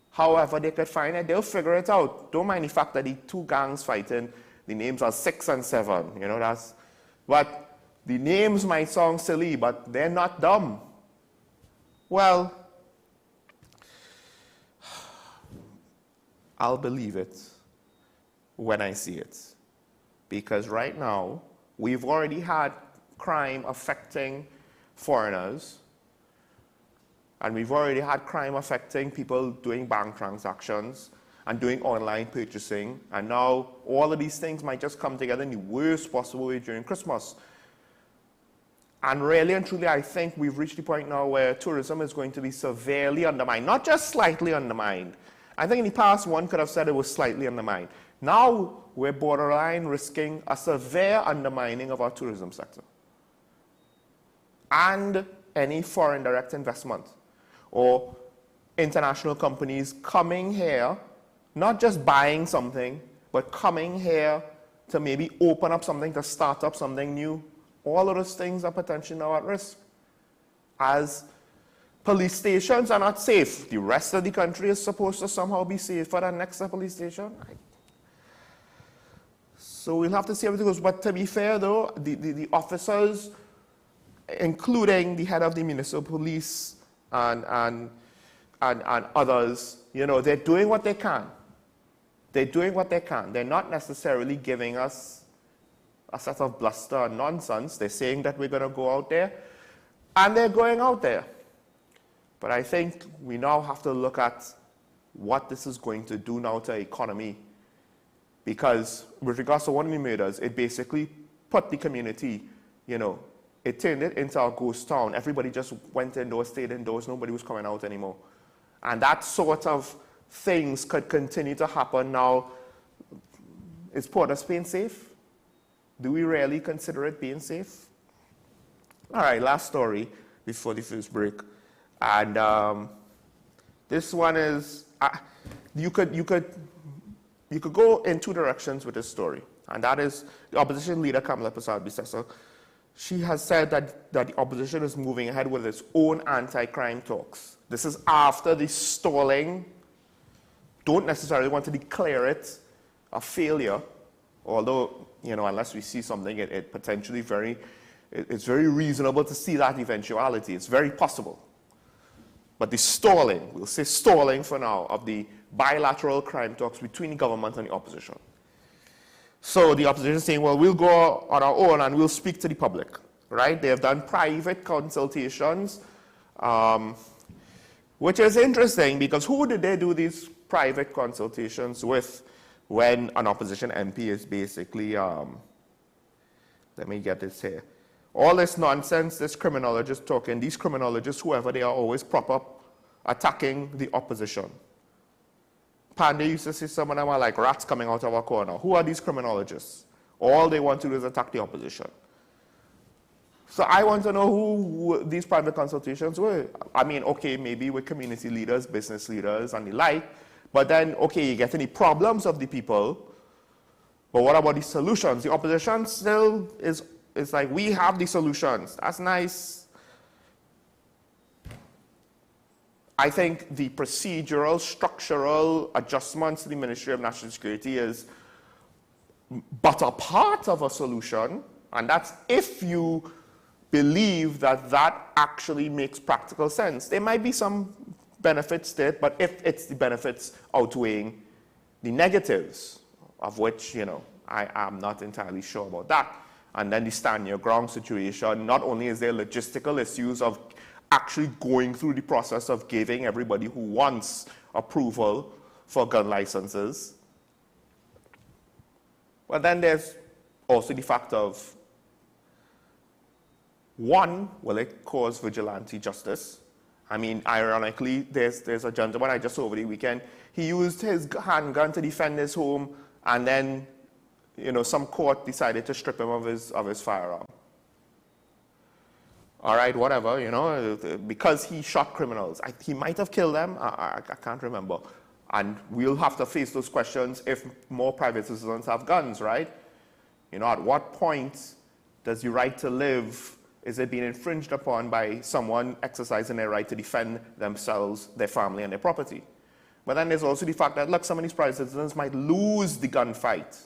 [SPEAKER 26] However they could find it, they'll figure it out. Don't mind the fact that the 2 gangs fighting, the names are 6 and 7. You know, but the names might sound silly, but they're not dumb. Well, I'll believe it when I see it. Because right now, we've already had crime affecting foreigners, and we've already had crime affecting people doing bank transactions and doing online purchasing, and now all of these things might just come together in the worst possible way during Christmas. And really and truly, I think we've reached the point now where tourism is going to be severely undermined, not just slightly undermined. I think in the past, one could have said it was slightly undermined. Now, we're borderline risking a severe undermining of our tourism sector and any foreign direct investment or international companies coming here, not just buying something, but coming here to maybe open up something, to start up something new. All of those things are potentially now at risk. As police stations are not safe, the rest of the country is supposed to somehow be safer than next to a police station. So we'll have to see how it goes. But to be fair, though, the officers, including the head of the municipal police and others, you know, they're doing what they can. They're doing what they can. They're not necessarily giving us a set of bluster and nonsense. They're saying that we're going to go out there, and they're going out there. But I think we now have to look at what this is going to do now to the economy. Because with regards to one of the murders, it basically put the community, you know, it turned it into a ghost town. Everybody just went indoors, stayed indoors, nobody was coming out anymore. And that sort of things could continue to happen now. Is Port of Spain safe? Do we really consider it being safe? All right, last story before the first break. And this one is, you could go in 2 directions with this story. And that is the opposition leader, Kamala Persad-Bissessar. She has said that the opposition is moving ahead with its own anti-crime talks. This is after the stalling. Don't necessarily want to declare it a failure, although you know, unless we see something, it's very reasonable to see that eventuality. It's very possible. But the stalling, we'll say stalling for now, of the bilateral crime talks between the government and the opposition. So the opposition is saying, well, we'll go on our own and we'll speak to the public, right? They have done private consultations, which is interesting because who did they do these private consultations with when an opposition MP is basically, let me get this here. All this nonsense, this criminologist talking, these criminologists, whoever they are, always prop up attacking the opposition. Pandey used to say some of them are like rats coming out of a corner. Who are these criminologists? All they want to do is attack the opposition. So I want to know who these private consultations were. I mean, okay, maybe with community leaders, business leaders, and the like, but then, okay, you get any problems of the people, but what about the solutions? The opposition still is like, we have the solutions. That's nice. I think the procedural, structural adjustments to the Ministry of National Security is but a part of a solution, and that's if you believe that that actually makes practical sense. There might be some benefits to it, but if it's the benefits outweighing the negatives, of which, you know, I am not entirely sure about that. And then the stand your ground situation, not only is there logistical issues of actually going through the process of giving everybody who wants approval for gun licenses, but then there's also the fact of, one, will it cause vigilante justice? I mean, ironically, there's a gentleman I just saw over the weekend. He used his handgun to defend his home, and then, you know, some court decided to strip him of his firearm. All right, whatever, you know, because he shot criminals. He might have killed them. I can't remember. And we'll have to face those questions if more private citizens have guns, right? You know, at what point does the right to live, is it being infringed upon by someone exercising their right to defend themselves, their family, and their property? But then there's also the fact that, look, some of these private citizens might lose the gunfight.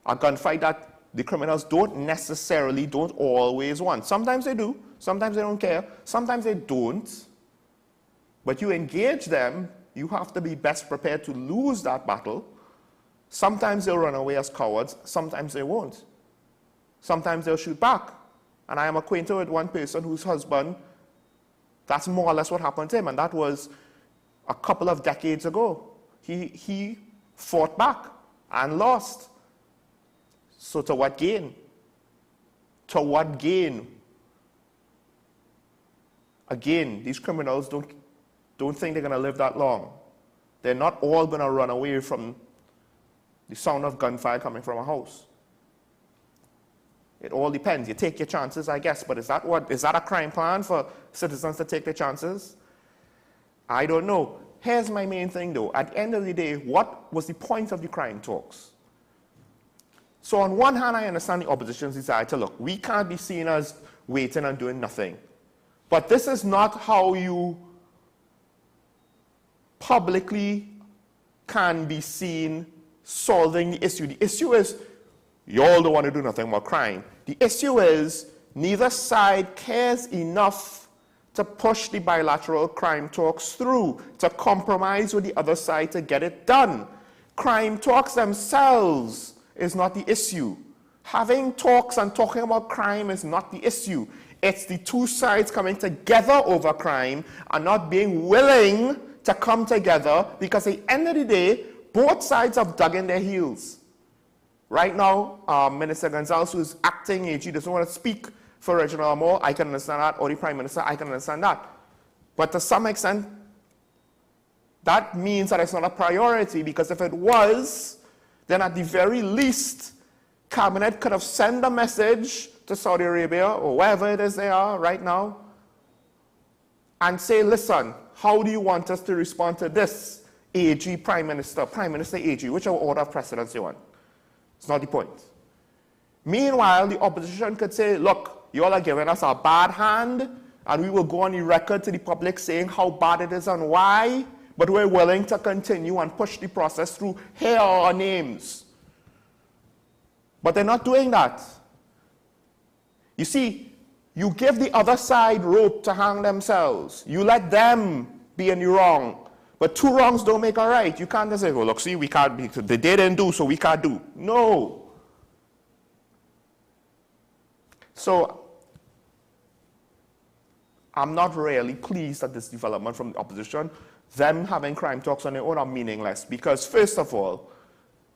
[SPEAKER 26] A gunfight that the criminals don't always want. Sometimes they do, sometimes they don't care, sometimes they don't. But you engage them, you have to be best prepared to lose that battle. Sometimes they'll run away as cowards, sometimes they won't. Sometimes they'll shoot back. And I am acquainted with one person whose husband, that's more or less what happened to him, and that was a couple of decades ago. He fought back and lost. So to what gain? To what gain? Again, these criminals don't think they're going to live that long. They're not all going to run away from the sound of gunfire coming from a house. It all depends. You take your chances, I guess, but is that a crime plan for citizens to take their chances? I don't know. Here's my main thing, though. At the end of the day, what was the point of the crime talks? So on one hand, I understand the opposition's desire to, look, we can't be seen as waiting and doing nothing. But this is not how you publicly can be seen solving the issue. The issue is, you all don't want to do nothing about crime. The issue is, neither side cares enough to push the bilateral crime talks through, to compromise with the other side to get it done. Crime talks themselves is not the issue. Having talks and talking about crime is not the issue. It's the two sides coming together over crime and not being willing to come together, because at the end of the day, both sides have dug in their heels. Right now, Minister Gonzalez, who's acting AG, doesn't want to speak for Reginald Moore. I can understand that. Or the Prime Minister, I can understand that. But to some extent, that means that it's not a priority, because if it was, then at the very least, Cabinet could have sent a message to Saudi Arabia, or wherever it is they are right now, and say, listen, how do you want us to respond to this? AG, Prime Minister, AG, whichever order of precedence you want. It's not the point. Meanwhile, the opposition could say, look, you all are giving us a bad hand, and we will go on the record to the public saying how bad it is and why, but we're willing to continue and push the process through. Here are our names. But they're not doing that. You see, you give the other side rope to hang themselves. You let them be in the wrong. But two wrongs don't make a right. You can't just say, well, look, see, we can't be, they didn't do, so we can't do. No. So, I'm not really pleased at this development from the opposition. Them having crime talks on their own are meaningless because, first of all,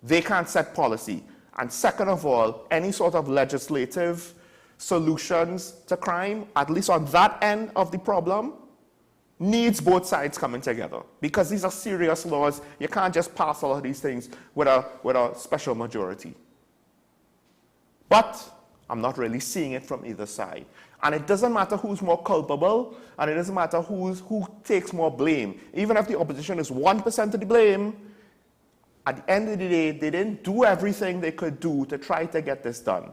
[SPEAKER 26] they can't set policy. And second of all, any sort of legislative solutions to crime, at least on that end of the problem, needs both sides coming together. Because these are serious laws. You can't just pass all of these things with a special majority. But I'm not really seeing it from either side. And it doesn't matter who's more culpable, and it doesn't matter who takes more blame. Even if the opposition is 1% of the blame, at the end of the day, they didn't do everything they could do to try to get this done.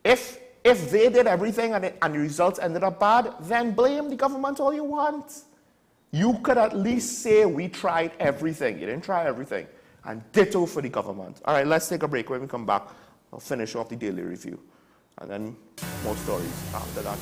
[SPEAKER 26] If they did everything and the results ended up bad, then blame the government all you want. You could at least say we tried everything. You didn't try everything. And ditto for the government. All right, let's take a break. When we come back, I'll finish off the daily review. And then more stories after that.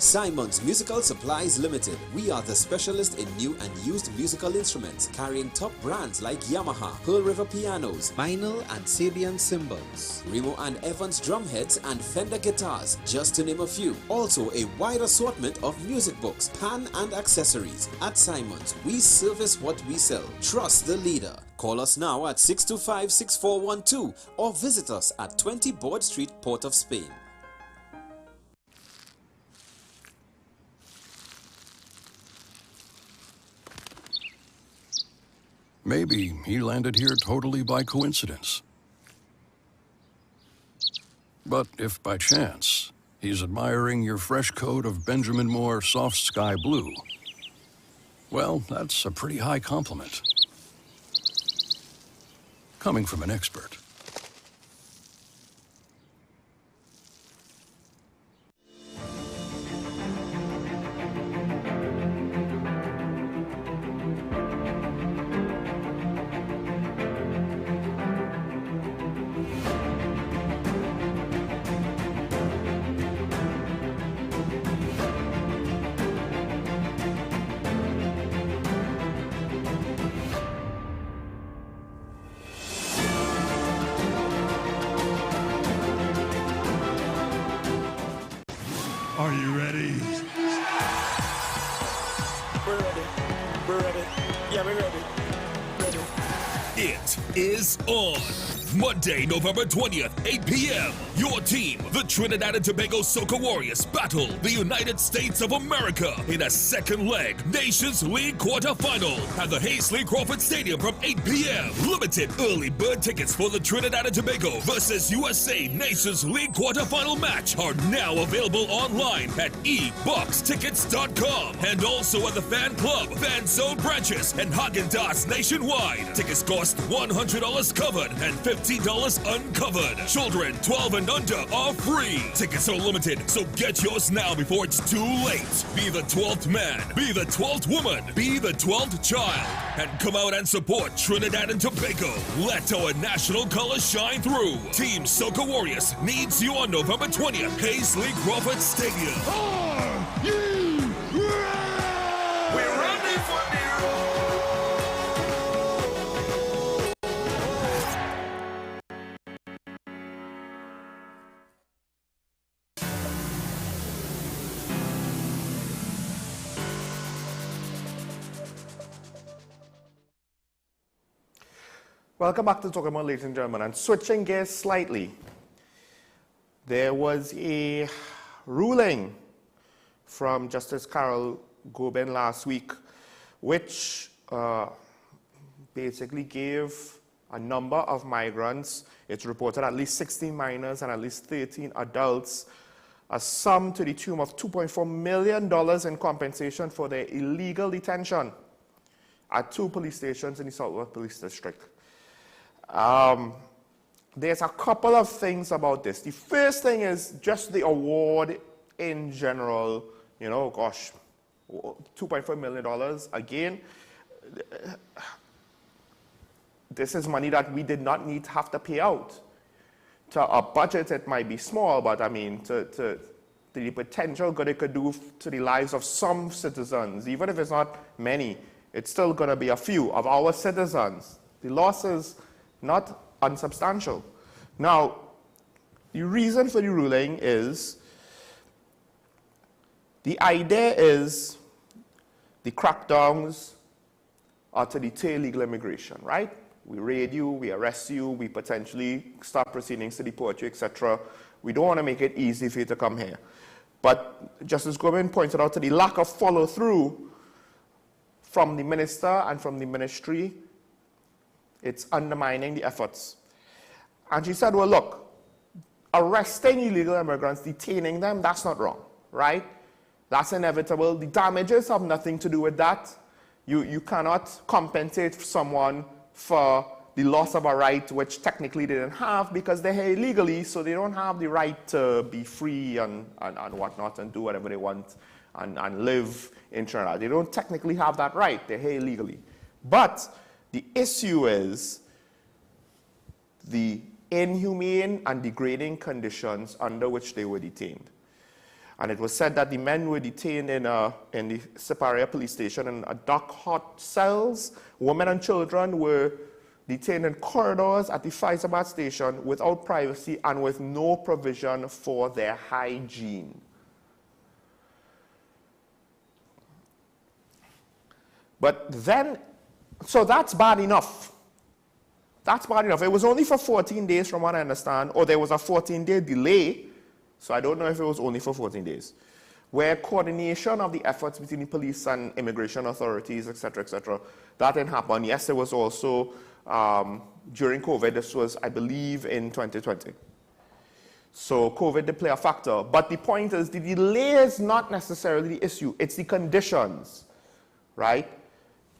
[SPEAKER 29] Simon's Musical Supplies Limited. We are the specialist in new and used musical instruments, carrying top brands like Yamaha, Pearl River pianos, vinyl and Sabian cymbals, Remo and Evans drumheads and Fender guitars, just to name a few. Also a wide assortment of music books, pan and accessories. At Simon's, we service what we sell. Trust the leader. Call us now at 625-6412 or visit us at 20 Board Street, Port of Spain.
[SPEAKER 5] Maybe he landed here totally by coincidence. But if by chance he's admiring your fresh coat of Benjamin Moore soft sky blue, well, that's a pretty high compliment. Coming from an expert.
[SPEAKER 24] Are you ready?
[SPEAKER 29] We're ready. We're ready. Yeah, we're ready. Ready.
[SPEAKER 6] It is on. Monday, November 20th, 8 p.m. Your team, the Trinidad and Tobago Soca Warriors, battle the United States of America in a second leg Nations League quarterfinal at the Hazley Crawford Stadium from 8 p.m. Limited early bird tickets for the Trinidad and Tobago versus USA Nations League quarterfinal match are now available online at eboxtickets.com and also at the Fan Club, Fan Zone branches, and Häagen-Dazs nationwide. Tickets cost $100 covered and $50 uncovered. Children 12 and under are free. Tickets are limited, so get yours now before it's too late. Be the 12th man, be the 12th woman, be the 12th child, and come out and support Trinidad and Tobago. Let our national colors shine through. Team Soca Warriors needs you on November 20th, Hazley Crawford Stadium.
[SPEAKER 24] Are you ready?
[SPEAKER 29] We're ready for the
[SPEAKER 26] Welcome back to Talking About, ladies and gentlemen. And switching gears slightly, there was a ruling from Justice Carol Gobin last week, which basically gave a number of migrants, it's reported at least 16 minors and at least 13 adults, a sum to the tune of $2.4 million in compensation for their illegal detention at 2 police stations in the Southwark Police District. There's a couple of things about this. The first thing is just the award in general. You know, gosh, $2.4 million. Again, this is money that we did not need to have to pay out. To a budget, it might be small, but I mean, to the potential good it could do to the lives of some citizens, even if it's not many, it's still going to be a few of our citizens. The loss is not unsubstantial. Now, the reason for the ruling is, the idea is the crackdowns are to deter illegal immigration, right? We raid you, we arrest you, we potentially start proceedings to deport you, etc. We don't want to make it easy for you to come here. But Justice Goldman pointed out to the lack of follow-through from the minister and from the ministry. It's undermining the efforts. And she said, well, look, arresting illegal immigrants, detaining them, that's not wrong, right? That's inevitable. The damages have nothing to do with that. You cannot compensate someone for the loss of a right which technically they didn't have because they're here illegally, so they don't have the right to be free and whatnot and do whatever they want and live in Trinidad. They don't technically have that right. They're here illegally. But the issue is the inhumane and degrading conditions under which they were detained. And it was said that the men were detained in the Siparia police station in dark, hot cells. Women and children were detained in corridors at the Faizabad station without privacy and with no provision for their hygiene. But then, so that's bad enough. That's bad enough. It was only for 14 days from what I understand, or there was a 14-day delay. So I don't know if it was only for 14 days, where coordination of the efforts between the police and immigration authorities, etc., that didn't happen. Yes, there was also, during COVID, this was, I believe, in 2020. So COVID did play a factor. But the point is, the delay is not necessarily the issue. It's the conditions, right?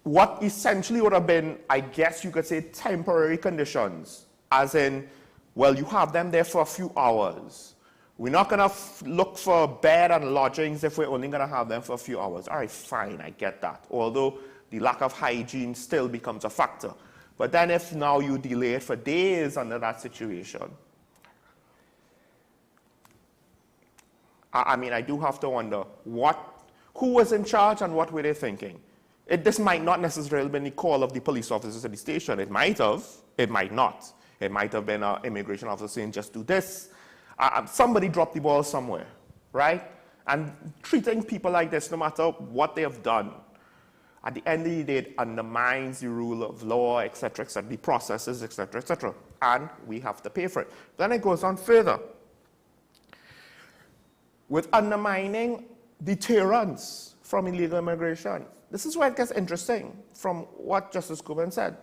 [SPEAKER 26] What essentially would have been, I guess you could say, temporary conditions, as in, well, you have them there for a few hours. We're not going to look for bed and lodgings if we're only going to have them for a few hours. All right, fine, I get that. Although the lack of hygiene still becomes a factor. But then if now you delay it for days under that situation, I mean, I do have to wonder who was in charge and what were they thinking? This might not necessarily have been the call of the police officers at the station. It might have. It might not. It might have been an immigration officer saying, just do this. Somebody dropped the ball somewhere, right? And treating people like this, no matter what they have done, at the end of the day, it undermines the rule of law, etc., the processes, etc., and we have to pay for it. Then it goes on further. With undermining deterrence from illegal immigration. This is where it gets interesting from what Justice Kuban said.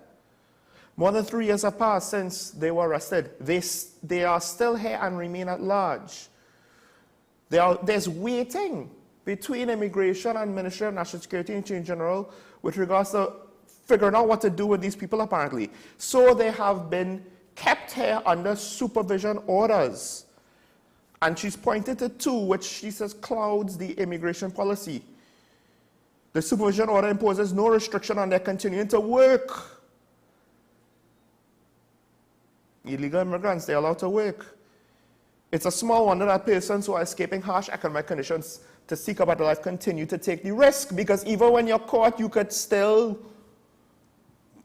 [SPEAKER 26] More than 3 years have passed since they were arrested. They are still here and remain at large. There's waiting between immigration and Ministry of National Security and Change General with regards to figuring out what to do with these people, apparently. So they have been kept here under supervision orders. And she's pointed to two, which she says clouds the immigration policy. The supervision order imposes no restriction on their continuing to work. Illegal immigrants, they're allowed to work. It's a small wonder that persons who are escaping harsh economic conditions to seek a better life continue to take the risk, because even when you're caught, you could still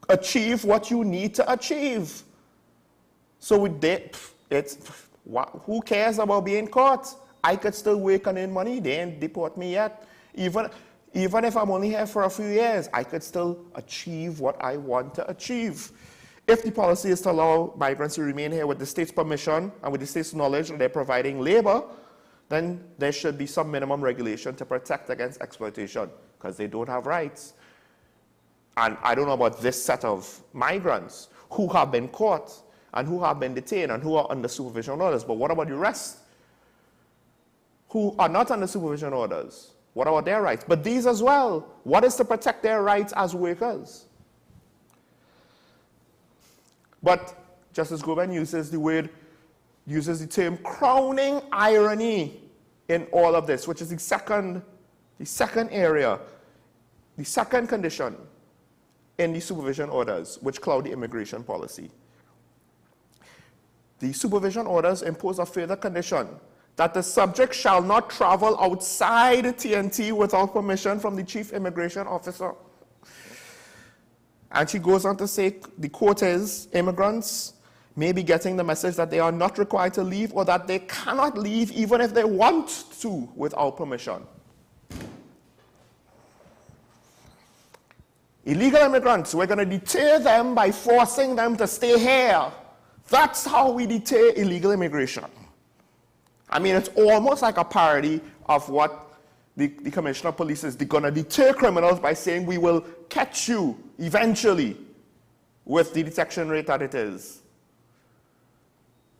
[SPEAKER 26] achieve what you need to achieve. So who cares about being caught? I could still work and earn money. They ain't deport me yet. Even if I'm only here for a few years, I could still achieve what I want to achieve. If the policy is to allow migrants to remain here with the state's permission and with the state's knowledge that they're providing labor, then there should be some minimum regulation to protect against exploitation, because they don't have rights. And I don't know about this set of migrants who have been caught and who have been detained and who are under supervision orders, but what about the rest who are not under supervision orders? What about their rights? But these as well, what is to protect their rights as workers? But Justice Goben uses the term crowning irony in all of this, which is the second The second area, the second condition in the supervision orders which cloud the immigration policy. The supervision orders impose a further condition that the subject shall not travel outside TNT without permission from the chief immigration officer. And she goes on to say, the quote is, immigrants may be getting the message that they are not required to leave or that they cannot leave even if they want to without permission. Illegal immigrants, we're going to deter them by forcing them to stay here. That's how we deter illegal immigration. I mean, it's almost like a parody of what the Commissioner of Police is going to deter criminals by saying we will catch you eventually with the detection rate that it is.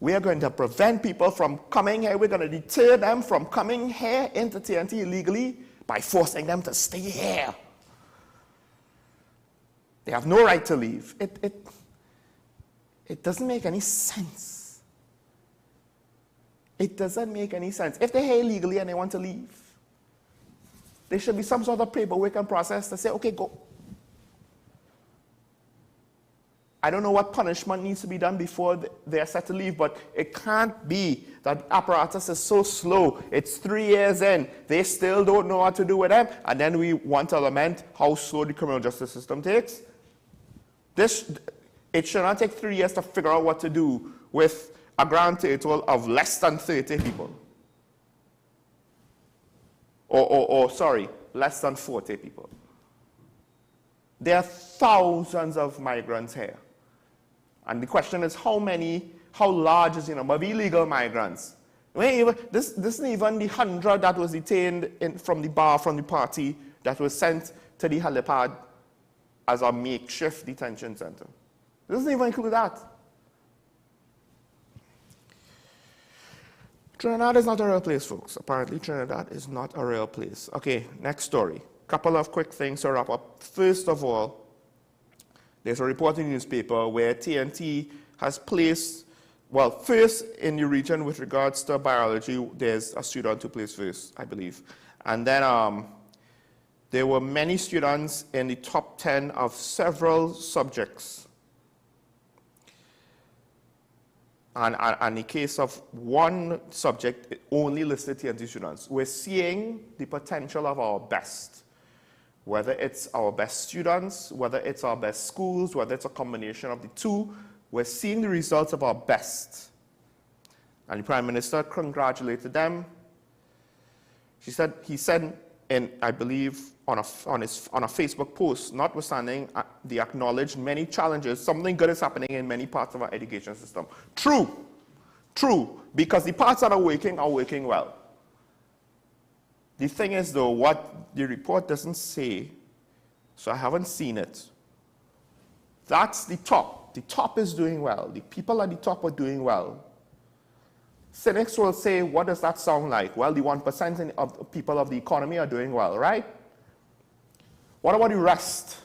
[SPEAKER 26] We are going to prevent people from coming here. We're going to deter them from coming here into TNT illegally by forcing them to stay here. They have no right to leave. It doesn't make any sense. It doesn't make any sense. If they're here illegally and they want to leave, there should be some sort of paperwork and process to say, okay, go. I don't know what punishment needs to be done before they're set to leave, but it can't be that apparatus is so slow. It's 3 years in. They still don't know what to do with them, and then we want to lament how slow the criminal justice system takes. It should not take 3 years to figure out what to do with a grand total of less than 30 people. Sorry, less than 40 people. There are thousands of migrants here. And the question is how large is the number of illegal migrants? This isn't even the 100 that was detained from the party that was sent to the helipad as a makeshift detention center. It doesn't even include that. Trinidad is not a real place, folks. Apparently, Trinidad is not a real place. Okay, next story. Couple of quick things to wrap up. First of all, there's a report in the newspaper where TNT has placed, well, first in the region with regards to biology, there's a student who placed first, I believe. And then there were many students in the top 10 of several subjects. And in the case of one subject, it only listed TNT students. We're seeing the potential of our best. Whether it's our best students, whether it's our best schools, whether it's a combination of the two, we're seeing the results of our best. And the Prime Minister congratulated them. He said, I believe, on a Facebook post, notwithstanding the acknowledged many challenges, something good is happening in many parts of our education system. True, because the parts that are working well. The thing is, though, what the report doesn't say, so I haven't seen it, that's the top. The top is doing well. The people at the top are doing well. Cynics will say, what does that sound like? Well, the 1% of people of the economy are doing well, right? What about the rest?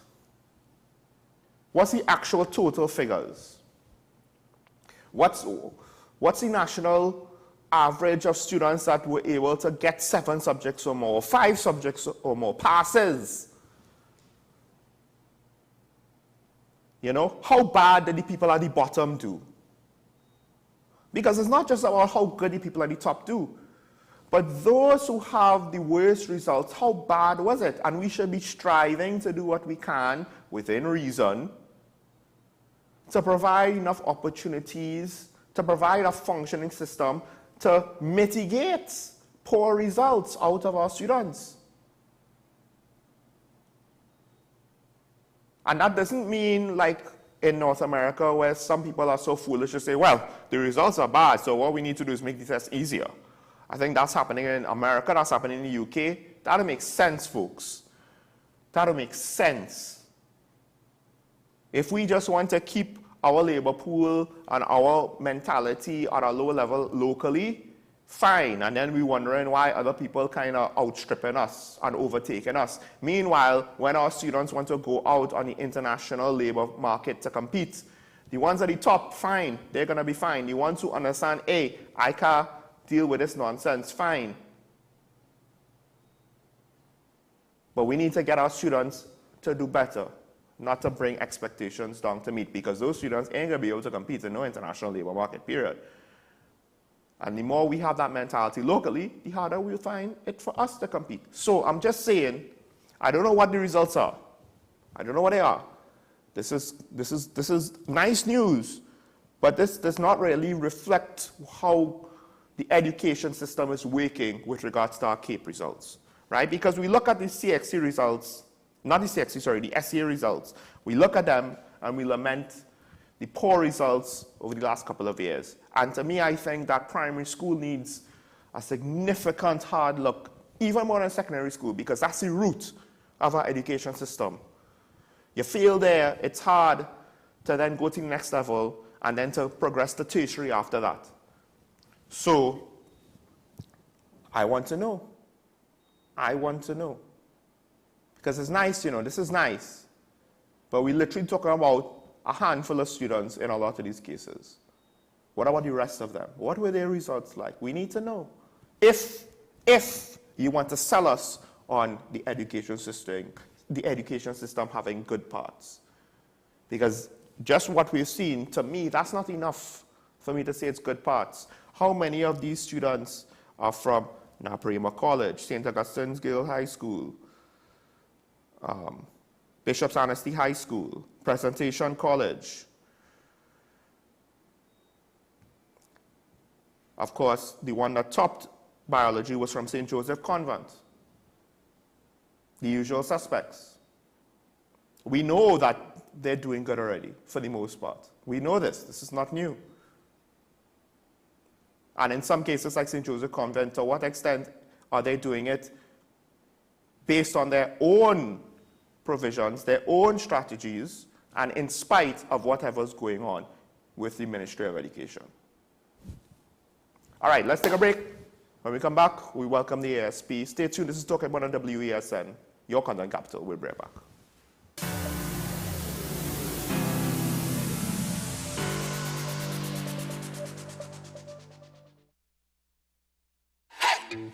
[SPEAKER 26] What's the actual total figures? What's the national average of students that were able to get 7 subjects or more, 5 subjects or more, passes? You know, how bad did the people at the bottom do? Because it's not just about how good the people at the top do, but those who have the worst results, how bad was it? And we should be striving to do what we can, within reason, to provide enough opportunities, to provide a functioning system to mitigate poor results out of our students. And that doesn't mean like in North America where some people are so foolish to say, well, the results are bad, so what we need to do is make the test easier. I think that's happening in America, that's happening in the UK. That'll make sense, folks. That'll make sense. If we just want to keep our labor pool and our mentality at a low level locally, fine, and then we're wondering why other people kind of outstripping us and overtaking us. Meanwhile, when our students want to go out on the international labor market to compete, the ones at the top, fine, they're going to be fine. The ones who understand, hey, I can't deal with this nonsense, fine. But we need to get our students to do better, not to bring expectations down to meet, because those students ain't gonna be able to compete in no international labor market, period. And the more we have that mentality locally, the harder we'll find it for us to compete. So I'm just saying, I don't know what the results are. I don't know what they are. This is nice news, but this does not really reflect how the education system is working with regards to our CAPE results, right? Because we look at the CXC results, not the CXC, sorry, the SCA results. We look at them and we lament the poor results over the last couple of years. And to me, I think that primary school needs a significant hard look, even more than secondary school, because that's the root of our education system. You fail there, it's hard to then go to the next level and then to progress to tertiary after that. So, I want to know. I want to know. Because it's nice, you know, this is nice. But we're literally talking about a handful of students in a lot of these cases. What about the rest of them? What were their results like? We need to know. If you want to sell us on the education system having good parts. Because just what we've seen, to me, that's not enough for me to say it's good parts. How many of these students are from Naparima College, St. Augustine's Girls High School, Bishop's Honesty High School, Presentation College? Of course, the one that topped biology was from St. Joseph Convent. The usual suspects. We know that they're doing good already, for the most part. We know this. This is not new. And in some cases, like St. Joseph Convent, to what extent are they doing it based on their own provisions, their own strategies, and in spite of whatever's going on with the Ministry of Education? All right, let's take a break. When we come back, we welcome the ASP. Stay tuned. This is Talking About on WESN, your content capital. We'll be right back.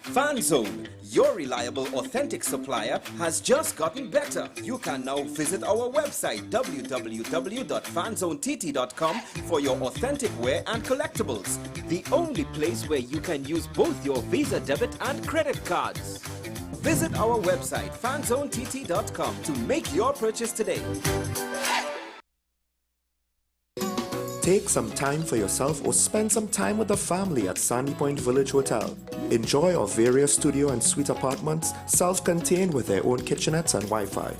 [SPEAKER 29] FanZone, your reliable, authentic supplier, has just gotten better. You can now visit our website www.fanzonett.com for your authentic wear and collectibles. The only place where you can use both your Visa debit and credit cards. Visit our website fanzonett.com to make your purchase today.
[SPEAKER 26] Take some time for yourself or spend some time with the family at Sandy Point Village Hotel. Enjoy our various studio and suite apartments, self-contained with their own kitchenettes and Wi-Fi.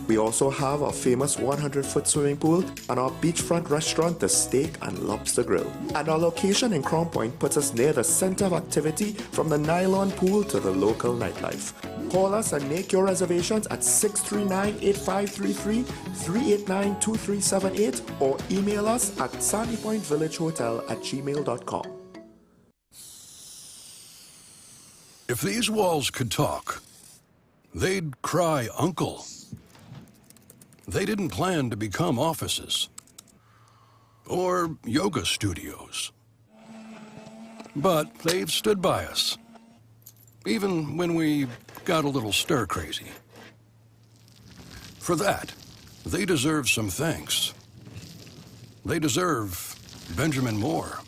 [SPEAKER 26] We also have our famous 100-foot swimming pool and our beachfront restaurant, the Steak and Lobster Grill. And our location in Crown Point puts us near the center of activity, from the nylon pool to the local nightlife. Call us and make your reservations at 639-8533, 389-2378, or email us at sandypointvillagehotel@gmail.com.
[SPEAKER 5] If these walls could talk, they'd cry uncle. They didn't plan to become offices or yoga studios, but they've stood by us, even when we got a little stir-crazy. For that, they deserve some thanks. They deserve Benjamin Moore.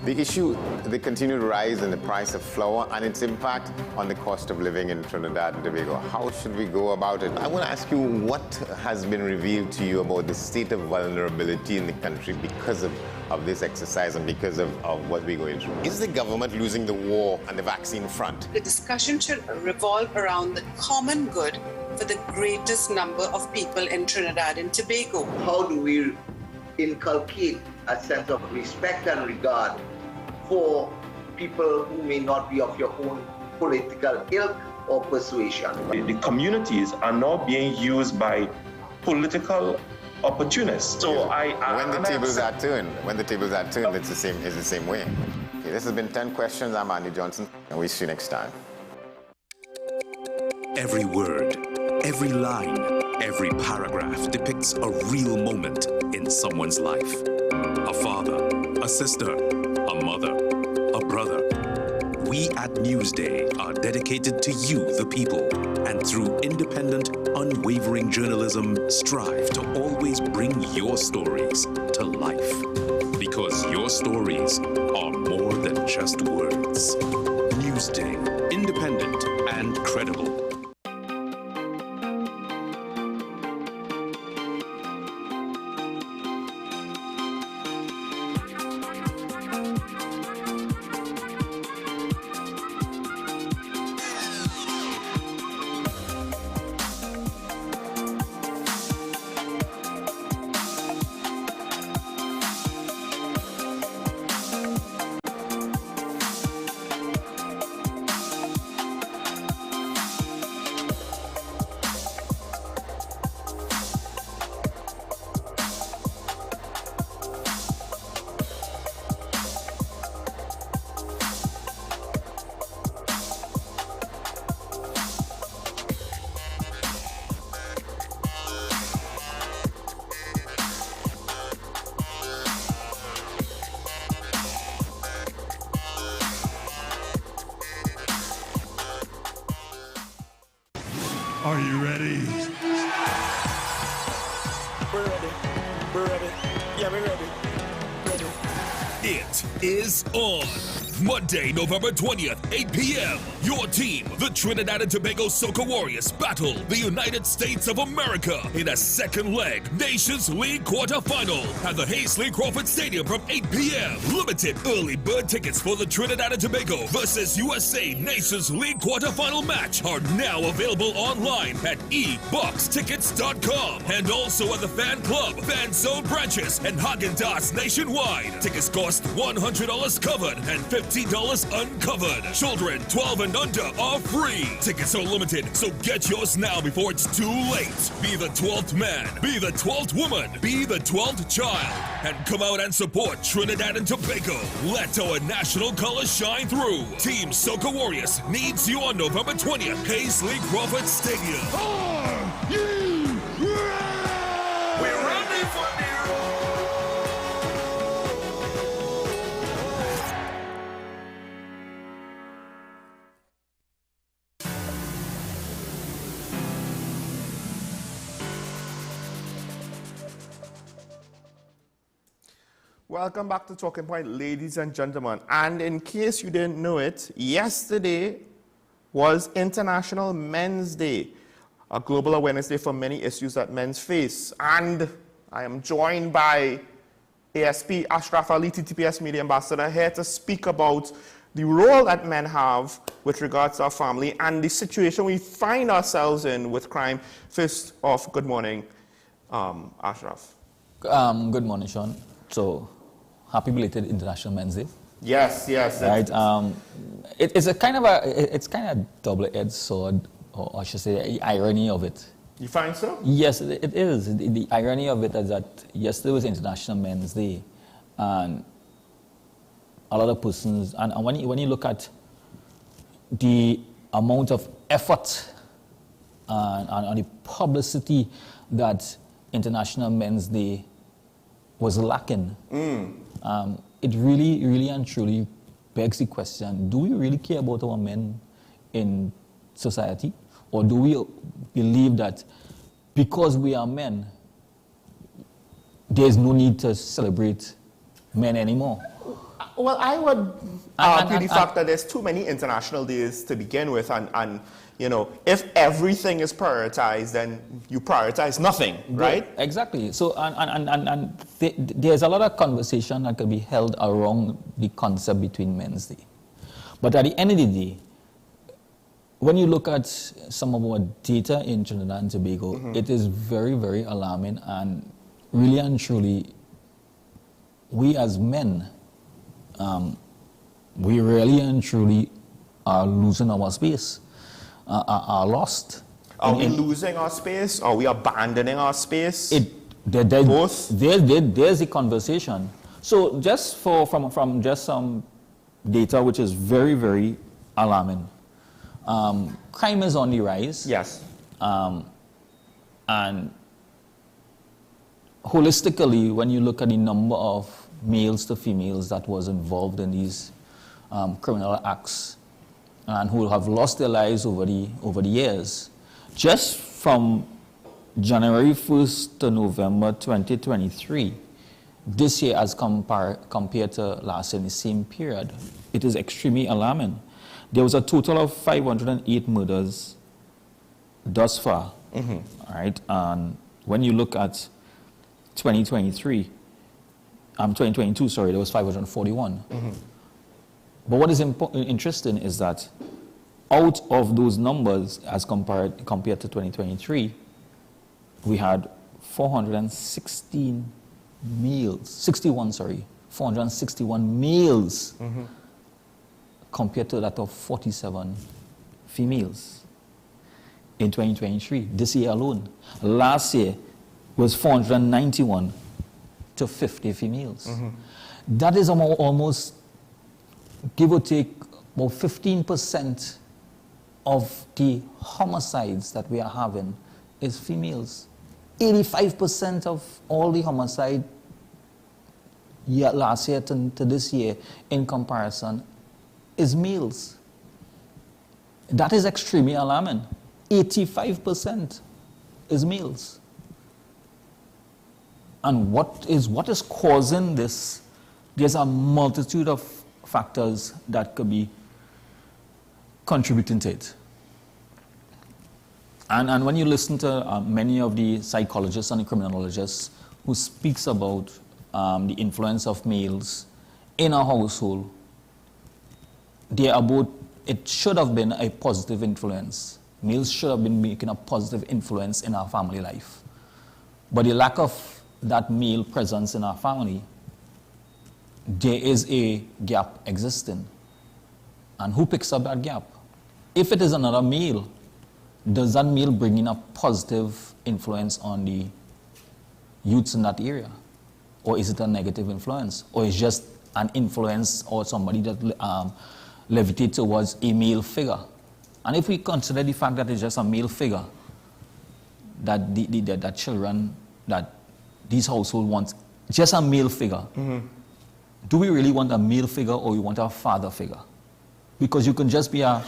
[SPEAKER 4] The issue, the continued rise in the price of flour and its impact on the cost of living in Trinidad and Tobago. How should we go about it? I want to ask you, what has been revealed to you about the state of vulnerability in the country because of this exercise and because of what we're going through? Is the government losing the war on the vaccine front?
[SPEAKER 7] The discussion should revolve around the common good for the greatest number of people in Trinidad and Tobago.
[SPEAKER 8] How do we inculcate a sense of respect and regard for people who may not be of your own political ilk or persuasion?
[SPEAKER 9] The communities are now being used by political opportunists. So
[SPEAKER 4] when the tables are turned, it's the same way. Okay, this has been 10 questions. I'm Andy Johnson, and we'll see you next time.
[SPEAKER 16] Every word, every line, every paragraph depicts a real moment in someone's life. A father, a sister, a mother, a brother. We at Newsday are dedicated to you, the people, and through independent, unwavering journalism, strive to always bring your stories to life. Because your stories are more than just words. Newsday, independent and credible.
[SPEAKER 24] Are you ready?
[SPEAKER 6] We're ready. We're ready. Yeah, we're ready. It is on. Monday, November 20th, 8 p.m. Your team, the Trinidad and Tobago Soca Warriors, battle the United States of America in a second leg Nations League quarterfinal at the Hazley Crawford Stadium from 8 p.m. Limited early bird tickets for the Trinidad and Tobago versus USA Nations League quarterfinal match are now available online at eboxtickets.com and also at the Fan Club, Fan Zone branches, and Häagen-Dazs nationwide. Tickets cost $100 covered and $50 uncovered. Children 12 and under are free. Tickets are limited, so get yours now before it's too late. Be the 12th man, be the 12th woman, be the 12th child, and come out and support Trinidad and Tobago. Let our national colors shine through. Team Soca Warriors needs you on November 20th, Hazley Crawford Stadium.
[SPEAKER 24] We're ready for the
[SPEAKER 26] Welcome back to Talking Point, ladies and gentlemen. And in case you didn't know it, yesterday was International Men's Day, a global awareness day for many issues that men face. And I am joined by ASP Ashraf Ali, TTPS Media Ambassador, here to speak about the role that men have with regards to our family and the situation we find ourselves in with crime. First off, good morning, Ashraf.
[SPEAKER 1] Good morning, Sean. So, happy belated International Men's Day.
[SPEAKER 26] Yes, yes.
[SPEAKER 1] Right. It's kind of double-edged sword, or I should say, the irony of it.
[SPEAKER 26] You find so?
[SPEAKER 1] Yes, it is. The irony of it is that yesterday was International Men's Day, and a lot of persons, and when you look at the amount of effort and the publicity that International Men's Day was lacking, it really and truly begs the question, do we really care about our men in society? Or do we believe that because we are men, there's no need to celebrate men anymore?
[SPEAKER 26] Well, I would argue the fact that there's too many international days to begin with, and you know, if everything is prioritized, then you prioritize nothing, right?
[SPEAKER 1] Exactly. So, there's a lot of conversation that can be held around the concept between Men's Day. But at the end of the day, when you look at some of our data in Trinidad and Tobago, it is very, very alarming, and really and truly, we as men, we really and truly are losing our space, are lost.
[SPEAKER 26] Are we losing our space? Are we abandoning our space?
[SPEAKER 1] Both? There's a conversation. So just from just some data which is very, very alarming. Crime is on the rise.
[SPEAKER 26] Yes.
[SPEAKER 1] And holistically, when you look at the number of males to females that was involved in these criminal acts, and who have lost their lives over the years. Just from January 1st to November 2023, this year as compared to last year in the same period, it is extremely alarming. There was a total of 508 murders thus far. All right, and when you look at 2022, sorry, there was 541. But what is interesting is that out of those numbers, as compared to 2023, we had 461 males compared to that of 47 females in 2023, this year alone. Last year was 491 to 50 females. That is almost, give or take, about 15% of the homicides that we are having is females. 85% of all the homicide last year to this year in comparison is males. That is extremely alarming. 85% is males. And what is causing this? There's a multitude of factors that could be contributing to it. And when you listen to many of the psychologists and the criminologists who speaks about the influence of males in a household, it should have been a positive influence. Males should have been making a positive influence in our family life. But the lack of that male presence in our family, there is a gap existing. And who picks up that gap? If it is another male, does that male bring in a positive influence on the youths in that area? Or is it a negative influence? Or is it just an influence or somebody that levitates towards a male figure? And if we consider the fact that it's just a male figure, that that children, that these households want just a male figure, do we really want a male figure or we want a father figure? Because you can just be a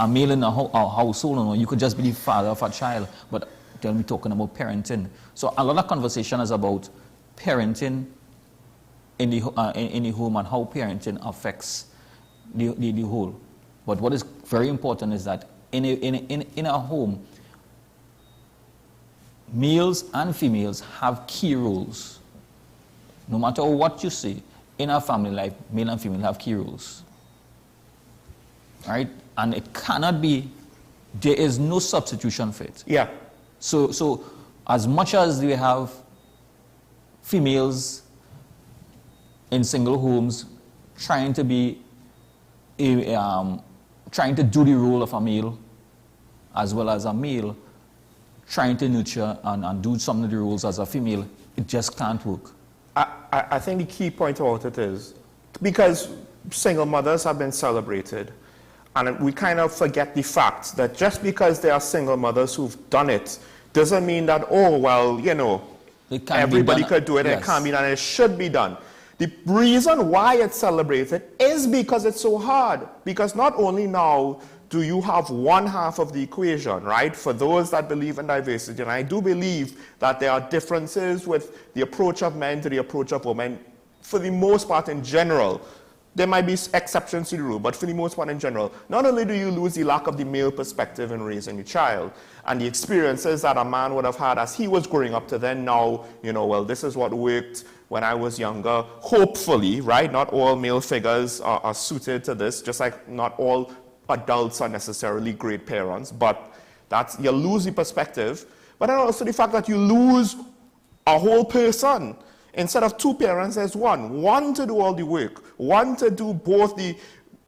[SPEAKER 1] male in a household, or you could just be the father of a child, but then we're talking about parenting. So a lot of conversation is about parenting in the home and how parenting affects the whole. But what is very important is that in a home, males and females have key roles. No matter what you say, in our family life, male and female have key roles. Right? And it cannot be, there is no substitution for it.
[SPEAKER 26] Yeah.
[SPEAKER 1] So as much as we have females in single homes trying to be trying to do the role of a male, as well as a male trying to nurture and do some of the roles as a female, it just can't work.
[SPEAKER 26] I think the key point about it is, because single mothers have been celebrated, and we kind of forget the fact that just because there are single mothers who've done it, doesn't mean that, oh, well, you know, everybody could do it, yes. It can't be done, it should be done. The reason why it's celebrated is because it's so hard. Because not only now do you have one half of the equation, right? For those that believe in diversity, and I do believe that there are differences with the approach of men to the approach of women, for the most part in general. There might be exceptions to the rule, but for the most part in general, not only do you lose the lack of the male perspective in raising a child, and the experiences that a man would have had as he was growing up to then now, you know, well, this is what worked when I was younger. Hopefully, right? Not all male figures are suited to this, just like not all adults are necessarily great parents, but you lose the perspective. But then also the fact that you lose a whole person. Instead of two parents, there's one to do all the work, one to do both the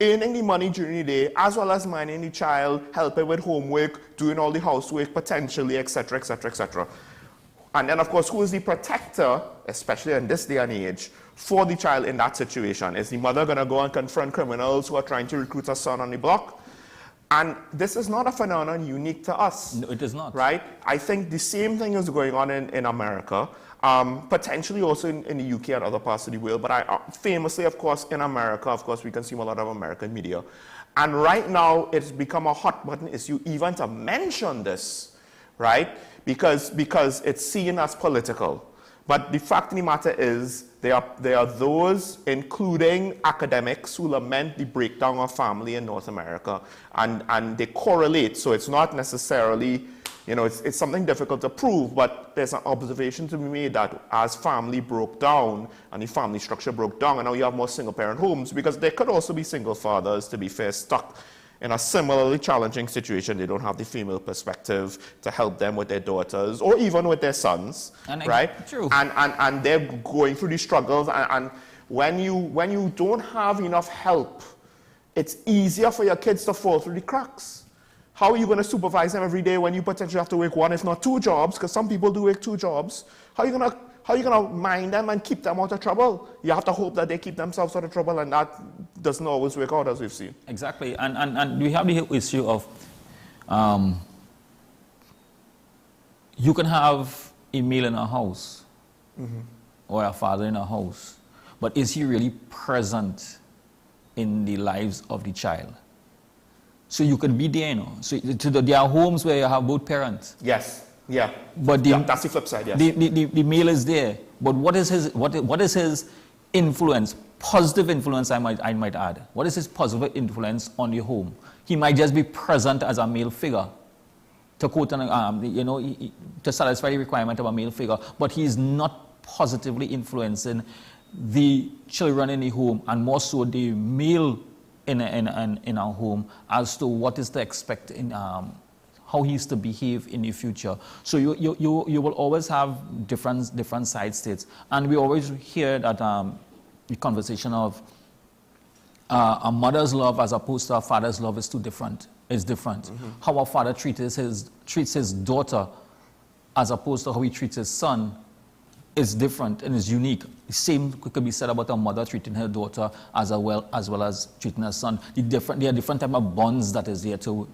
[SPEAKER 26] earning the money during the day, as well as minding the child, helping with homework, doing all the housework potentially, etc., etc., etc. And then, of course, who is the protector, especially in this day and age, for the child in that situation? Is the mother going to go and confront criminals who are trying to recruit her son on the block? And this is not a phenomenon unique to us.
[SPEAKER 1] No, it is not.
[SPEAKER 26] Right? I think the same thing is going on in America. Potentially also in the UK and other parts of the world, but famously, of course, in America, of course, we consume a lot of American media. And right now, it's become a hot button issue even to mention this, right? Because it's seen as political. But the fact of the matter is, there are those, including academics, who lament the breakdown of family in North America, and they correlate. So it's not necessarily, it's something difficult to prove, but there's an observation to be made that as family broke down and the family structure broke down, and now you have more single-parent homes, because there could also be single fathers, to be fair, stuck in a similarly challenging situation. They don't have the female perspective to help them with their daughters or even with their sons, right?
[SPEAKER 1] True.
[SPEAKER 26] And they're going through these struggles, and when you don't have enough help, it's easier for your kids to fall through the cracks. How are you going to supervise them every day when you potentially have to work one, if not two jobs, because some people do work two jobs? How are you going to mind them and keep them out of trouble? You have to hope that they keep themselves out of trouble, and that doesn't always work out, as we've seen.
[SPEAKER 1] Exactly. And we have the issue of you can have a male in a house or a father in a house, but is he really present in the lives of the child? So you could be there, So there are homes where you have both parents.
[SPEAKER 26] Yes. Yeah.
[SPEAKER 1] But
[SPEAKER 26] that's the flip side, yes.
[SPEAKER 1] The male is there. But what is his influence? Positive influence, I might add. What is his positive influence on the home? He might just be present as a male figure, to quote, to satisfy the requirement of a male figure, but he is not positively influencing the children in the home, and more so the male in our home, as to what is to expect in how he is to behave in the future. So you will always have different side states, and we always hear that the conversation of a mother's love as opposed to a father's love is different. How a father treats his daughter as opposed to how he treats his son is different and is unique. The same could be said about a mother treating her daughter as well as treating her son. There are different type of bonds that is there to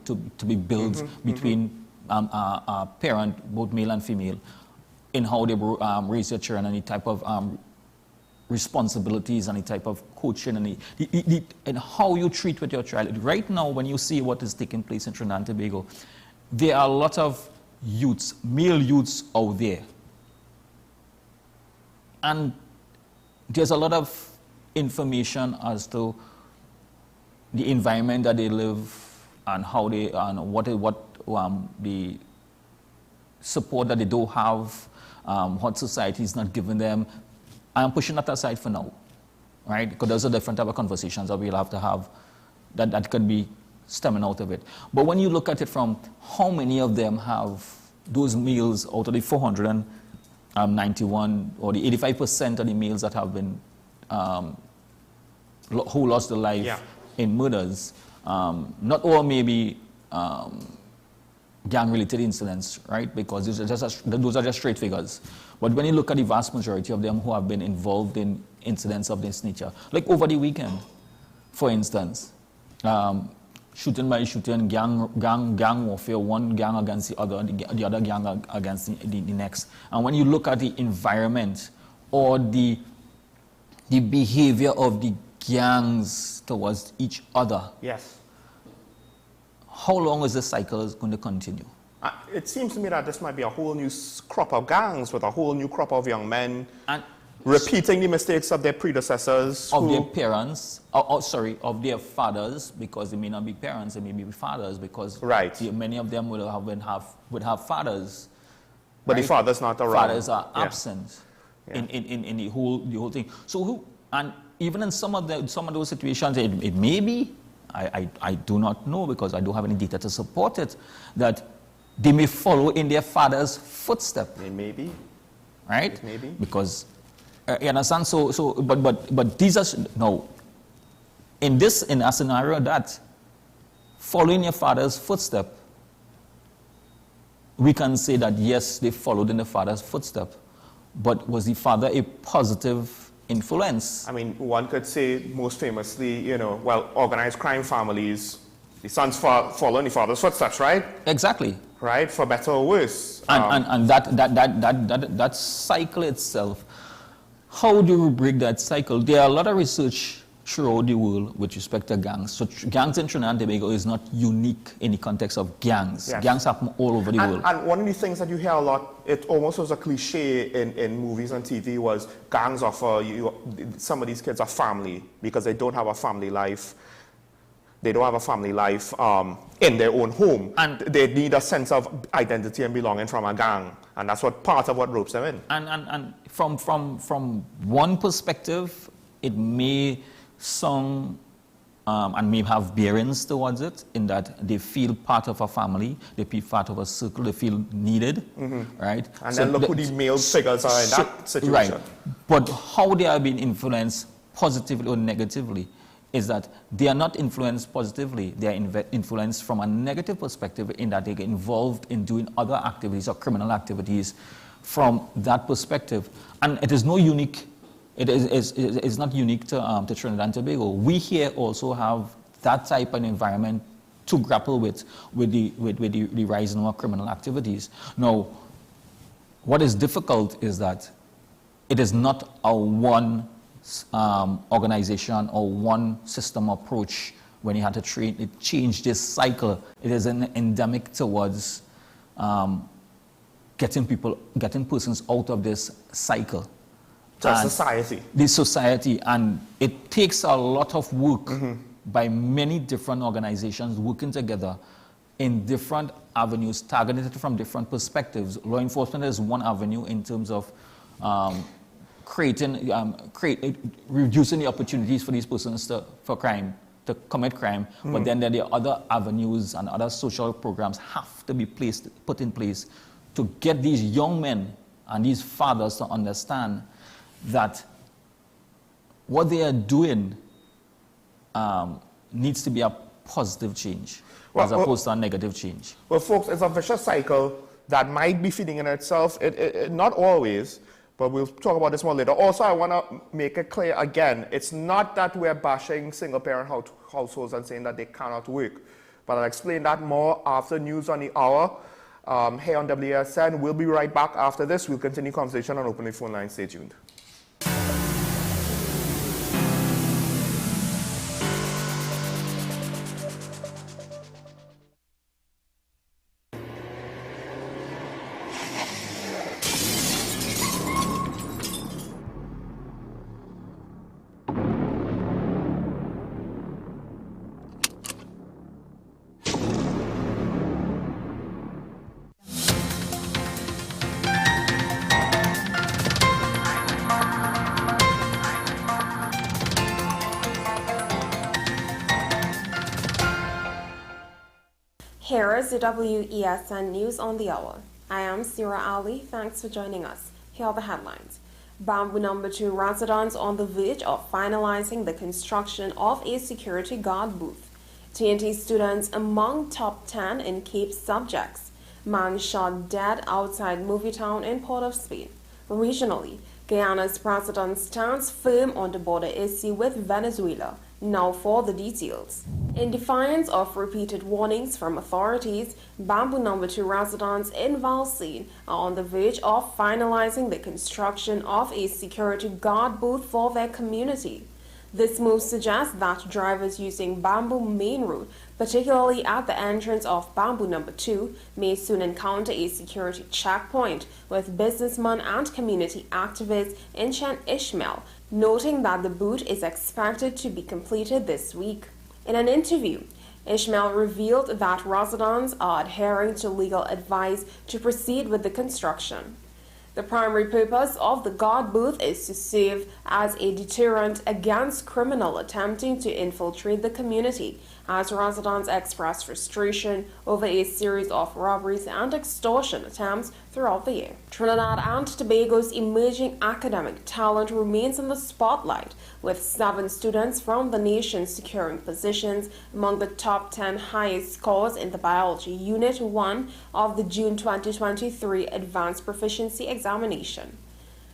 [SPEAKER 1] be built between a parent, both male and female, in how they raise their children, and the type of responsibilities and the type of coaching and how you treat with your child. Right now, when you see what is taking place in Trinidad and Tobago, there are a lot of youths, male youths out there. And there's a lot of information as to the environment that they live and how they what the support that they don't have, what society is not giving them. I'm pushing that aside for now, right? Because those are different type of conversations that we'll have to have that could be stemming out of it. But when you look at it from how many of them have those males out of the 491, or the 85% of the males that have been who lost their life in murders, not all maybe gang-related incidents, right? Because those are just straight figures. But when you look at the vast majority of them who have been involved in incidents of this nature, like over the weekend, for instance, shooting by shooting, gang warfare, one gang against the other, the other gang against the next. And when you look at the environment or the behavior of the gangs towards each other,
[SPEAKER 26] yes,
[SPEAKER 1] how long is this cycle going to continue?
[SPEAKER 26] It seems to me that this might be a whole new crop of gangs with a whole new crop of young men and repeating the mistakes of their predecessors.
[SPEAKER 1] Of their parents, of their fathers, because they may not be parents, they may be fathers, because many of them would have fathers.
[SPEAKER 26] But the father's not around.
[SPEAKER 1] Fathers are absent in the whole thing. So and even in some of those situations, it may be, I do not know because I don't have any data to support it, that they may follow in their father's footsteps.
[SPEAKER 26] They may be.
[SPEAKER 1] Right?
[SPEAKER 26] It may be.
[SPEAKER 1] Because, you understand? But these are, no, in a scenario that following your father's footsteps, we can say that yes, they followed in the father's footsteps, but was the father a positive influence?
[SPEAKER 26] I mean, one could say most famously, organized crime families, the sons follow in the father's footsteps, right?
[SPEAKER 1] Exactly.
[SPEAKER 26] Right, for better or worse.
[SPEAKER 1] And that cycle itself, how do you break that cycle? There are a lot of research throughout the world with respect to gangs. So gangs in Trinidad and Tobago is not unique in the context of gangs.
[SPEAKER 26] Yes.
[SPEAKER 1] Gangs happen all over the world.
[SPEAKER 26] And one of the things that you hear a lot, it almost was a cliche in movies and TV, was gangs offer some of these kids a family because they don't have a family life. They don't have a family life in their own home. And they need a sense of identity and belonging from a gang. And that's what part of what ropes them in.
[SPEAKER 1] And from one perspective, it may sound and may have bearings towards it in that they feel part of a family, they feel part of a circle, they feel needed, right?
[SPEAKER 26] And so then look who the male figures are in that situation.
[SPEAKER 1] Right. But how they are being influenced positively or negatively is that they are not influenced positively, they are influenced from a negative perspective in that they get involved in doing other activities or criminal activities from that perspective. And it is no unique, it's not unique to Trinidad and Tobago. We here also have that type of environment to grapple with the rise in our criminal activities. Now, what is difficult is that it is not a one organization or one system approach when you had to change this cycle. It is an endemic towards getting persons out of this cycle.
[SPEAKER 26] Society.
[SPEAKER 1] This society, and it takes a lot of work by many different organizations working together in different avenues, targeted from different perspectives. Law enforcement is one avenue in terms of reducing the opportunities for these persons to commit crime, but then there are other avenues and other social programs have to be put in place to get these young men and these fathers to understand that what they are doing needs to be a positive change as opposed to a negative change.
[SPEAKER 26] Well, folks, it's a vicious cycle that might be feeding in itself. Not always, but we'll talk about this more later. Also, I want to make it clear again, it's not that we're bashing single-parent households and saying that they cannot work. But I'll explain that more after News on the Hour here on WSN. We'll be right back after this. We'll continue conversation on Open the Phone Line. Stay tuned.
[SPEAKER 2] Here is the WESN News on the Hour. I am Sira Ali. Thanks for joining us. Here are the headlines. Bamboo No. 2 residents on the verge of finalizing the construction of a security guard booth. TNT students among top 10 in Cape subjects. Man shot dead outside movie town in Port of Spain. Regionally, Guyana's president stands firm on the border issue with Venezuela. Now for the details. In defiance of repeated warnings from authorities, Bamboo No. 2 residents in Valsine are on the verge of finalizing the construction of a security guard booth for their community. This move suggests that drivers using Bamboo Main Road, particularly at the entrance of Bamboo No. 2, may soon encounter a security checkpoint, with businessman and community activist Inchan Ishmael noting that the booth is expected to be completed this week. In an interview, Ishmael revealed that residents are adhering to legal advice to proceed with the construction. The primary purpose of the guard booth is to serve as a deterrent against criminals attempting to infiltrate the community, as residents express frustration over a series of robberies and extortion attempts throughout the year. Trinidad and Tobago's emerging academic talent remains in the spotlight, with 7 students from the nation securing positions among the top 10 highest scores in the Biology Unit 1 of the June 2023 Advanced Proficiency Examination.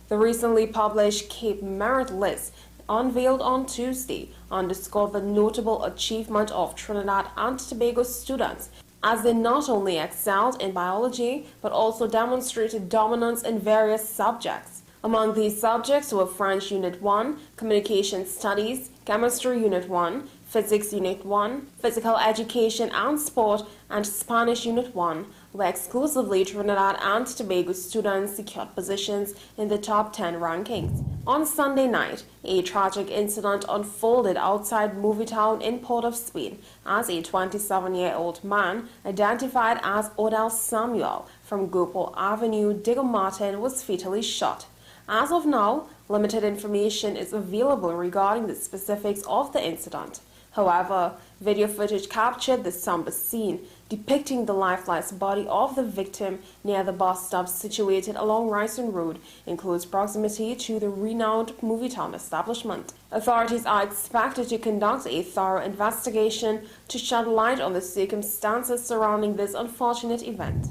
[SPEAKER 2] The recently published Cape Merit List, unveiled on Tuesday, underscored the notable achievement of Trinidad and Tobago students, as they not only excelled in biology but also demonstrated dominance in various subjects. Among these subjects were French Unit 1, Communication Studies, Chemistry Unit 1, Physics Unit 1, Physical Education and Sport, and Spanish Unit 1, where exclusively Trinidad and Tobago students secured positions in the top 10 rankings. On Sunday night, a tragic incident unfolded outside Movietown in Port of Spain as a 27-year-old man identified as Odell Samuel from Gopal Avenue, Diego Martin, was fatally shot. As of now, limited information is available regarding the specifics of the incident. However, video footage captured the somber scene, depicting the lifeless body of the victim near the bus stop situated along Ryson Road in close proximity to the renowned Movietown establishment. Authorities are expected to conduct a thorough investigation to shed light on the circumstances surrounding this unfortunate event.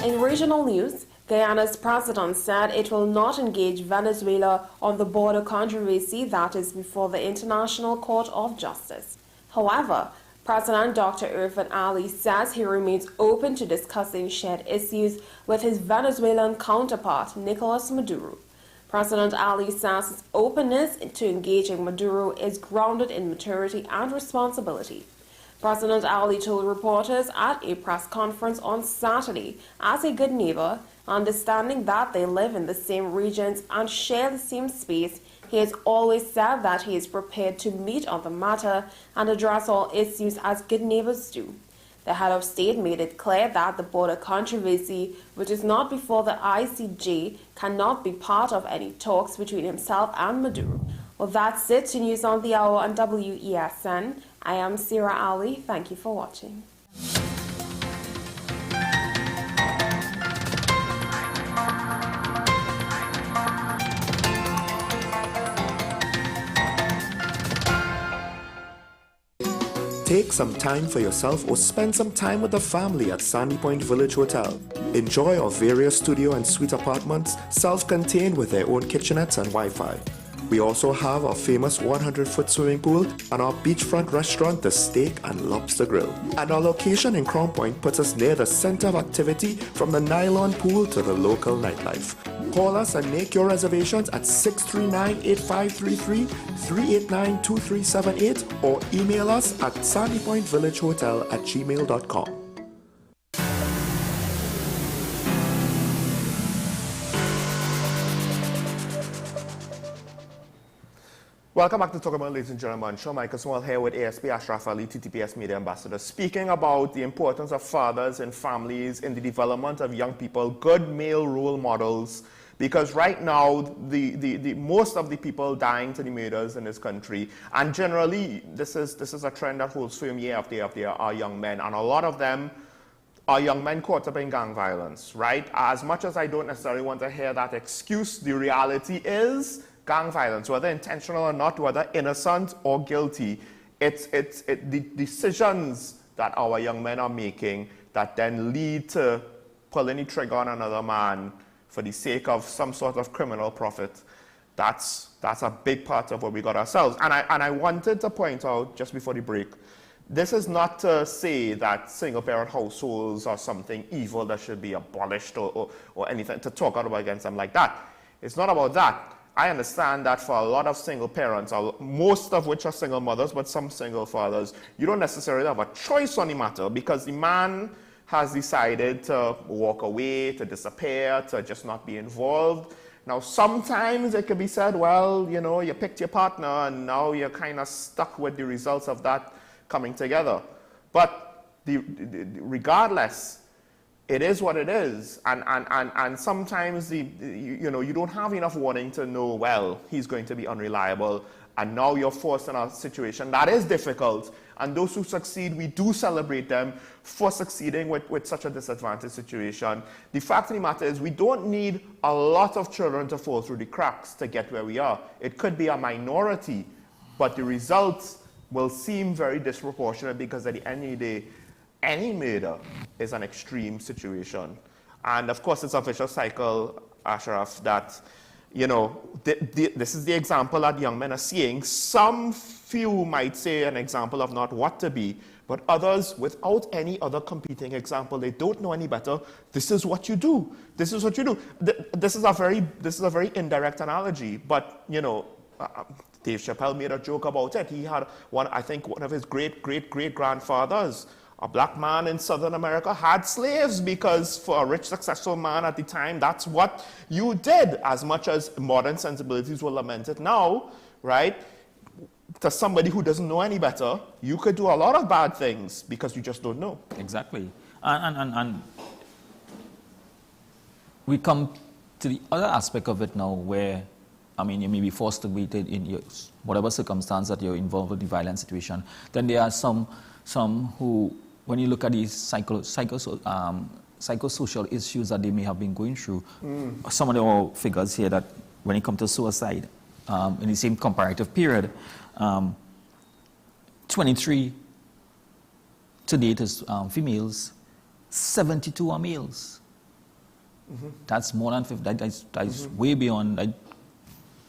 [SPEAKER 2] In regional news, Guyana's president said it will not engage Venezuela on the border controversy that is before the International Court of Justice. However, President Dr. Irfan Ali says he remains open to discussing shared issues with his Venezuelan counterpart, Nicolas Maduro. President Ali says his openness to engaging Maduro is grounded in maturity and responsibility. President Ali told reporters at a press conference on Saturday, as a good neighbor, understanding that they live in the same regions and share the same space, he has always said that he is prepared to meet on the matter and address all issues as good neighbors do. The head of state made it clear that the border controversy, which is not before the ICJ, cannot be part of any talks between himself and Maduro. Well, that's it to News on the Hour on WESN. I am Sira Ali. Thank you for watching.
[SPEAKER 26] Take some time for yourself or spend some time with the family at Sandy Point Village Hotel. Enjoy our various studio and suite apartments, self-contained with their own kitchenettes and Wi-Fi. We also have our famous 100-foot swimming pool and our beachfront restaurant, the Steak and Lobster Grill. And our location in Crown Point puts us near the center of activity from the nylon pool to the local nightlife. Call us and make your reservations at 639-8533, 389-2378 or email us at sandypointvillagehotel@gmail.com. Welcome back to Talk About, ladies and gentlemen. Sean Michael Small here with ASP Ashraf Ali, TTPS Media Ambassador, speaking about the importance of fathers and families in the development of young people, good male role models, because right now, the most of the people dying to the murders in this country, and generally, this is a trend that holds firm year after year, are young men, and a lot of them are young men caught up in gang violence, right? As much as I don't necessarily want to hear that excuse, the reality is gang violence, whether intentional or not, whether innocent or guilty, it's the decisions that our young men are making that then lead to pulling the trigger on another man for the sake of some sort of criminal profit. That's a big part of what we got ourselves. And I wanted to point out just before the break, this is not to say that single-parent households are something evil that should be abolished or anything, to talk out against them like that. It's not about that. I understand that for a lot of single parents, most of which are single mothers, but some single fathers, you don't necessarily have a choice on the matter because the man has decided to walk away, to disappear, to just not be involved. Now, sometimes it could be said, well, you know, you picked your partner and now you're kind of stuck with the results of that coming together. But regardless, it is what it is, and sometimes you don't have enough warning to know, well, he's going to be unreliable, and now you're forced in a situation that is difficult, and those who succeed, we do celebrate them for succeeding with such a disadvantaged situation. The fact of the matter is we don't need a lot of children to fall through the cracks to get where we are. It could be a minority, but the results will seem very disproportionate because at the end of the day, any murder is an extreme situation. And of course, it's a vicious cycle, Ashraf, that, you know, this is the example that young men are seeing. Some few might say an example of not what to be, but others, without any other competing example, they don't know any better. This is what you do. This is what you do. This is a very indirect analogy, but you know, Dave Chappelle made a joke about it. He had one of his great grandfathers, a black man in Southern America, had slaves because for a rich, successful man at the time, that's what you did. As much as modern sensibilities will lament it now, right? To somebody who doesn't know any better, you could do a lot of bad things because you just don't know.
[SPEAKER 1] Exactly. And we come to the other aspect of it now where, I mean, you may be forced to wait in your, whatever circumstance that you're involved with the violent situation. Then there are some who, when you look at these psychosocial issues that they may have been going through, some of the figures here that when it comes to suicide, in the same comparative period, 23 to date is females, 72 are males. That's more than 50. That's way beyond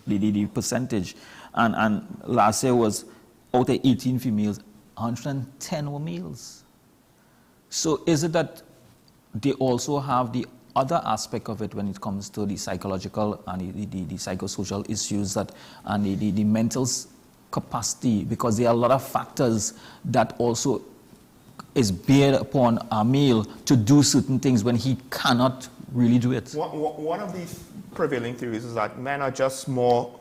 [SPEAKER 1] the percentage. And last year was out of 18 females, 110 were males. So is it that they also have the other aspect of it when it comes to the psychological and the psychosocial issues that and the mental capacity, because there are a lot of factors that also is bared upon a male to do certain things when he cannot really do it.
[SPEAKER 26] One of the prevailing theories is that men are just more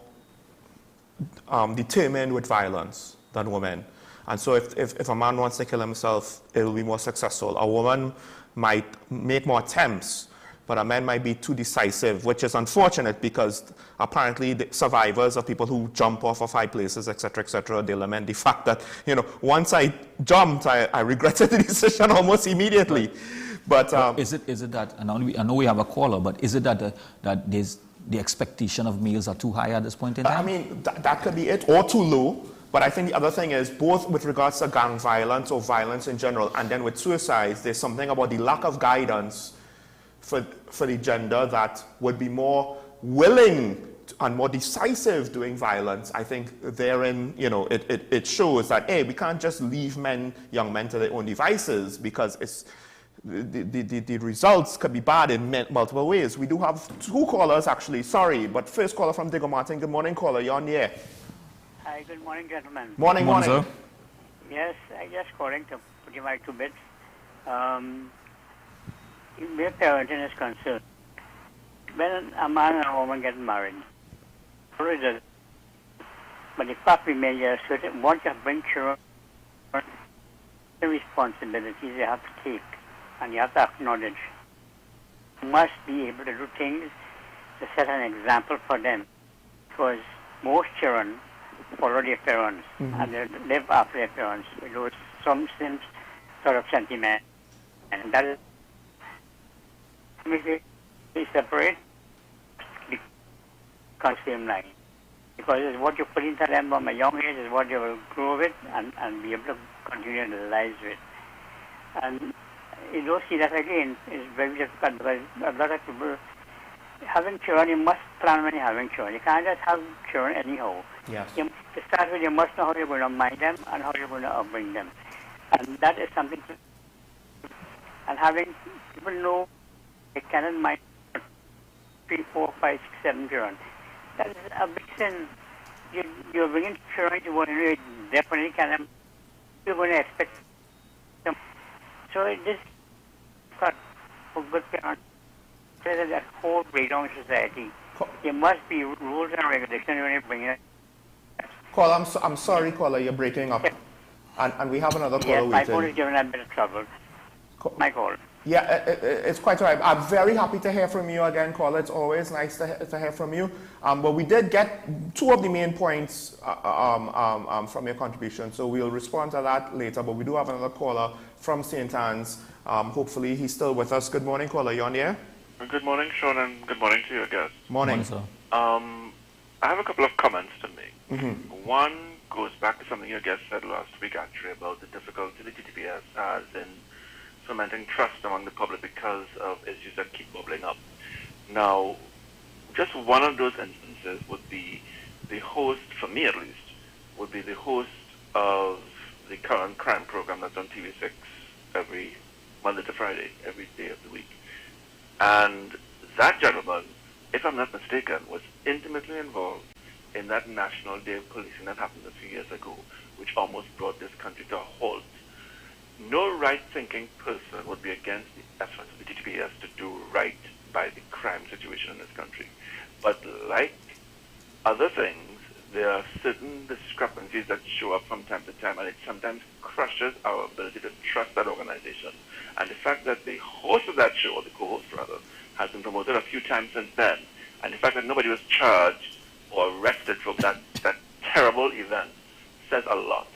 [SPEAKER 26] determined with violence than women. And so if a man wants to kill himself, it will be more successful. A woman might make more attempts, but a man might be too decisive, which is unfortunate because apparently the survivors of people who jump off of high places, etc., they lament the fact that, you know, once I jumped, I regretted the decision almost immediately. But
[SPEAKER 1] is it that, and I know we have a caller, but is it that there's the expectation of males are too high at this point in time?
[SPEAKER 26] I mean, that could be it, or too low. But I think the other thing is, both with regards to gang violence or violence in general, and then with suicides, there's something about the lack of guidance for the gender that would be more willing and more decisive doing violence. I think therein, you know, it shows that, hey, we can't just leave young men to their own devices, because it's the results could be bad in multiple ways. We do have two callers, actually. Sorry, but first caller from Digger Martin. Good morning, caller. You're on the air.
[SPEAKER 3] Hi, good morning, gentlemen.
[SPEAKER 26] Morning.
[SPEAKER 1] Sir.
[SPEAKER 3] Yes, I just calling to put in my 2 bits. Where parenting is concerned, when a man and a woman get married, but the fact remains, once you bring children, the responsibilities you have to take, and you have to acknowledge. You must be able to do things to set an example for them, because most children follow their parents and they live after their parents with some sort of sentiment, and that is we separate the same line, because it's what you put into them from a young age is what they will grow with and be able to continue their lives with. And you don't see that again. It's very difficult because a lot of people having children, you must plan when you're having children. You can't just have children anyhow.
[SPEAKER 26] Yes.
[SPEAKER 3] To start with, you must know how you're going to mind them and how you're going to upbring them. And that is something and having people know they cannot mind 3, 4, 5, 6, 7 children. That is a big sin. You're bringing children to one, you definitely cannot. You're going to expect them. So this for good parents, that whole breakdown in society. There must be rules and regulations when you bring it.
[SPEAKER 26] Caller, I'm sorry, caller, you're breaking up. And we have another caller waiting.
[SPEAKER 3] Yes, my phone is giving a bit of trouble. My call.
[SPEAKER 26] Yeah, it's quite all right. I'm very happy to hear from you again, caller. It's always nice to hear from you. But we did get 2 of the main points from your contribution, so we'll respond to that later. But we do have another caller from St. Anne's. Hopefully he's still with us. Good morning, caller. You on the air?
[SPEAKER 11] Good morning, Sean, and good morning to your guests.
[SPEAKER 26] Morning.
[SPEAKER 1] Sir.
[SPEAKER 11] I have a couple of comments to make. One goes back to something your guest said last week, actually, about the difficulty the TTPS has in cementing trust among the public because of issues that keep bubbling up. Now, just one of those instances would be the host, for me at least, would be the host of the current crime program that's on TV6 every Monday to Friday, every day of the week. And that gentleman, if I'm not mistaken, was intimately involved in that National Day of Policing that happened a few years ago, which almost brought this country to a halt. No right-thinking person would be against the efforts of the DTPS to do right by the crime situation in this country. But like other things, there are certain discrepancies that show up from time to time, and it sometimes crushes our ability to trust that organization. And the fact that the host of that show, or the co-host rather, has been promoted a few times since then, and the fact that nobody was charged or arrested from that terrible event says a lot.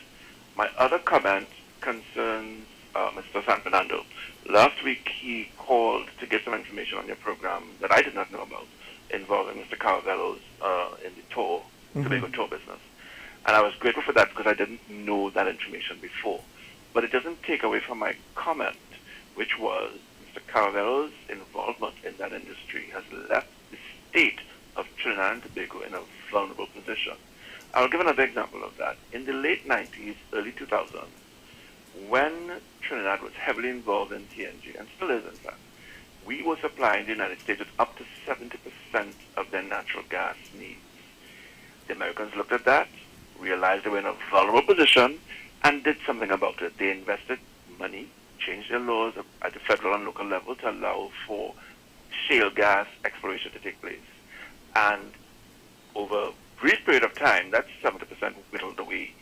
[SPEAKER 11] My other comment concerns Mr. San Fernando. Last week he called to get some information on your program that I did not know about, involving Mr. Caravello's in the tour, Tobago tour business. And I was grateful for that because I didn't know that information before. But it doesn't take away from my comment, which was Mr. Caravello's involvement in that industry has left the state of Trinidad and Tobago in a vulnerable position. I'll give another example of that. In the late 90s, early 2000s, when Trinidad was heavily involved in TNG, and still is in fact, we were supplying the United States with up to 70% of their natural gas needs. The Americans looked at that, realized they were in a vulnerable position, and did something about it. They invested money, changed their laws at the federal and local level to allow for shale gas exploration to take place. And over a brief period of time, that's 70% whittled away.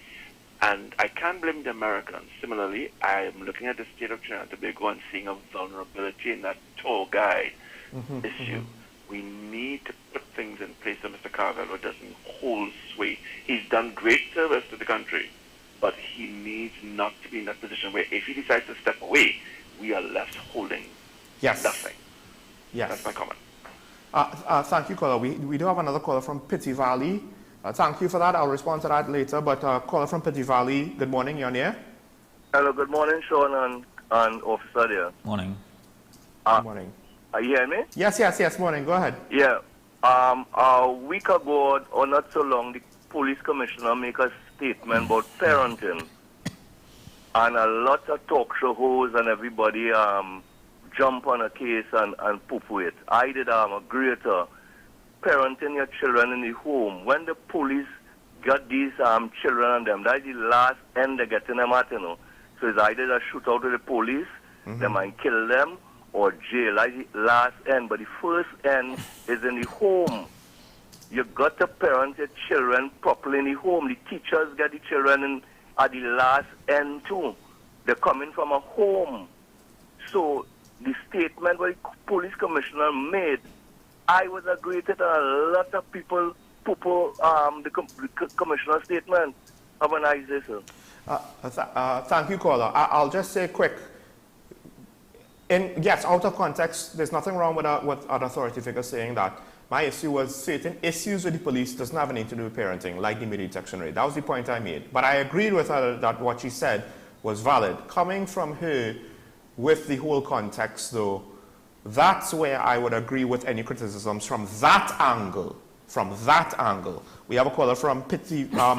[SPEAKER 11] And I can't blame the Americans. Similarly, I am looking at the state of Trinidad and Tobago and seeing a vulnerability in that tour guide issue. We need to put things in place so Mr. Caravello doesn't hold sway. He's done great service to the country, but he needs not to be in that position where if he decides to step away, we are left holding nothing.
[SPEAKER 26] Yes.
[SPEAKER 11] That's my comment.
[SPEAKER 26] Thank you, caller. We do have another caller from Pitty Valley. Thank you for that. I'll respond to that later. But caller from Pitty Valley, good morning. You're on air.
[SPEAKER 12] Hello, good morning, Sean and officer there.
[SPEAKER 1] Morning.
[SPEAKER 26] Good morning.
[SPEAKER 12] You hear me?
[SPEAKER 26] Yes. Morning. Go ahead.
[SPEAKER 12] Yeah. A week ago, or not so long, the police commissioner make a statement about parenting. And a lot of talk show hosts and everybody jump on a case and poo-poo it. I did a greater parenting your children in the home. When the police got these children and them, that's the last end they get in them at, you know. So it's either a shootout with the police, they might kill them, or jail. That's the last end. But the first end is in the home. You got to parent your children properly in the home. The teachers get the children at the last end too. They're coming from a home. So the statement what the police commissioner made, I would agree with it, and a lot of people poo-poo the commissioner's statement. Have a nice day, sir.
[SPEAKER 26] Thank you, caller. I'll just say quick. Yes, out of context, there's nothing wrong with an authority figure saying that. My issue was certain issues with the police doesn't have anything to do with parenting, like the immediate detection rate. That was the point I made. But I agreed with her that what she said was valid. Coming from her with the whole context, though, that's where I would agree with any criticisms from that angle. From that angle. We have a caller from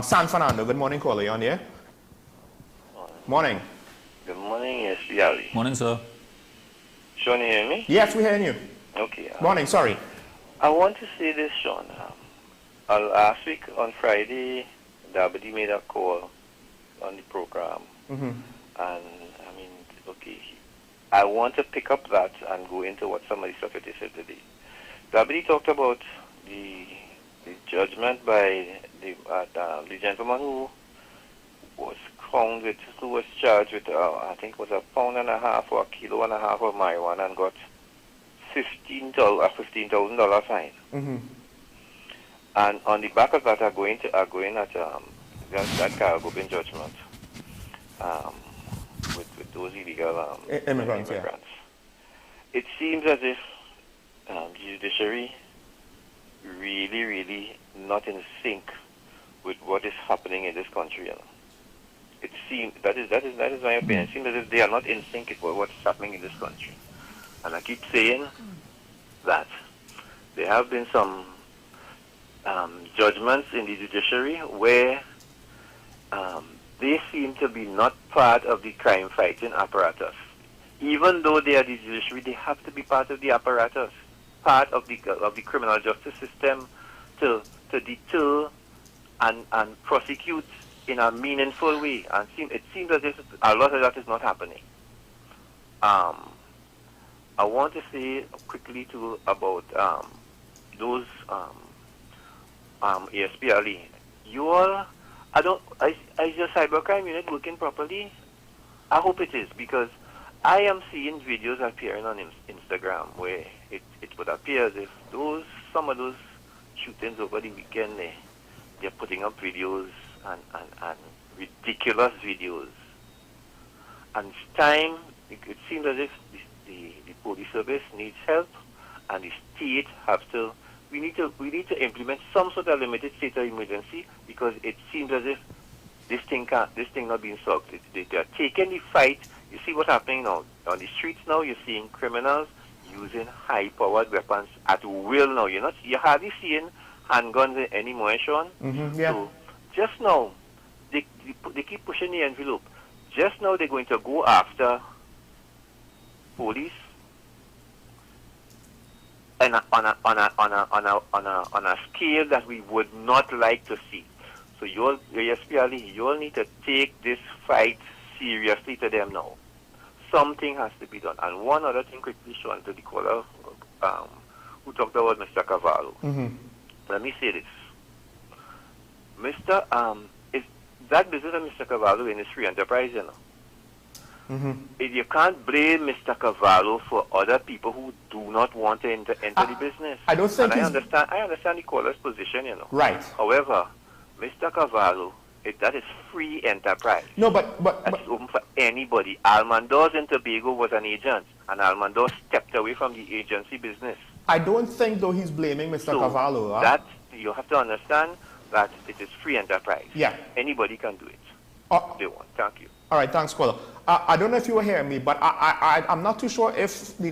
[SPEAKER 26] San Fernando. Good morning, caller. You on here? Morning.
[SPEAKER 12] Good morning, yes, Bialy.
[SPEAKER 1] Morning, sir.
[SPEAKER 12] Sean, you hear me?
[SPEAKER 26] Yes, we're hearing you.
[SPEAKER 12] Okay.
[SPEAKER 26] Morning, sorry.
[SPEAKER 12] I want to say this, Sean. Last week on Friday, Dabity made a call on the program. And, I mean, okay, I want to pick up that and go into what somebody stuff they said today. Dabity talked about the judgment by the gentleman who was found with, who was charged with, I think it was a pound and a half or a kilo and a half of marijuana and got $15,000 fine. And on the back of that are going at that cargo bin judgment with those illegal immigrants. It seems as if the judiciary really not in sync with what is happening in this country. You know? It seems that is my opinion. It seems as if they are not in sync with what's happening in this country. And I keep saying that
[SPEAKER 13] there have been some judgments in the judiciary where they seem to be not part of the crime-fighting apparatus. Even though they are the judiciary, they have to be part of the apparatus, part of the criminal justice system to deter and prosecute in a meaningful way. And it seems as if a lot of that is not happening. I want to say quickly too about those ASPLE. You all, is your cybercrime unit working properly? I hope it is, because I am seeing videos appearing on Instagram where it would appear as if some of those shootings over the weekend, they're putting up videos and ridiculous videos. And it's time, it seems as if the police service needs help, and the state we need to implement some sort of limited state of emergency, because it seems as if this thing not being solved. They are taking the fight. You see what's happening now on the streets now. You're seeing criminals using high-powered weapons at will now. You're hardly seeing handguns anymore, Sean.
[SPEAKER 26] Yeah.
[SPEAKER 13] So just now, they keep pushing the envelope. Just now they're going to go after police and on a scale that we would not like to see. So you all need to take this fight seriously to them now. Something has to be done. And one other thing quickly, Sean, to the caller who talked about Mr. Cavallo. Let me say this. Is that business of Mr. Cavallo in his free enterprise, you know? You can't blame Mr. Cavallo for other people who do not want to enter the business.
[SPEAKER 26] I don't think
[SPEAKER 13] I understand the caller's position, you know.
[SPEAKER 26] Right.
[SPEAKER 13] However, Mr. Cavallo, that is free enterprise.
[SPEAKER 26] No, but
[SPEAKER 13] that's open for anybody. Almandoz in Tobago was an agent, and Almandoz stepped away from the agency business.
[SPEAKER 26] I don't think, though, he's blaming Mr. Cavallo.
[SPEAKER 13] That you have to understand that it is free enterprise.
[SPEAKER 26] Yeah.
[SPEAKER 13] Anybody can do it. If they want. Thank you.
[SPEAKER 26] All right, thanks, caller. I don't know if you were hearing me, but I'm not too sure if the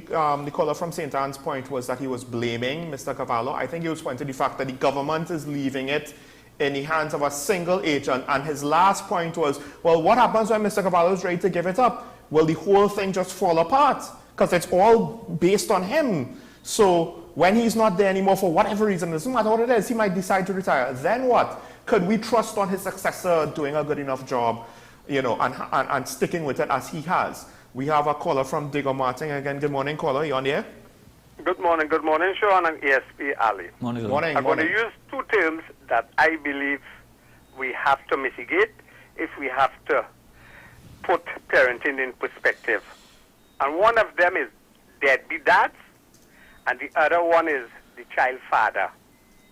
[SPEAKER 26] caller from St. Anne's point was that he was blaming Mr. Cavallo. I think he was pointing to the fact that the government is leaving it in the hands of a single agent. And his last point was, well, what happens when Mr. Cavallo is ready to give it up? Will the whole thing just fall apart? Because it's all based on him. So when he's not there anymore for whatever reason, it doesn't matter what it is, he might decide to retire. Then what? Could we trust on his successor doing a good enough job, you know, and sticking with it as he has? We have a caller from Digger Martin. Again, good morning, caller. You on the air?
[SPEAKER 14] Good morning, Sean and ESP Ali.
[SPEAKER 26] Morning.
[SPEAKER 14] I'm going to use two terms that I believe we have to mitigate if we have to put parenting in perspective. And one of them is deadbeat dads, and the other one is the child father.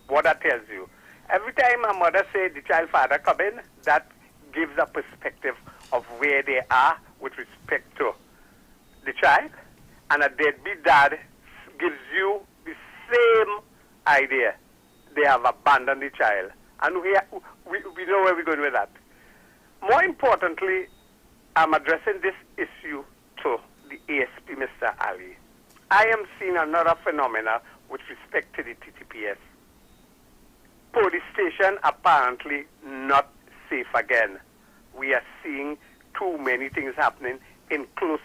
[SPEAKER 14] What that tells you. Every time a mother says the child father come in, that gives a perspective of where they are with respect to the child, and a deadbeat dad gives you the same idea. They have abandoned the child. And we know where we're going with that. More importantly, I'm addressing this issue to the ASP, Mr. Ali. I am seeing another phenomena with respect to the TTPS. Police station apparently not safe again. We are seeing too many things happening in close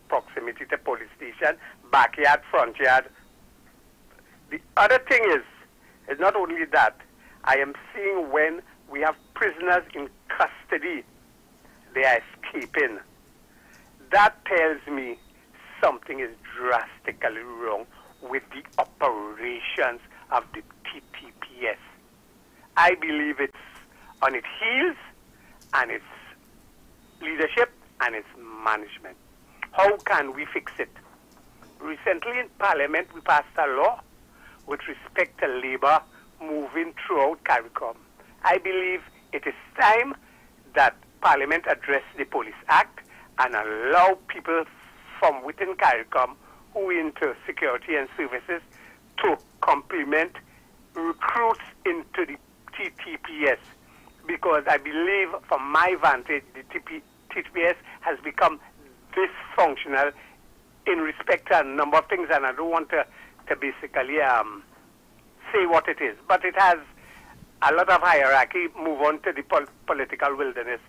[SPEAKER 14] proximity to police station, backyard, front yard. The other thing is not only that, I am seeing when we have prisoners in custody, they are escaping. That tells me something is drastically wrong with the operations of the TTPS. I believe it's on its heels and its leadership and its management. How can we fix it? Recently in Parliament, we passed a law with respect to labor moving throughout CARICOM. I believe it is time that Parliament address the Police Act and allow people from within CARICOM who are into security and services to complement recruits into the TTPS. Because I believe, from my vantage, the TTPS has become dysfunctional in respect to a number of things, and I don't want to basically say what it is, but it has a lot of hierarchy. Move on to the political wilderness.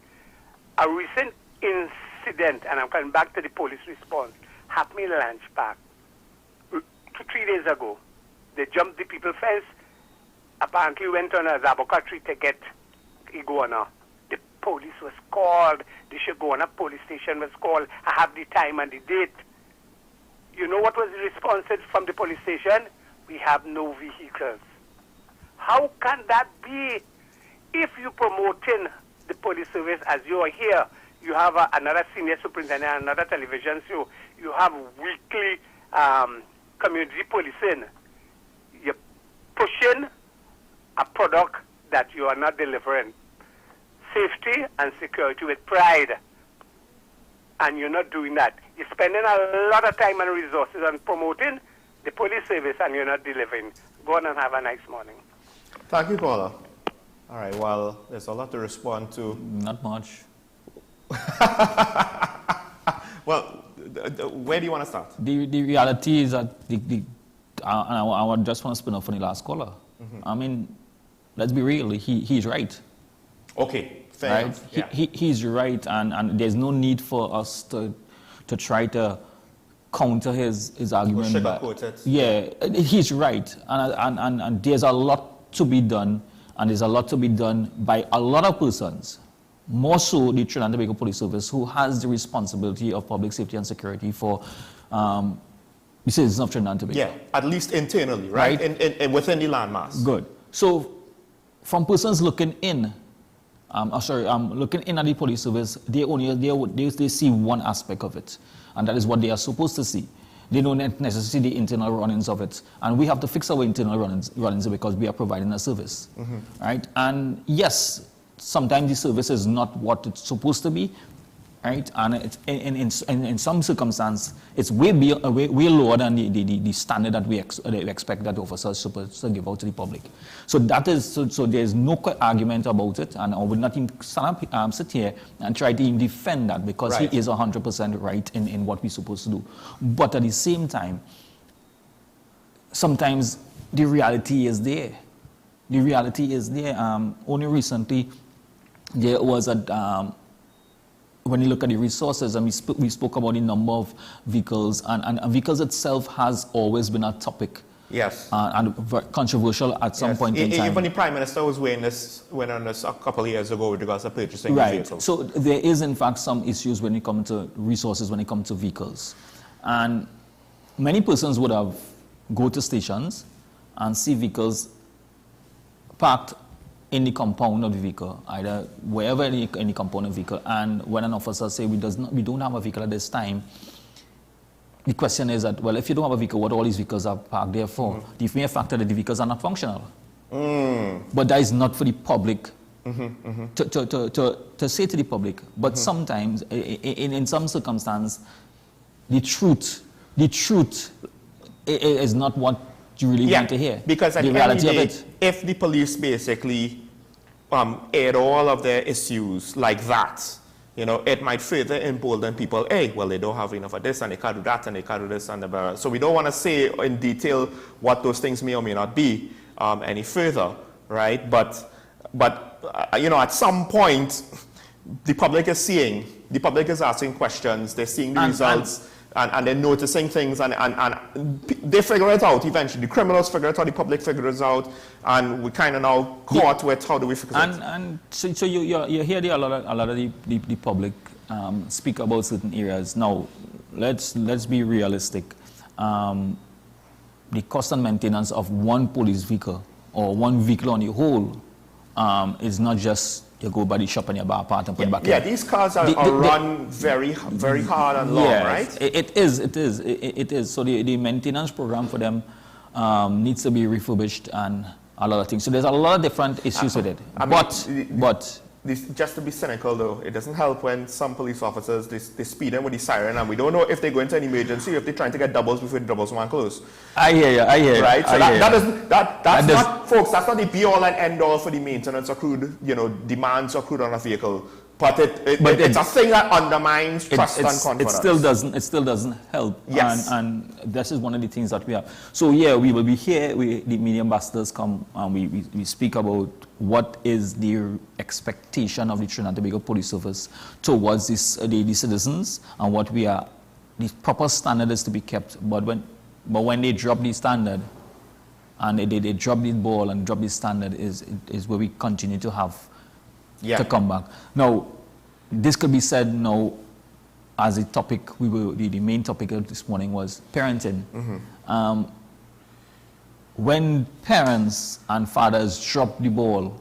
[SPEAKER 14] A recent incident, and I'm coming back to the police response, happened in Lange Park 3 days ago. They jumped the people fence, apparently went on a Zaboka tree to get iguana. The police was called, the Shagona police station was called. I have the time and the date. You know what was the response from the police station? We have no vehicles. How can that be? If you're promoting the police service as you are here, you have another senior superintendent, another television show, you have weekly community policing. You're pushing a product that you are not delivering. Safety and security with pride. And you're not doing that. You're spending a lot of time and resources on promoting the police service and you're not delivering. Go on and have a nice morning.
[SPEAKER 26] Thank you, caller. All right, well, there's a lot to respond to.
[SPEAKER 1] Not much.
[SPEAKER 26] Well, where do you want to start?
[SPEAKER 1] The reality is that I just want to spin off on the last caller. I mean, let's be real, he's right.
[SPEAKER 26] Okay, fair
[SPEAKER 1] right?
[SPEAKER 26] enough. Yeah.
[SPEAKER 1] He's right, and there's no need for us to try to counter his argument.
[SPEAKER 26] Sugarcoat it.
[SPEAKER 1] Yeah, he's right, and there's a lot to be done, and there's a lot to be done by a lot of persons. More so the Trinidad and Tobago Police Service, who has the responsibility of public safety and security for the citizens of Trinidad and Tobago.
[SPEAKER 26] Yeah, at least internally, right? In within the landmass.
[SPEAKER 1] Good. So, from persons looking in, looking in at the police service, they see one aspect of it, and that is what they are supposed to see. They don't necessarily see the internal runnings of it, and we have to fix our internal runnings because we are providing a service, right? And yes, sometimes the service is not what it's supposed to be, right? And it's, in some circumstances, it's way lower than the standard that we expect that officers are supposed to give out to the public. So that is so there's no argument about it, and I would not even sit here and try to even defend that because
[SPEAKER 26] Right.
[SPEAKER 1] he is 100% right in what we're supposed to do. But at the same time, sometimes the reality is there. The reality is there. Only recently, there was when you look at the resources, and we spoke about the number of vehicles, and vehicles itself has always been a topic.
[SPEAKER 26] Yes.
[SPEAKER 1] And controversial at some point in time.
[SPEAKER 26] Even the Prime Minister was went on this a couple of years ago with regards to purchasing vehicles.
[SPEAKER 1] So there is in fact some issues when it comes to resources, when it comes to vehicles. And many persons would have go to stations and see vehicles parked in the compound of the vehicle, either wherever in the compound of the vehicle, and when an officer say we don't have a vehicle at this time, the question is that, well, if you don't have a vehicle, what all these vehicles are parked there for? The mere factor that the vehicles are not functional. But that is not for the public to say to the public. But sometimes, in some circumstances, the truth is not what you really want to hear.
[SPEAKER 26] Because at
[SPEAKER 1] the
[SPEAKER 26] the end of
[SPEAKER 1] reality
[SPEAKER 26] the day,
[SPEAKER 1] of it.
[SPEAKER 26] if the police basically aired all of their issues like that, you know, it might further embolden people. Hey, well, they don't have enough of this, and they can't do that, and they can't do this, and the so we don't want to say in detail what those things may or may not be any further, right? But you know, at some point, the public is seeing, the public is asking questions, they're seeing the results. And they're noticing things, and they figure it out eventually. The criminals figure it out, the public figures it out, and we kind of now caught with how do we fix it.
[SPEAKER 1] And so you hear a lot of the public speak about certain areas. Now, let's be realistic. The cost and maintenance of one police vehicle or one vehicle on the whole is not just you go by the shop and you buy a part and put it back in.
[SPEAKER 26] Yeah, these cars are run very hard and long, right?
[SPEAKER 1] It is. So the maintenance program for them needs to be refurbished and a lot of things. So there's a lot of different issues with it. But
[SPEAKER 26] just to be cynical though, it doesn't help when some police officers, they speed in with the siren, and we don't know if they go into an emergency or if they're trying to get doubles before the doubles want to close.
[SPEAKER 1] I hear you.
[SPEAKER 26] Right? So that's not, folks, that's not the be all and end all for the maintenance accrued, you know, demands accrued on a vehicle But it's a thing that undermines trust and confidence.
[SPEAKER 1] It still doesn't help.
[SPEAKER 26] Yes.
[SPEAKER 1] And this is one of the things that we have. So yeah, we will be here. The media ambassadors come and we speak about what is the expectation of the Trinidad and Tobago Police Service towards the citizens, and what we are, the proper standard is to be kept. But when they drop the standard, and they drop the ball and drop the standard, is where we continue to have to come back. Now, this could be said now as a topic. The main topic of this morning was parenting. When parents and fathers drop the ball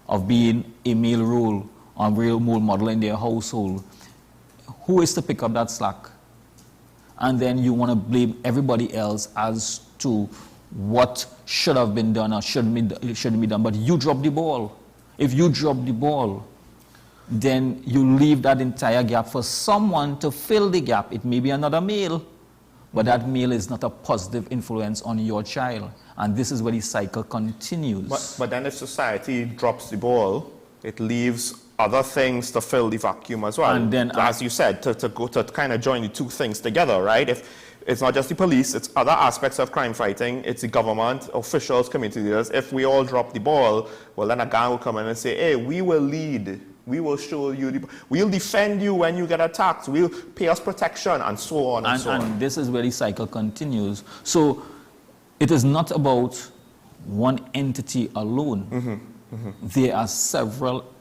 [SPEAKER 1] of being a male role or real role model in their household, who is to pick up that slack? And then you want to blame everybody else as to what should have been done or shouldn't be done, but you drop the ball. If you drop the ball, then you leave that entire gap for someone to fill the gap. It may be another male, but that male is not a positive influence on your child. And this is where the cycle continues.
[SPEAKER 26] But then if society drops the ball, it leaves other things to fill the vacuum as well. And then, as you said, to kind of join the two things together, right? If it's not just the police, it's other aspects of crime fighting, it's the government, officials, community leaders. If we all drop the ball, well, then a gang will come in and say, hey, we will lead. We will show you, we'll defend you when you get attacked. We'll pay us protection, and so on and so on.
[SPEAKER 1] And this is where the cycle continues. So it is not about one entity alone. There are several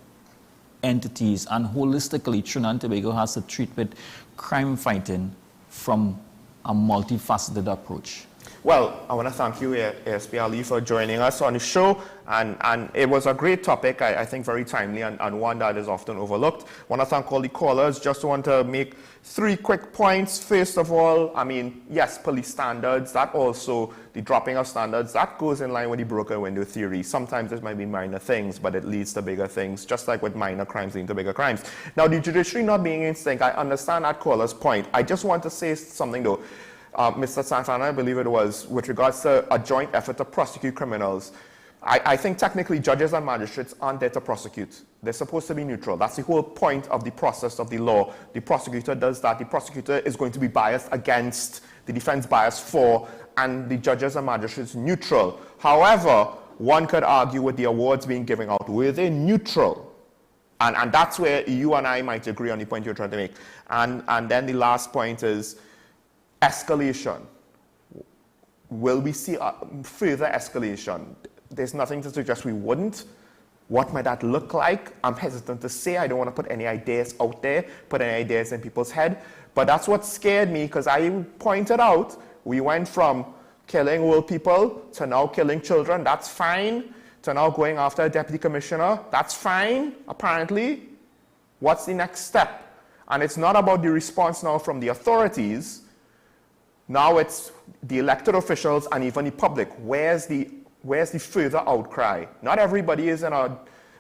[SPEAKER 1] entities, and holistically, Trinidad and Tobago has to treat with crime fighting from a multifaceted approach.
[SPEAKER 26] Well, I want to thank you, ASP Ali, for joining us on the show. And it was a great topic, I think very timely, and one that is often overlooked. I want to thank all the callers. Just want to make 3 quick points. First of all, I mean, yes, police standards, that also, the dropping of standards, that goes in line with the broken window theory. Sometimes it might be minor things, but it leads to bigger things, just like with minor crimes leading to bigger crimes. Now, the judiciary not being in sync, I understand that caller's point. I just want to say something, though. Mr. Santana, I believe it was, with regards to a joint effort to prosecute criminals. I think technically judges and magistrates aren't there to prosecute. They're supposed to be neutral. That's the whole point of the process of the law. The prosecutor does that. The prosecutor is going to be biased against, the defense biased for, and the judges and magistrates neutral. However, one could argue with the awards being given out, were they neutral? And that's where you and I might agree on the point you're trying to make. And then the last point is, escalation. Will we see further escalation? There's nothing to suggest we wouldn't. What might that look like? I'm hesitant to say. I don't want to put any ideas out there, put any ideas in people's head. But that's what scared me, because I pointed out we went from killing old people to now killing children. That's fine. To now going after a deputy commissioner. That's fine, apparently. What's the next step? And it's not about the response now from the authorities. Now it's the elected officials and even the public. Where's the further outcry? Not everybody is in a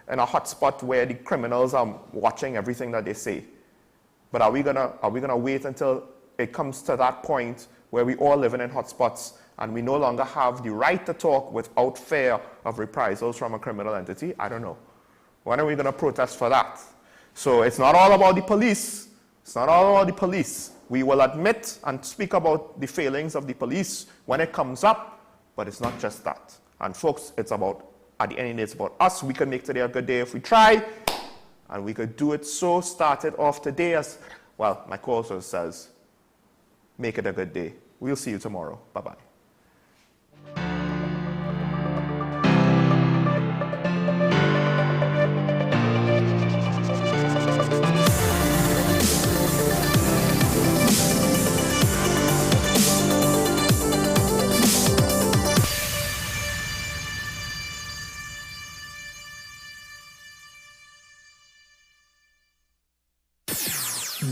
[SPEAKER 26] hotspot where the criminals are watching everything that they say. But are we gonna wait until it comes to that point where we all living in hotspots and we no longer have the right to talk without fear of reprisals from a criminal entity? I don't know. When are we gonna protest for that? So it's not all about the police. It's not all about the police. We will admit and speak about the failings of the police when it comes up, but it's not just that. And folks, it's about, at the end of the day, it's about us. We can make today a good day if we try, and we could do it so, start it off today as, well, my co-host says, make it a good day. We'll see you tomorrow. Bye-bye.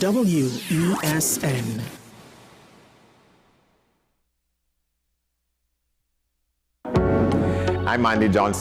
[SPEAKER 15] WESN.
[SPEAKER 4] I'm Andy Johnson.